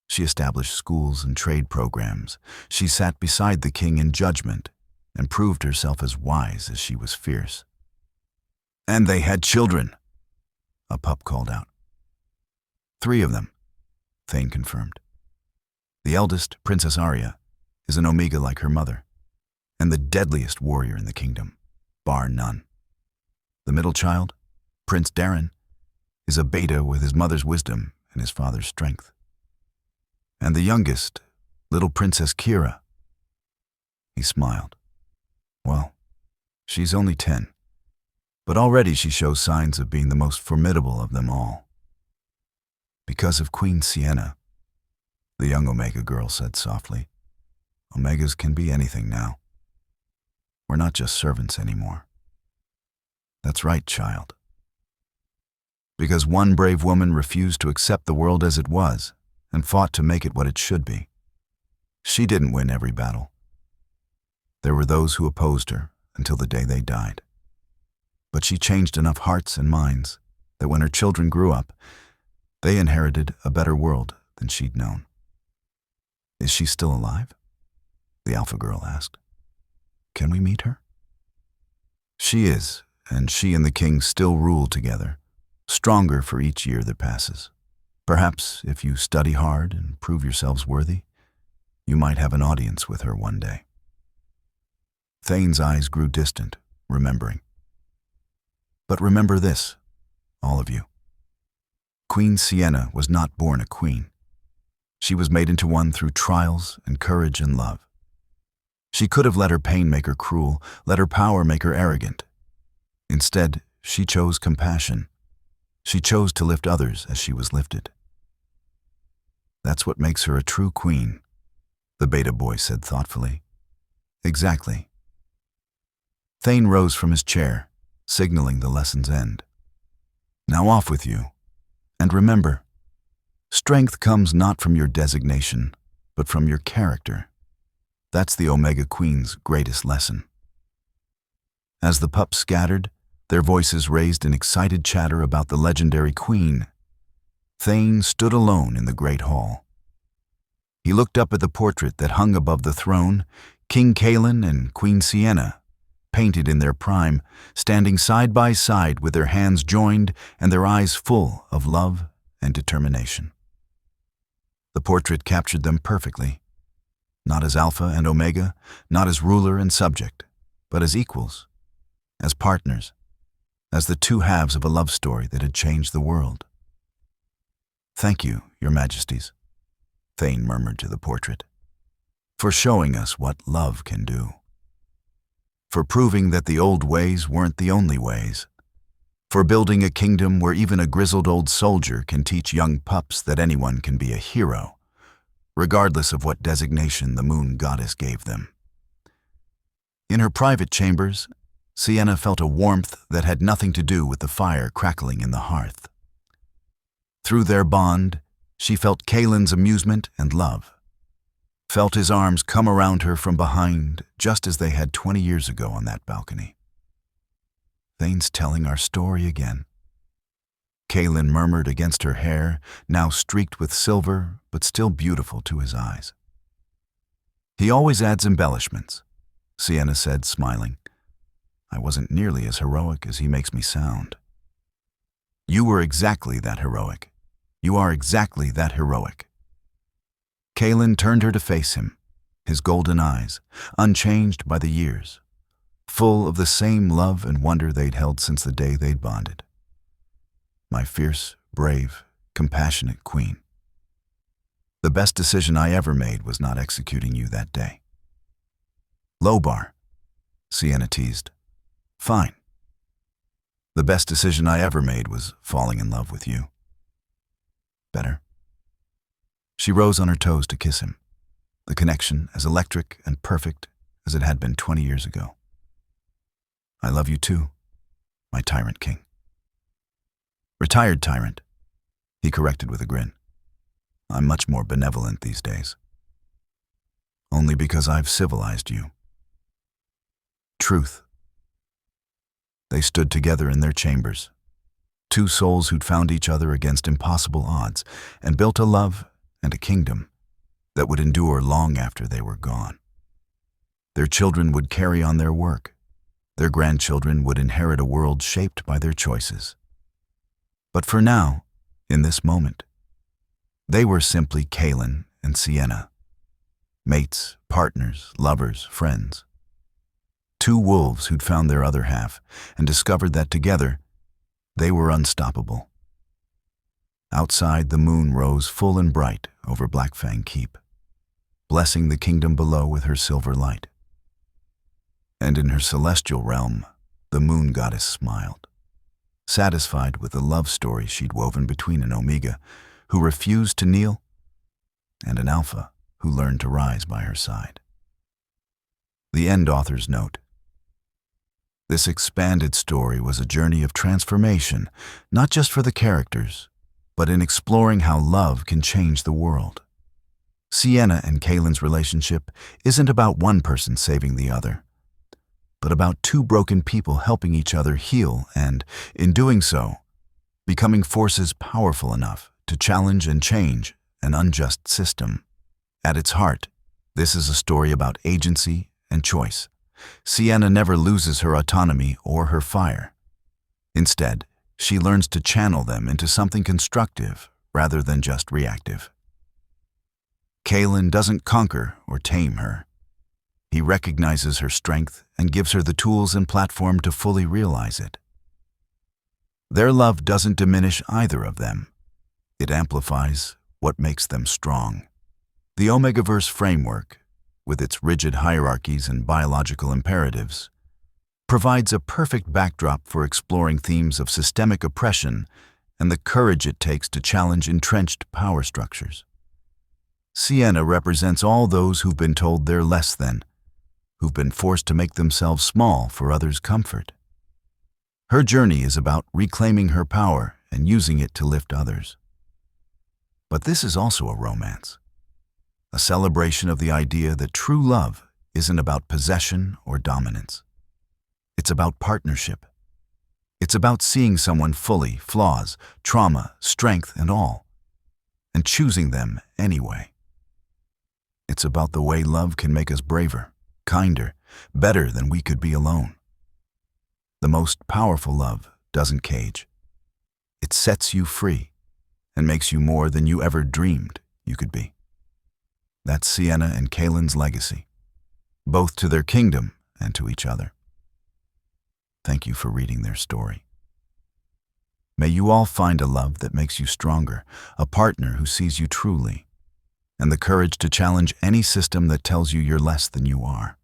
She established schools and trade programs. She sat beside the king in judgment and proved herself as wise as she was fierce. And they had children," a pup called out. 3 of them, Thane confirmed. The eldest, Princess Arya, is an Omega like her mother, and the deadliest warrior in the kingdom, bar none. The middle child, Prince Darren, is a beta with his mother's wisdom and his father's strength. And the youngest, little Princess Kira. He smiled. Well, she's only 10, but already she shows signs of being the most formidable of them all. "Because of Queen Sienna," the young Omega girl said softly. "Omegas can be anything now. We're not just servants anymore." "That's right, child." Because one brave woman refused to accept the world as it was and fought to make it what it should be. She didn't win every battle. There were those who opposed her until the day they died. But she changed enough hearts and minds that when her children grew up, they inherited a better world than she'd known. "Is she still alive?" the Alpha girl asked. "Can we meet her?" "She is, and she and the king still rule together, stronger for each year that passes. Perhaps if you study hard and prove yourselves worthy, you might have an audience with her one day." Thane's eyes grew distant, remembering. "But remember this, all of you. Queen Sienna was not born a queen. She was made into one through trials and courage and love. She could have let her pain make her cruel, let her power make her arrogant. Instead, she chose compassion. She chose to lift others as she was lifted. That's what makes her a true queen, the beta boy said thoughtfully. Exactly. Thane rose from his chair, signaling the lesson's end. Now off with you. And remember, strength comes not from your designation, but from your character. That's the Omega Queen's greatest lesson. As the pups scattered, their voices raised in excited chatter about the legendary queen, Thane stood alone in the great hall. He looked up at the portrait that hung above the throne, King Kaelen and Queen Sienna, painted in their prime, standing side by side with their hands joined and their eyes full of love and determination. The portrait captured them perfectly, not as Alpha and Omega, not as ruler and subject, but as equals, as partners, as the two halves of a love story that had changed the world. "Thank you, Your Majesties," Thane murmured to the portrait, "for showing us what love can do. For proving that the old ways weren't the only ways. For building a kingdom where even a grizzled old soldier can teach young pups that anyone can be a hero, regardless of what designation the moon goddess gave them." In her private chambers, Sienna felt a warmth that had nothing to do with the fire crackling in the hearth. Through their bond, she felt Kaelen's amusement and love, felt his arms come around her from behind just as they had 20 years ago on that balcony. "Thane's telling our story again," Kaelen murmured against her hair, now streaked with silver but still beautiful to his eyes. "He always adds embellishments," Sienna said, smiling. "I wasn't nearly as heroic as he makes me sound." "You were exactly that heroic. You are exactly that heroic." Kaelen turned her to face him, his golden eyes, unchanged by the years, full of the same love and wonder they'd held since the day they'd bonded. "My fierce, brave, compassionate queen. The best decision I ever made was not executing you that day." "Low bar," Sienna teased. "Fine. The best decision I ever made was falling in love with you." "Better." She rose on her toes to kiss him, the connection as electric and perfect as it had been 20 years ago. "I love you too, my tyrant king." "Retired tyrant," he corrected with a grin. "I'm much more benevolent these days. Only because I've civilized you." Truth. They stood together in their chambers, two souls who'd found each other against impossible odds and built a love and a kingdom that would endure long after they were gone. Their children would carry on their work. Their grandchildren would inherit a world shaped by their choices. But for now, in this moment, they were simply Kaelen and Sienna, mates, partners, lovers, friends. Two wolves who'd found their other half and discovered that together, they were unstoppable. Outside, the moon rose full and bright over Blackfang Keep, blessing the kingdom below with her silver light. And in her celestial realm, the moon goddess smiled, satisfied with the love story she'd woven between an Omega who refused to kneel and an Alpha who learned to rise by her side. The end author's note. This expanded story was a journey of transformation, not just for the characters, but in exploring how love can change the world. Sienna and Kaelen's relationship isn't about one person saving the other, but about two broken people helping each other heal and, in doing so, becoming forces powerful enough to challenge and change an unjust system. At its heart, this is a story about agency and choice. Sienna never loses her autonomy or her fire. Instead, she learns to channel them into something constructive rather than just reactive. Kaelen doesn't conquer or tame her. He recognizes her strength and gives her the tools and platform to fully realize it. Their love doesn't diminish either of them. It amplifies what makes them strong. The Omegaverse framework, with its rigid hierarchies and biological imperatives, provides a perfect backdrop for exploring themes of systemic oppression and the courage it takes to challenge entrenched power structures. Sienna represents all those who've been told they're less than, who've been forced to make themselves small for others' comfort. Her journey is about reclaiming her power and using it to lift others. But this is also a romance, a celebration of the idea that true love isn't about possession or dominance. It's about partnership. It's about seeing someone fully, flaws, trauma, strength, and all, and choosing them anyway. It's about the way love can make us braver, kinder, better than we could be alone. The most powerful love doesn't cage. It sets you free and makes you more than you ever dreamed you could be. That's Sienna and Kaelen's legacy, both to their kingdom and to each other. Thank you for reading their story. May you all find a love that makes you stronger, a partner who sees you truly, and the courage to challenge any system that tells you you're less than you are.